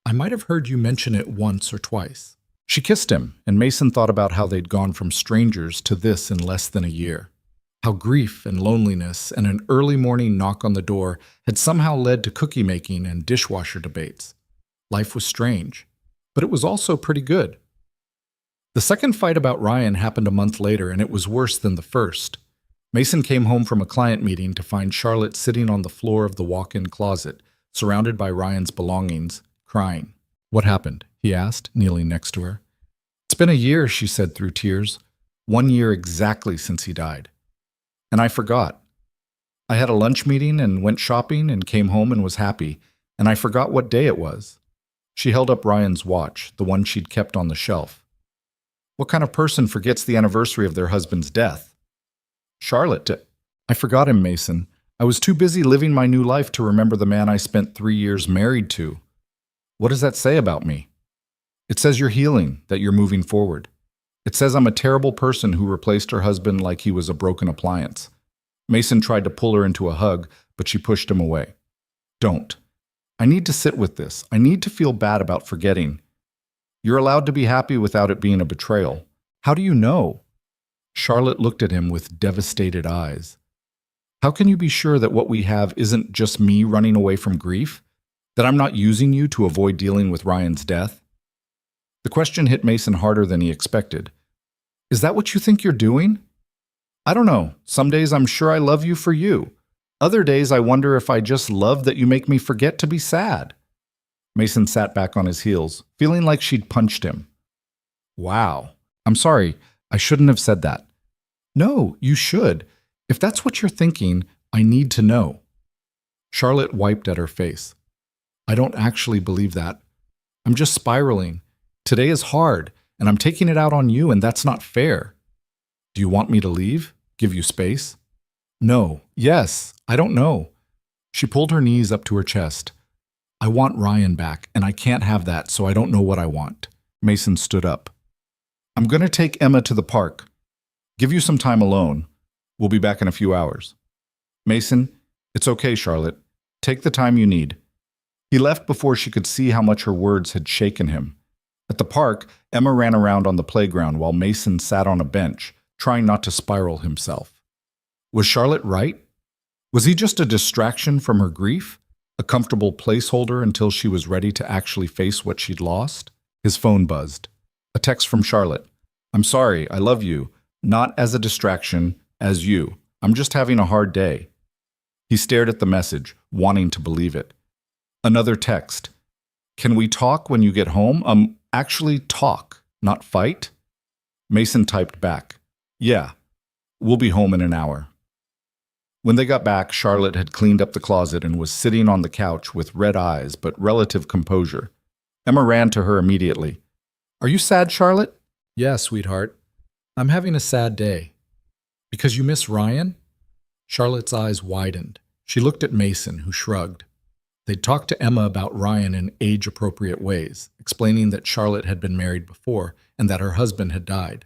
I might have heard you mention it once or twice. She kissed him, and Mason thought about how they'd gone from strangers to this in less than a year. How grief and loneliness and an early morning knock on the door had somehow led to cookie making and dishwasher debates. Life was strange, but it was also pretty good. The second fight about Ryan happened a month later, and it was worse than the first. Mason came home from a client meeting to find Charlotte sitting on the floor of the walk-in closet, surrounded by Ryan's belongings, crying. What happened? He asked, kneeling next to her. It's been a year, she said through tears. 1 year exactly since he died. And I forgot. I had a lunch meeting and went shopping and came home and was happy, and I forgot what day it was. She held up Ryan's watch, the one she'd kept on the shelf. What kind of person forgets the anniversary of their husband's death? Charlotte. I forgot him, Mason. I was too busy living my new life to remember the man I spent 3 years married to. What does that say about me? It says you're healing, that you're moving forward. It says I'm a terrible person who replaced her husband like he was a broken appliance. Mason tried to pull her into a hug, but she pushed him away. Don't. I need to sit with this. I need to feel bad about forgetting. You're allowed to be happy without it being a betrayal. How do you know? Charlotte looked at him with devastated eyes. How can you be sure that what we have isn't just me running away from grief? That I'm not using you to avoid dealing with Ryan's death? The question hit Mason harder than he expected. Is that what you think you're doing? I don't know. Some days I'm sure I love you for you. Other days I wonder if I just love that you make me forget to be sad. Mason sat back on his heels, feeling like she'd punched him. Wow. I'm sorry. I shouldn't have said that. No, you should. If that's what you're thinking, I need to know. Charlotte wiped at her face. I don't actually believe that. I'm just spiraling. Today is hard, and I'm taking it out on you, and that's not fair. Do you want me to leave? Give you space? No. Yes. I don't know. She pulled her knees up to her chest. I want Ryan back, and I can't have that, so I don't know what I want. Mason stood up. I'm going to take Emma to the park. Give you some time alone. We'll be back in a few hours. Mason, it's okay, Charlotte. Take the time you need. He left before she could see how much her words had shaken him. At the park, Emma ran around on the playground while Mason sat on a bench, trying not to spiral himself. Was Charlotte right? Was he just a distraction from her grief? A comfortable placeholder until she was ready to actually face what she'd lost? His phone buzzed. A text from Charlotte. I'm sorry, I love you. Not as a distraction, as you. I'm just having a hard day. He stared at the message, wanting to believe it. Another text. Can we talk when you get home? Actually talk, not fight? Mason typed back. Yeah, we'll be home in an hour. When they got back, Charlotte had cleaned up the closet and was sitting on the couch with red eyes but relative composure. Emma ran to her immediately. Are you sad, Charlotte? Yeah, sweetheart. I'm having a sad day. Because you miss Ryan? Charlotte's eyes widened. She looked at Mason, who shrugged. They'd talked to Emma about Ryan in age-appropriate ways, explaining that Charlotte had been married before and that her husband had died.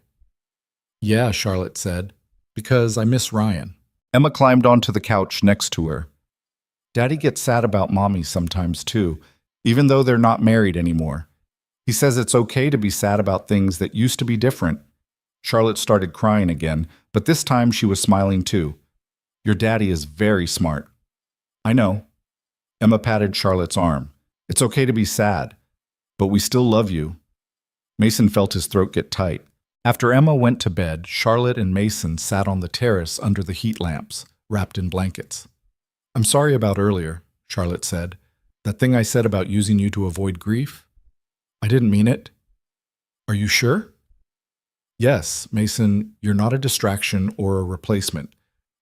Yeah, Charlotte said, because I miss Ryan. Emma climbed onto the couch next to her. Daddy gets sad about Mommy sometimes too, even though they're not married anymore. He says it's okay to be sad about things that used to be different. Charlotte started crying again, but this time she was smiling too. Your daddy is very smart. I know. Emma patted Charlotte's arm. It's okay to be sad, but we still love you. Mason felt his throat get tight. After Emma went to bed, Charlotte and Mason sat on the terrace under the heat lamps, wrapped in blankets. I'm sorry about earlier, Charlotte said. That thing I said about using you to avoid grief? I didn't mean it. Are you sure? Yes, Mason, you're not a distraction or a replacement.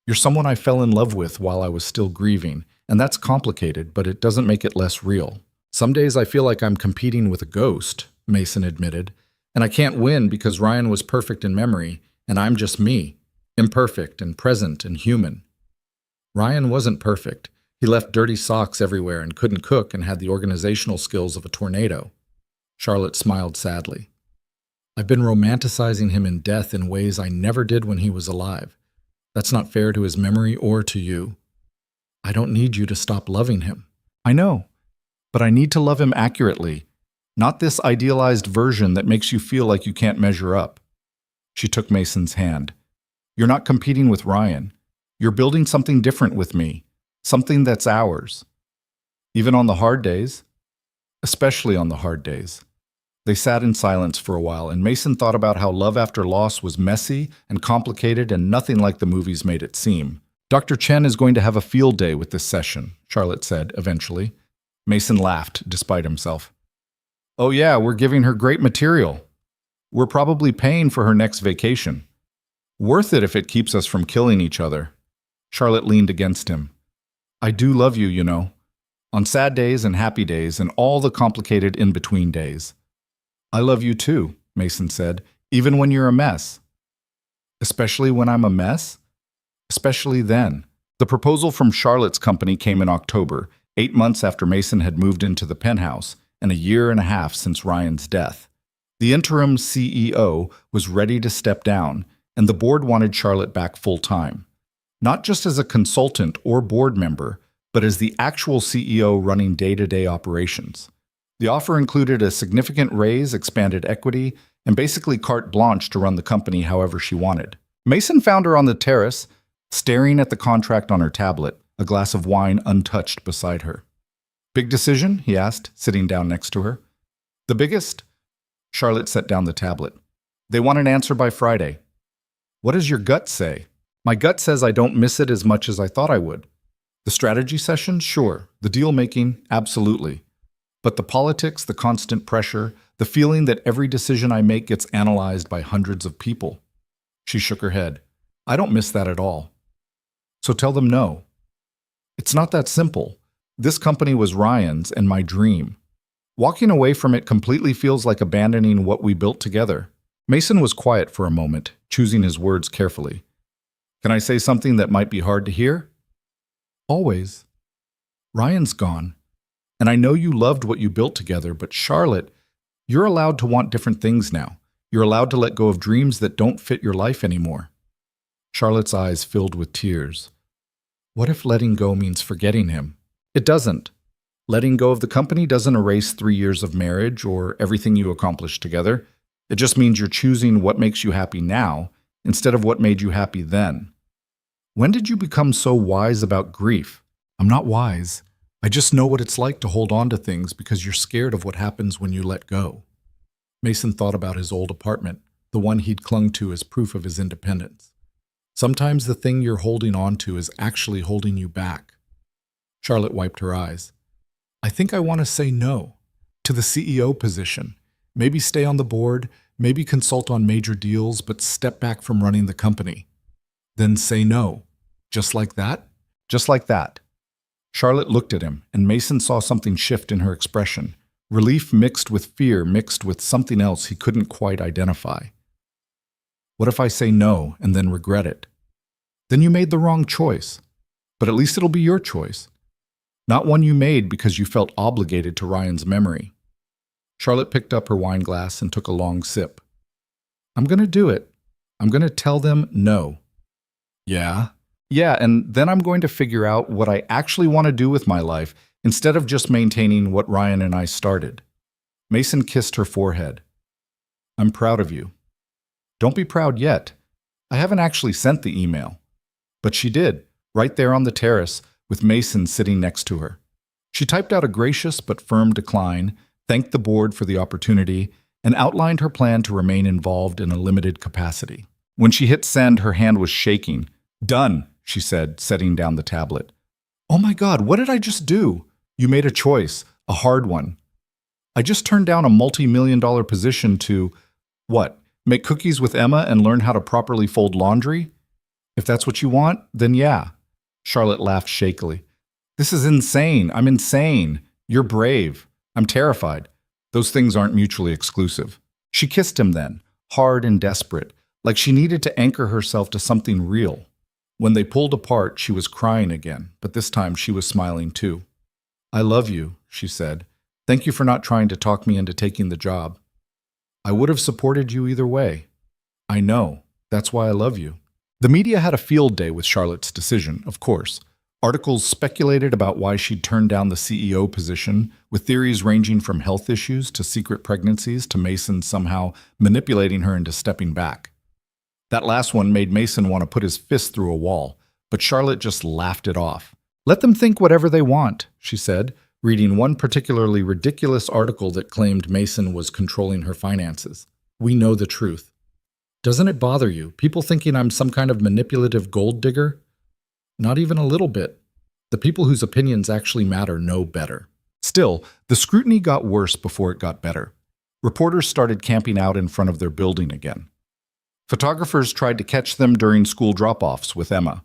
You're someone I fell in love with while I was still grieving, and that's complicated, but it doesn't make it less real. Some days I feel like I'm competing with a ghost, Mason admitted, and I can't win because Ryan was perfect in memory, and I'm just me, imperfect and present and human. Ryan wasn't perfect. He left dirty socks everywhere and couldn't cook and had the organizational skills of a tornado. Charlotte smiled sadly. I've been romanticizing him in death in ways I never did when he was alive. That's not fair to his memory or to you. I don't need you to stop loving him. I know, but I need to love him accurately, not this idealized version that makes you feel like you can't measure up. She took Mason's hand. You're not competing with Ryan. You're building something different with me, something that's ours. Even on the hard days, especially on the hard days. They sat in silence for a while, and Mason thought about how love after loss was messy and complicated and nothing like the movies made it seem. Dr. Chen is going to have a field day with this session, Charlotte said eventually. Mason laughed, despite himself. Oh yeah, we're giving her great material. We're probably paying for her next vacation. Worth it if it keeps us from killing each other. Charlotte leaned against him. I do love you, you know. On sad days and happy days and all the complicated in-between days. I love you too, Mason said, even when you're a mess. Especially when I'm a mess? Especially then. The proposal from Charlotte's company came in October, 8 months after Mason had moved into the penthouse, and a year and a half since Ryan's death. The interim CEO was ready to step down, and the board wanted Charlotte back full-time. Not just as a consultant or board member, but as the actual CEO running day-to-day operations. The offer included a significant raise, expanded equity, and basically carte blanche to run the company however she wanted. Mason found her on the terrace, staring at the contract on her tablet, a glass of wine untouched beside her. Big decision? He asked, sitting down next to her. The biggest? Charlotte set down the tablet. They want an answer by Friday. What does your gut say? My gut says I don't miss it as much as I thought I would. The strategy session? Sure. The deal-making? Absolutely. But the politics, the constant pressure, the feeling that every decision I make gets analyzed by hundreds of people. She shook her head. I don't miss that at all. So tell them no. It's not that simple. This company was Ryan's and my dream. Walking away from it completely feels like abandoning what we built together. Mason was quiet for a moment, choosing his words carefully. Can I say something that might be hard to hear? Always. Ryan's gone. And I know you loved what you built together, but Charlotte, you're allowed to want different things now. You're allowed to let go of dreams that don't fit your life anymore. Charlotte's eyes filled with tears. What if letting go means forgetting him? It doesn't. Letting go of the company doesn't erase 3 years of marriage or everything you accomplished together. It just means you're choosing what makes you happy now instead of what made you happy then. When did you become so wise about grief? I'm not wise. I just know what it's like to hold on to things because you're scared of what happens when you let go. Mason thought about his old apartment, the one he'd clung to as proof of his independence. Sometimes the thing you're holding on to is actually holding you back. Charlotte wiped her eyes. I think I want to say no to the CEO position. Maybe stay on the board, maybe consult on major deals, but step back from running the company. Then say no. Just like that? Just like that. Charlotte looked at him, and Mason saw something shift in her expression. Relief mixed with fear, mixed with something else he couldn't quite identify. What if I say no and then regret it? Then you made the wrong choice. But at least it'll be your choice. Not one you made because you felt obligated to Ryan's memory. Charlotte picked up her wine glass and took a long sip. I'm going to do it. I'm going to tell them no. Yeah? Yeah, and then I'm going to figure out what I actually want to do with my life instead of just maintaining what Ryan and I started. Mason kissed her forehead. I'm proud of you. Don't be proud yet. I haven't actually sent the email. But she did, right there on the terrace, with Mason sitting next to her. She typed out a gracious but firm decline, thanked the board for the opportunity, and outlined her plan to remain involved in a limited capacity. When she hit send, her hand was shaking. Done, she said, setting down the tablet. Oh my God, what did I just do? You made a choice, a hard one. I just turned down a multi-million-dollar position to, what, make cookies with Emma and learn how to properly fold laundry? If that's what you want, then yeah. Charlotte laughed shakily. This is insane. I'm insane. You're brave. I'm terrified. Those things aren't mutually exclusive. She kissed him then, hard and desperate, like she needed to anchor herself to something real. When they pulled apart, she was crying again, but this time she was smiling too. I love you, she said. Thank you for not trying to talk me into taking the job. I would have supported you either way. I know. That's why I love you. The media had a field day with Charlotte's decision, of course. Articles speculated about why she'd turned down the CEO position, with theories ranging from health issues to secret pregnancies to Mason somehow manipulating her into stepping back. That last one made Mason want to put his fist through a wall, but Charlotte just laughed it off. Let them think whatever they want, she said, reading one particularly ridiculous article that claimed Mason was controlling her finances. We know the truth. Doesn't it bother you, people thinking I'm some kind of manipulative gold digger? Not even a little bit. The people whose opinions actually matter know better. Still, the scrutiny got worse before it got better. Reporters started camping out in front of their building again. Photographers tried to catch them during school drop-offs with Emma.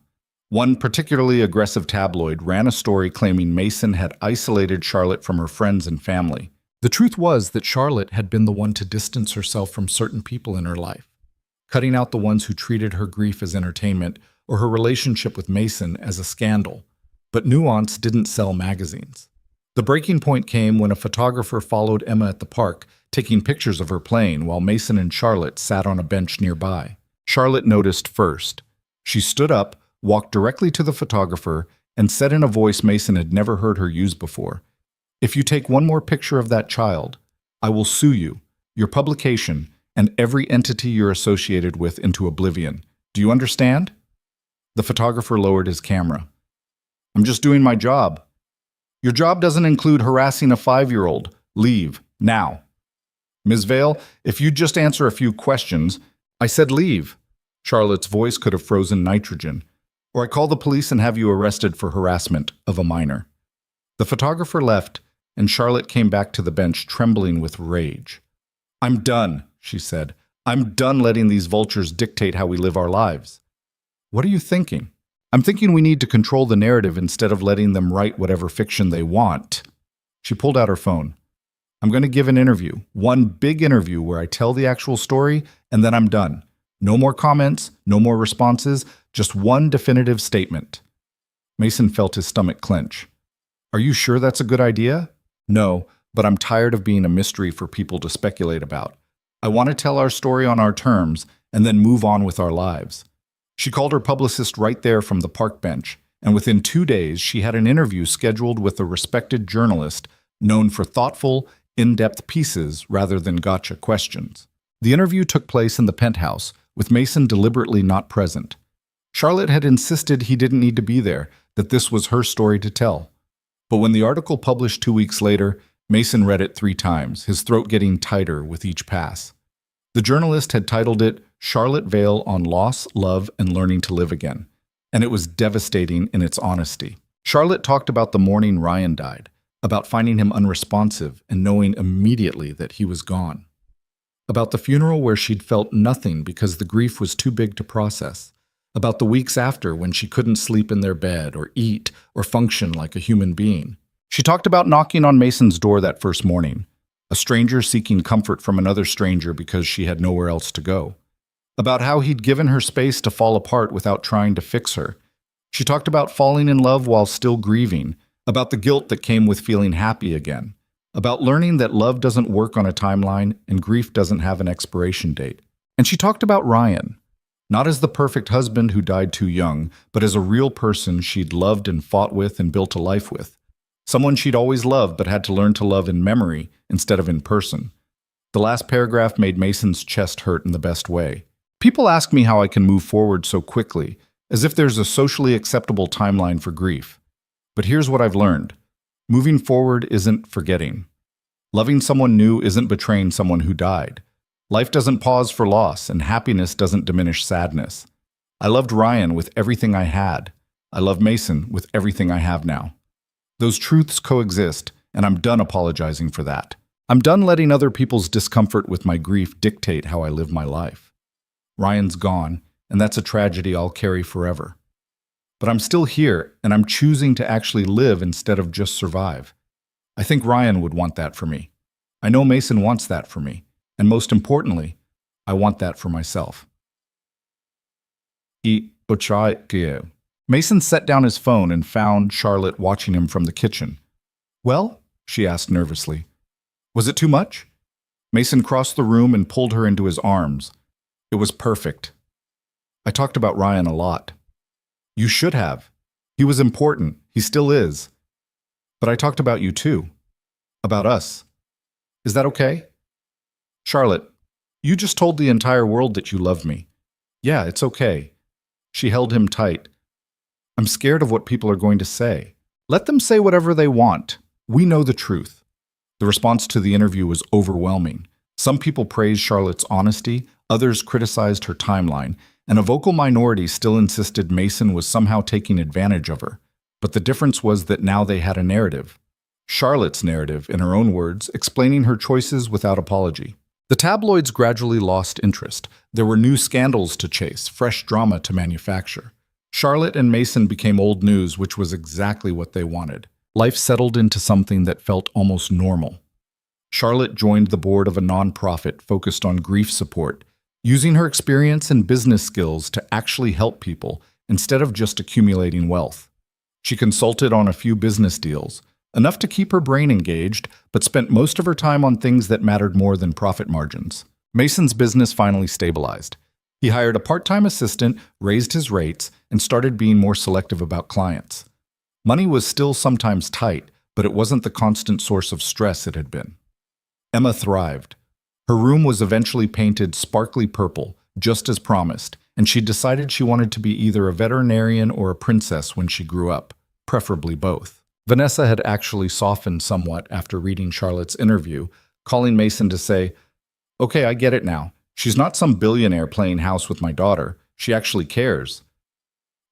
One particularly aggressive tabloid ran a story claiming Mason had isolated Charlotte from her friends and family. The truth was that Charlotte had been the one to distance herself from certain people in her life, cutting out the ones who treated her grief as entertainment or her relationship with Mason as a scandal. But Nuance didn't sell magazines. The breaking point came when a photographer followed Emma at the park, taking pictures of her playing while Mason and Charlotte sat on a bench nearby. Charlotte noticed first. She stood up, walked directly to the photographer, and said in a voice Mason had never heard her use before, "If you take one more picture of that child, I will sue you, your publication, and every entity you're associated with into oblivion. Do you understand?" The photographer lowered his camera. "I'm just doing my job." "Your job doesn't include harassing a 5-year-old. Leave, now." "Ms. Vale, if you'd just answer a few questions." "I said leave." Charlotte's voice could have frozen nitrogen. "Or I call the police and have you arrested for harassment of a minor." The photographer left, and Charlotte came back to the bench trembling with rage. "I'm done," she said. "I'm done letting these vultures dictate how we live our lives." "What are you thinking?" "I'm thinking we need to control the narrative instead of letting them write whatever fiction they want." She pulled out her phone. I'm going to give an interview, one big interview where I tell the actual story, and then I'm done. No more comments, no more responses, just one definitive statement. Mason felt his stomach clench. Are you sure that's a good idea? No, but I'm tired of being a mystery for people to speculate about. I want to tell our story on our terms and then move on with our lives. She called her publicist right there from the park bench, and within 2 days she had an interview scheduled with a respected journalist known for thoughtful, in-depth pieces rather than gotcha questions. The interview took place in the penthouse, with Mason deliberately not present. Charlotte had insisted he didn't need to be there, that this was her story to tell. But when the article published 2 weeks later, Mason read it 3 times, his throat getting tighter with each pass. The journalist had titled it Charlotte Vale on Loss, Love, and Learning to Live Again, and it was devastating in its honesty. Charlotte talked about the morning Ryan died, about finding him unresponsive and knowing immediately that he was gone. About the funeral where she'd felt nothing because the grief was too big to process. About the weeks after when she couldn't sleep in their bed or eat or function like a human being. She talked about knocking on Mason's door that first morning, a stranger seeking comfort from another stranger because she had nowhere else to go. About how he'd given her space to fall apart without trying to fix her. She talked about falling in love while still grieving, about the guilt that came with feeling happy again, about learning that love doesn't work on a timeline and grief doesn't have an expiration date. And she talked about Ryan, not as the perfect husband who died too young, but as a real person she'd loved and fought with and built a life with. Someone she'd always loved but had to learn to love in memory instead of in person. The last paragraph made Mason's chest hurt in the best way. People ask me how I can move forward so quickly, as if there's a socially acceptable timeline for grief. But here's what I've learned. Moving forward isn't forgetting. Loving someone new isn't betraying someone who died. Life doesn't pause for loss, and happiness doesn't diminish sadness. I loved Ryan with everything I had. I love Mason with everything I have now. Those truths coexist, and I'm done apologizing for that. I'm done letting other people's discomfort with my grief dictate how I live my life. Ryan's gone, and that's a tragedy I'll carry forever. But I'm still here, and I'm choosing to actually live instead of just survive. I think Ryan would want that for me. I know Mason wants that for me. And most importantly, I want that for myself. Mason set down his phone and found Charlotte watching him from the kitchen. Well? She asked nervously. Was it too much? Mason crossed the room and pulled her into his arms. It was perfect. I talked about Ryan a lot. You should have. He was important. He still is. But I talked about you too. About us. Is that okay? Charlotte, you just told the entire world that you love me. Yeah, it's okay. She held him tight. I'm scared of what people are going to say. Let them say whatever they want. We know the truth. The response to the interview was overwhelming. Some people praised Charlotte's honesty, others criticized her timeline, and a vocal minority still insisted Mason was somehow taking advantage of her. But the difference was that now they had a narrative. Charlotte's narrative, in her own words, explaining her choices without apology. The tabloids gradually lost interest. There were new scandals to chase, fresh drama to manufacture. Charlotte and Mason became old news, which was exactly what they wanted. Life settled into something that felt almost normal. Charlotte joined the board of a nonprofit focused on grief support, using her experience and business skills to actually help people instead of just accumulating wealth. She consulted on a few business deals, enough to keep her brain engaged, but spent most of her time on things that mattered more than profit margins. Mason's business finally stabilized. He hired a part-time assistant, raised his rates, and started being more selective about clients. Money was still sometimes tight, but it wasn't the constant source of stress it had been. Emma thrived. Her room was eventually painted sparkly purple, just as promised, and she decided she wanted to be either a veterinarian or a princess when she grew up, preferably both. Vanessa had actually softened somewhat after reading Charlotte's interview, calling Mason to say, "Okay, I get it now. She's not some billionaire playing house with my daughter. She actually cares.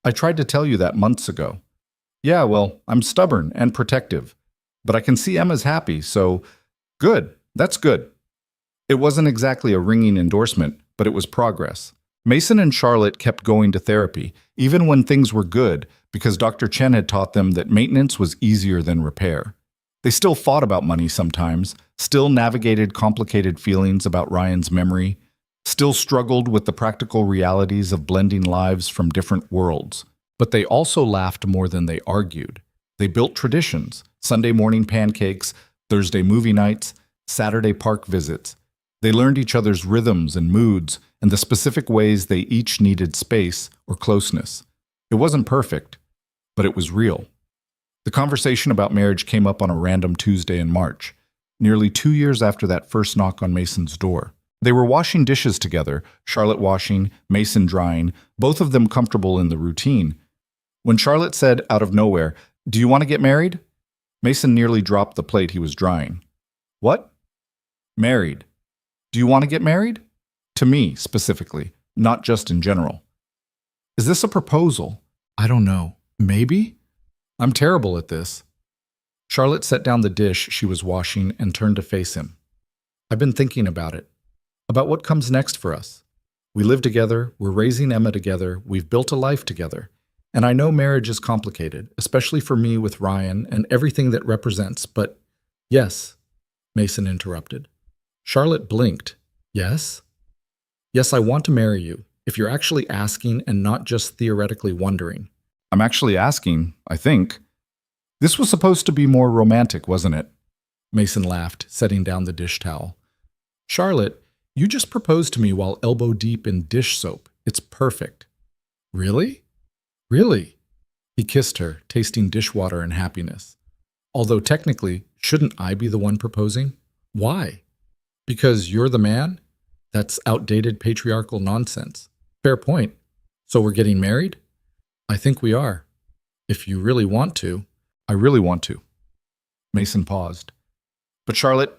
I tried to tell you that months ago. Yeah, well, I'm stubborn and protective. But I can see Emma's happy, so good. That's good." It wasn't exactly a ringing endorsement, but it was progress. Mason and Charlotte kept going to therapy, even when things were good, because Dr. Chen had taught them that maintenance was easier than repair. They still fought about money sometimes, still navigated complicated feelings about Ryan's memory, still struggled with the practical realities of blending lives from different worlds. But they also laughed more than they argued. They built traditions: Sunday morning pancakes, Thursday movie nights, Saturday park visits. They learned each other's rhythms and moods and the specific ways they each needed space or closeness. It wasn't perfect, but it was real. The conversation about marriage came up on a random Tuesday in March, nearly 2 years after that first knock on Mason's door. They were washing dishes together, Charlotte washing, Mason drying, both of them comfortable in the routine. When Charlotte said out of nowhere, "Do you want to get married?" Mason nearly dropped the plate he was drying. "What?" "Married. Do you want to get married?" To me, specifically, not just in general. "Is this a proposal?" "I don't know. Maybe?" "I'm terrible at this." Charlotte set down the dish she was washing and turned to face him. "I've been thinking about it. About what comes next for us. We live together, we're raising Emma together, we've built a life together. And I know marriage is complicated, especially for me with Ryan and everything that represents, but yes," Mason interrupted. Charlotte blinked. "Yes?" "Yes, I want to marry you, if you're actually asking and not just theoretically wondering." "I'm actually asking, I think." "This was supposed to be more romantic, wasn't it?" Mason laughed, setting down the dish towel. "Charlotte, you just proposed to me while elbow deep in dish soap. It's perfect." "Really?" "Really?" He kissed her, tasting dishwater and happiness. "Although technically, shouldn't I be the one proposing?" "Why?" "Because you're the man?" "That's outdated patriarchal nonsense." "Fair point. So we're getting married?" "I think we are. If you really want to." "I really want to." Mason paused. "But Charlotte,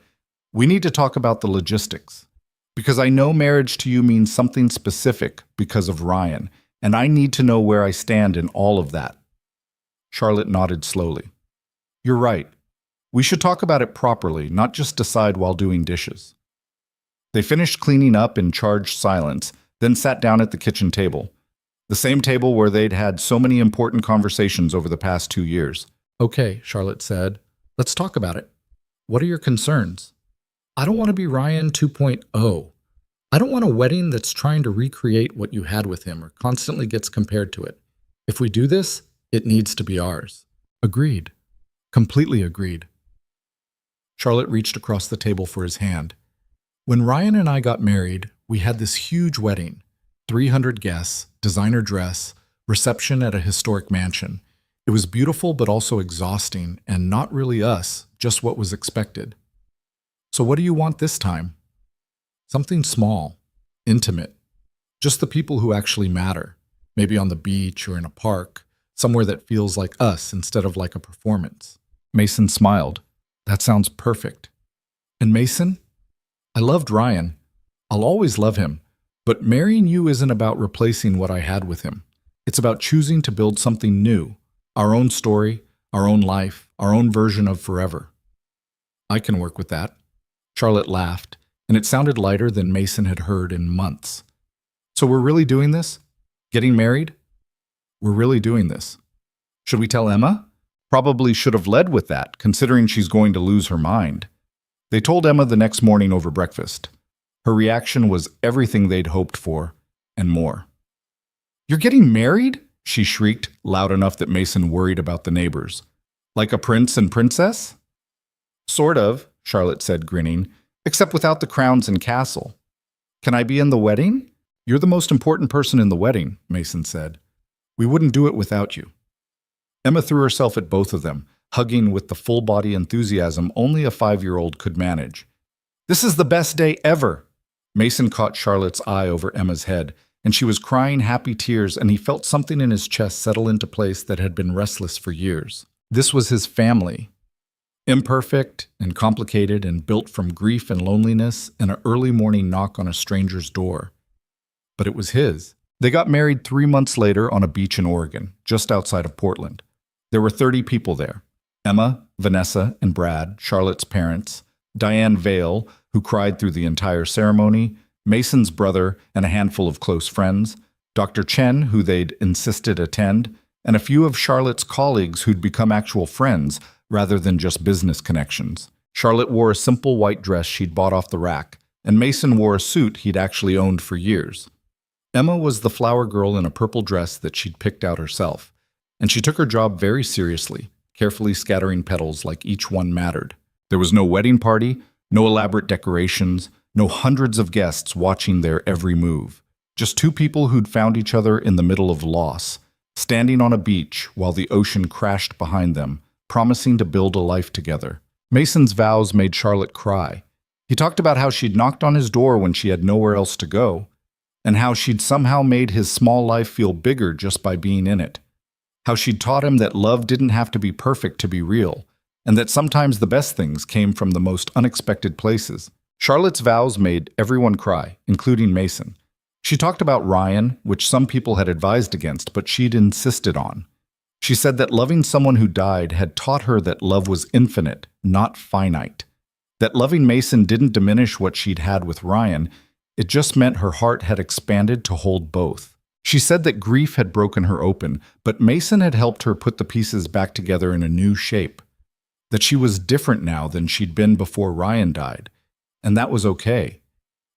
we need to talk about the logistics. Because I know marriage to you means something specific because of Ryan, and I need to know where I stand in all of that." Charlotte nodded slowly. "You're right. We should talk about it properly, not just decide while doing dishes." They finished cleaning up in charged silence, then sat down at the kitchen table. The same table where they'd had so many important conversations over the past 2 years. "Okay," Charlotte said. "Let's talk about it. What are your concerns?" "I don't want to be Ryan 2.0. I don't want a wedding that's trying to recreate what you had with him or constantly gets compared to it. If we do this, it needs to be ours." "Agreed. Completely agreed." Charlotte reached across the table for his hand. "When Ryan and I got married, we had this huge wedding. 300 guests, designer dress, reception at a historic mansion. It was beautiful but also exhausting and not really us, just what was expected. So what do you want this time?" "Something small, intimate. Just the people who actually matter. Maybe on the beach or in a park, somewhere that feels like us instead of like a performance." Mason smiled. "That sounds perfect." "And Mason? I loved Ryan. I'll always love him. But marrying you isn't about replacing what I had with him. It's about choosing to build something new, our own story, our own life, our own version of forever." "I can work with that." Charlotte laughed, and it sounded lighter than Mason had heard in months. "So we're really doing this? Getting married?" "We're really doing this." "Should we tell Emma?" "Probably should have led with that, considering she's going to lose her mind." They told Emma the next morning over breakfast. Her reaction was everything they'd hoped for, and more. "You're getting married?" she shrieked, loud enough that Mason worried about the neighbors. "Like a prince and princess?" "Sort of," Charlotte said, grinning, "except without the crowns and castle." "Can I be in the wedding?" "You're the most important person in the wedding," Mason said. "We wouldn't do it without you." Emma threw herself at both of them, hugging with the full-body enthusiasm only a 5-year-old could manage. "This is the best day ever!" Mason caught Charlotte's eye over Emma's head, and she was crying happy tears, and he felt something in his chest settle into place that had been restless for years. This was his family. Imperfect and complicated and built from grief and loneliness and an early morning knock on a stranger's door. But it was his. They got married 3 months later on a beach in Oregon, just outside of Portland. There were 30 people there. Emma, Vanessa, and Brad, Charlotte's parents, Diane Vale, who cried through the entire ceremony, Mason's brother, and a handful of close friends, Dr. Chen, who they'd insisted attend, and a few of Charlotte's colleagues who'd become actual friends, rather than just business connections. Charlotte wore a simple white dress she'd bought off the rack, and Mason wore a suit he'd actually owned for years. Emma was the flower girl in a purple dress that she'd picked out herself, and she took her job very seriously, carefully scattering petals like each one mattered. There was no wedding party, no elaborate decorations, no hundreds of guests watching their every move. Just two people who'd found each other in the middle of loss, standing on a beach while the ocean crashed behind them, promising to build a life together. Mason's vows made Charlotte cry. He talked about how she'd knocked on his door when she had nowhere else to go, and how she'd somehow made his small life feel bigger just by being in it. How she'd taught him that love didn't have to be perfect to be real, and that sometimes the best things came from the most unexpected places. Charlotte's vows made everyone cry, including Mason. She talked about Ryan, which some people had advised against, but she'd insisted on. She said that loving someone who died had taught her that love was infinite, not finite. That loving Mason didn't diminish what she'd had with Ryan, it just meant her heart had expanded to hold both. She said that grief had broken her open, but Mason had helped her put the pieces back together in a new shape. That she was different now than she'd been before Ryan died, and that was okay.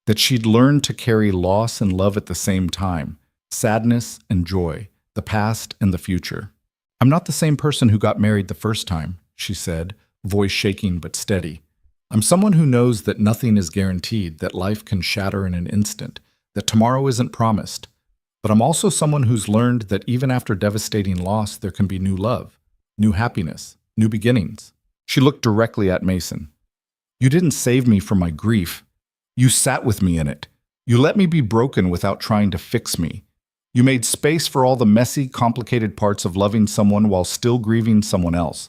That she'd learned to carry loss and love at the same time, sadness and joy, the past and the future. "I'm not the same person who got married the first time," she said, voice shaking but steady. "I'm someone who knows that nothing is guaranteed, that life can shatter in an instant, that tomorrow isn't promised. But I'm also someone who's learned that even after devastating loss, there can be new love, new happiness, new beginnings." She looked directly at Mason. "You didn't save me from my grief. You sat with me in it. You let me be broken without trying to fix me. You made space for all the messy, complicated parts of loving someone while still grieving someone else.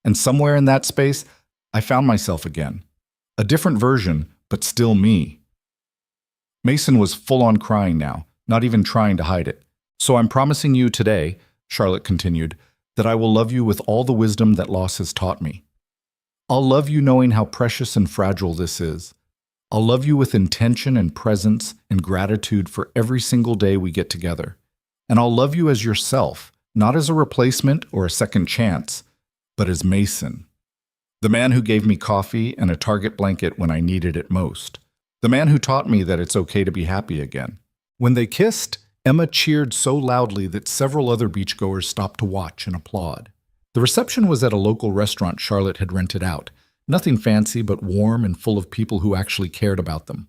And somewhere in that space, I found myself again. A different version, but still me." Mason was full-on crying now, not even trying to hide it. "So I'm promising you today," Charlotte continued, "that I will love you with all the wisdom that loss has taught me. I'll love you knowing how precious and fragile this is. I'll love you with intention and presence and gratitude for every single day we get together. And I'll love you as yourself, not as a replacement or a second chance, but as Mason. The man who gave me coffee and a Target blanket when I needed it most. The man who taught me that it's okay to be happy again." When they kissed, Emma cheered so loudly that several other beachgoers stopped to watch and applaud. The reception was at a local restaurant Charlotte had rented out. Nothing fancy, but warm and full of people who actually cared about them.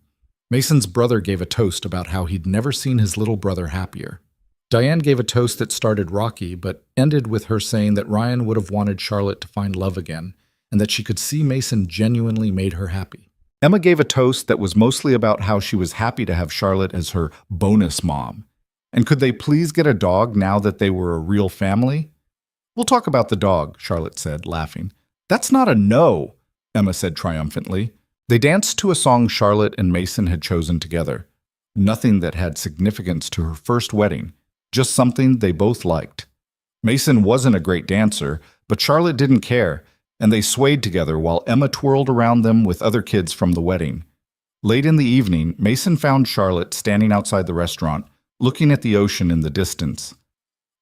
Mason's brother gave a toast about how he'd never seen his little brother happier. Diane gave a toast that started rocky, but ended with her saying that Ryan would have wanted Charlotte to find love again, and that she could see Mason genuinely made her happy. Emma gave a toast that was mostly about how she was happy to have Charlotte as her bonus mom. And could they please get a dog now that they were a real family? "We'll talk about the dog," Charlotte said, laughing. "That's not a no," Emma said triumphantly. They danced to a song Charlotte and Mason had chosen together. Nothing that had significance to her first wedding, just something they both liked. Mason wasn't a great dancer, but Charlotte didn't care, and they swayed together while Emma twirled around them with other kids from the wedding. Late in the evening, Mason found Charlotte standing outside the restaurant, looking at the ocean in the distance.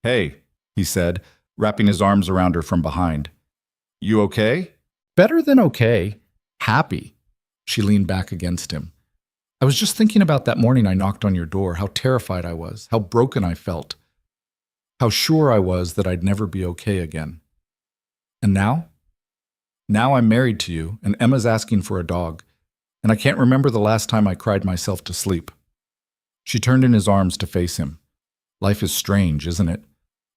"Hey," he said, wrapping his arms around her from behind. "You okay?" "Better than okay. Happy." She leaned back against him. "I was just thinking about that morning I knocked on your door, how terrified I was, how broken I felt, how sure I was that I'd never be okay again. And now? Now I'm married to you, and Emma's asking for a dog, and I can't remember the last time I cried myself to sleep." She turned in his arms to face him. "Life is strange, isn't it?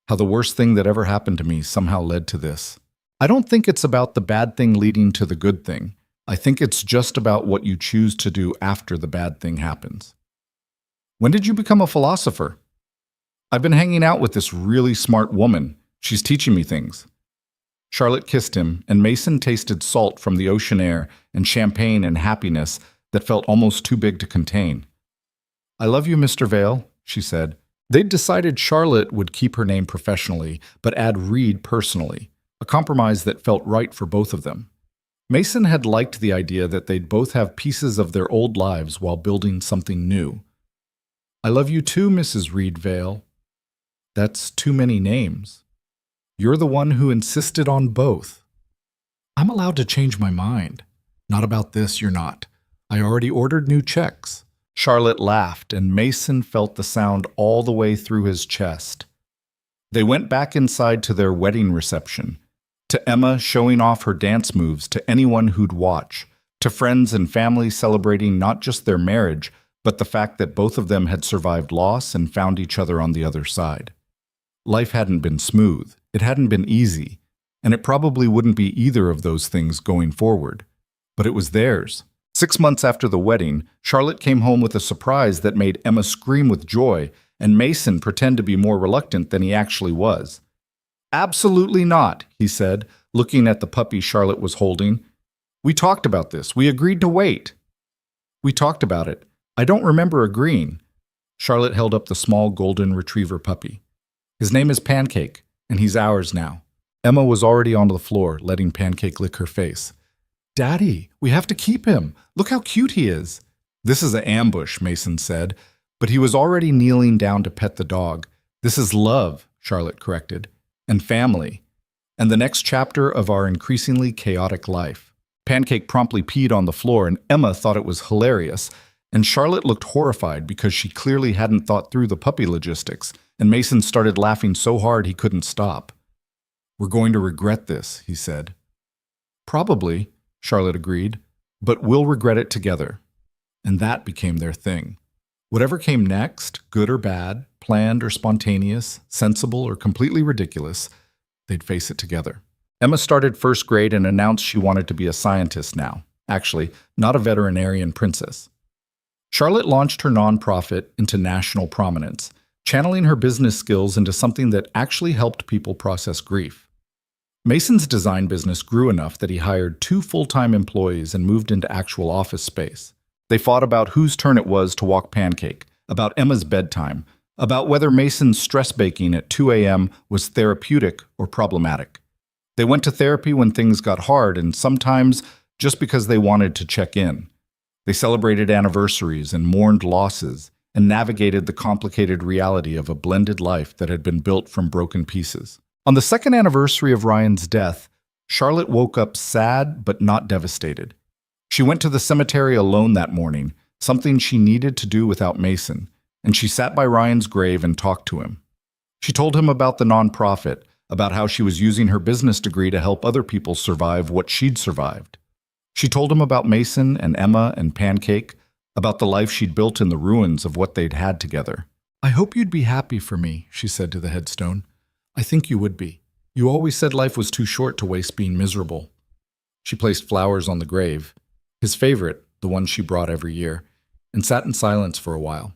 How the worst thing that ever happened to me somehow led to this. I don't think it's about the bad thing leading to the good thing. I think it's just about what you choose to do after the bad thing happens." "When did you become a philosopher?" "I've been hanging out with this really smart woman. She's teaching me things." Charlotte kissed him, and Mason tasted salt from the ocean air and champagne and happiness that felt almost too big to contain. "I love you, Mr. Vale," she said. They'd decided Charlotte would keep her name professionally, but add Reed personally, a compromise that felt right for both of them. Mason had liked the idea that they'd both have pieces of their old lives while building something new. "I love you too, Mrs. Reed Vale." "That's too many names." "You're the one who insisted on both." I'm allowed to change my mind. Not about this, you're not. I already ordered new checks. Charlotte laughed, and Mason felt the sound all the way through his chest. They went back inside to their wedding reception, to Emma showing off her dance moves to anyone who'd watch, to friends and family celebrating not just their marriage, but the fact that both of them had survived loss and found each other on the other side. Life hadn't been smooth, it hadn't been easy, and it probably wouldn't be either of those things going forward. But it was theirs. 6 months after the wedding, Charlotte came home with a surprise that made Emma scream with joy, and Mason pretend to be more reluctant than he actually was. "Absolutely not," he said, looking at the puppy Charlotte was holding. "We talked about this. We agreed to wait." "We talked about it. I don't remember agreeing." Charlotte held up the small golden retriever puppy. "His name is Pancake, and he's ours now." Emma was already on the floor, letting Pancake lick her face. "Daddy, we have to keep him. Look how cute he is." "This is an ambush," Mason said, but he was already kneeling down to pet the dog. "This is love," Charlotte corrected, "and family, and the next chapter of our increasingly chaotic life." Pancake promptly peed on the floor, and Emma thought it was hilarious, and Charlotte looked horrified because she clearly hadn't thought through the puppy logistics, and Mason started laughing so hard he couldn't stop. "We're going to regret this," he said. "Probably," Charlotte agreed, "but we'll regret it together." And that became their thing. Whatever came next, good or bad, planned or spontaneous, sensible or completely ridiculous, they'd face it together. Emma started first grade and announced she wanted to be a scientist now. Actually, not a veterinarian princess. Charlotte launched her nonprofit into national prominence, channeling her business skills into something that actually helped people process grief. Mason's design business grew enough that he hired 2 full-time employees and moved into actual office space. They fought about whose turn it was to walk Pancake, about Emma's bedtime, about whether Mason's stress baking at 2 a.m. was therapeutic or problematic. They went to therapy when things got hard, and sometimes just because they wanted to check in. They celebrated anniversaries and mourned losses, and navigated the complicated reality of a blended life that had been built from broken pieces. On the 2nd anniversary of Ryan's death, Charlotte woke up sad but not devastated. She went to the cemetery alone that morning, something she needed to do without Mason, and she sat by Ryan's grave and talked to him. She told him about the nonprofit, about how she was using her business degree to help other people survive what she'd survived. She told him about Mason and Emma and Pancake, about the life she'd built in the ruins of what they'd had together. "I hope you'd be happy for me," she said to the headstone. "I think you would be. You always said life was too short to waste being miserable." She placed flowers on the grave, his favorite, the one she brought every year, and sat in silence for a while.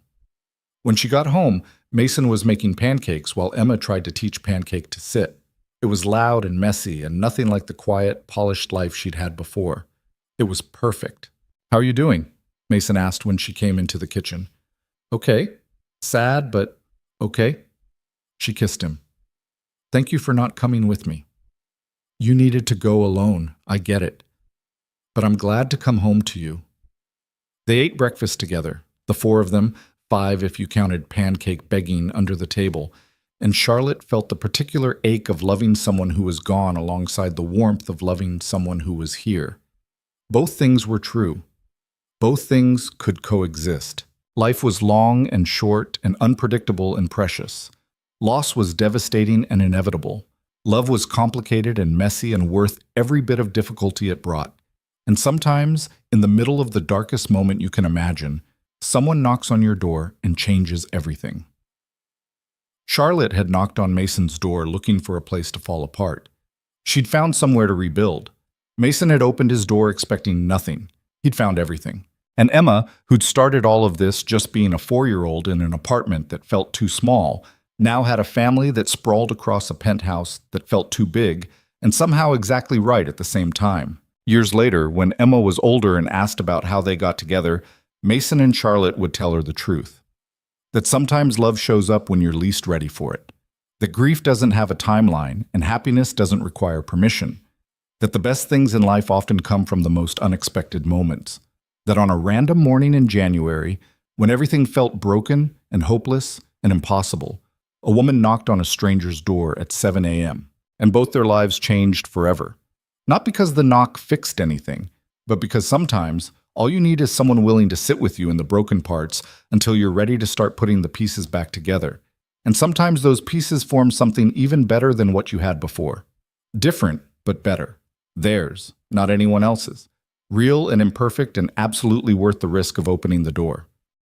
When she got home, Mason was making pancakes while Emma tried to teach Pancake to sit. It was loud and messy and nothing like the quiet, polished life she'd had before. It was perfect. "How are you doing?" Mason asked when she came into the kitchen. "Okay. Sad, but okay." She kissed him. "Thank you for not coming with me. You needed to go alone, I get it. But I'm glad to come home to you." They ate breakfast together, the 4 of them, 5 if you counted Pancake begging under the table, and Charlotte felt the particular ache of loving someone who was gone alongside the warmth of loving someone who was here. Both things were true. Both things could coexist. Life was long and short and unpredictable and precious. Loss was devastating and inevitable. Love was complicated and messy and worth every bit of difficulty it brought. And sometimes, in the middle of the darkest moment you can imagine, someone knocks on your door and changes everything. Charlotte had knocked on Mason's door looking for a place to fall apart. She'd found somewhere to rebuild. Mason had opened his door expecting nothing. He'd found everything. And Emma, who'd started all of this just being a 4-year-old in an apartment that felt too small, now had a family that sprawled across a penthouse that felt too big and somehow exactly right at the same time. Years later, when Emma was older and asked about how they got together, Mason and Charlotte would tell her the truth. That sometimes love shows up when you're least ready for it. That grief doesn't have a timeline and happiness doesn't require permission. That the best things in life often come from the most unexpected moments. That on a random morning in January, when everything felt broken and hopeless and impossible, a woman knocked on a stranger's door at 7 a.m., and both their lives changed forever. Not because the knock fixed anything, but because sometimes all you need is someone willing to sit with you in the broken parts until you're ready to start putting the pieces back together. And sometimes those pieces form something even better than what you had before. Different, but better. Theirs, not anyone else's. Real and imperfect and absolutely worth the risk of opening the door.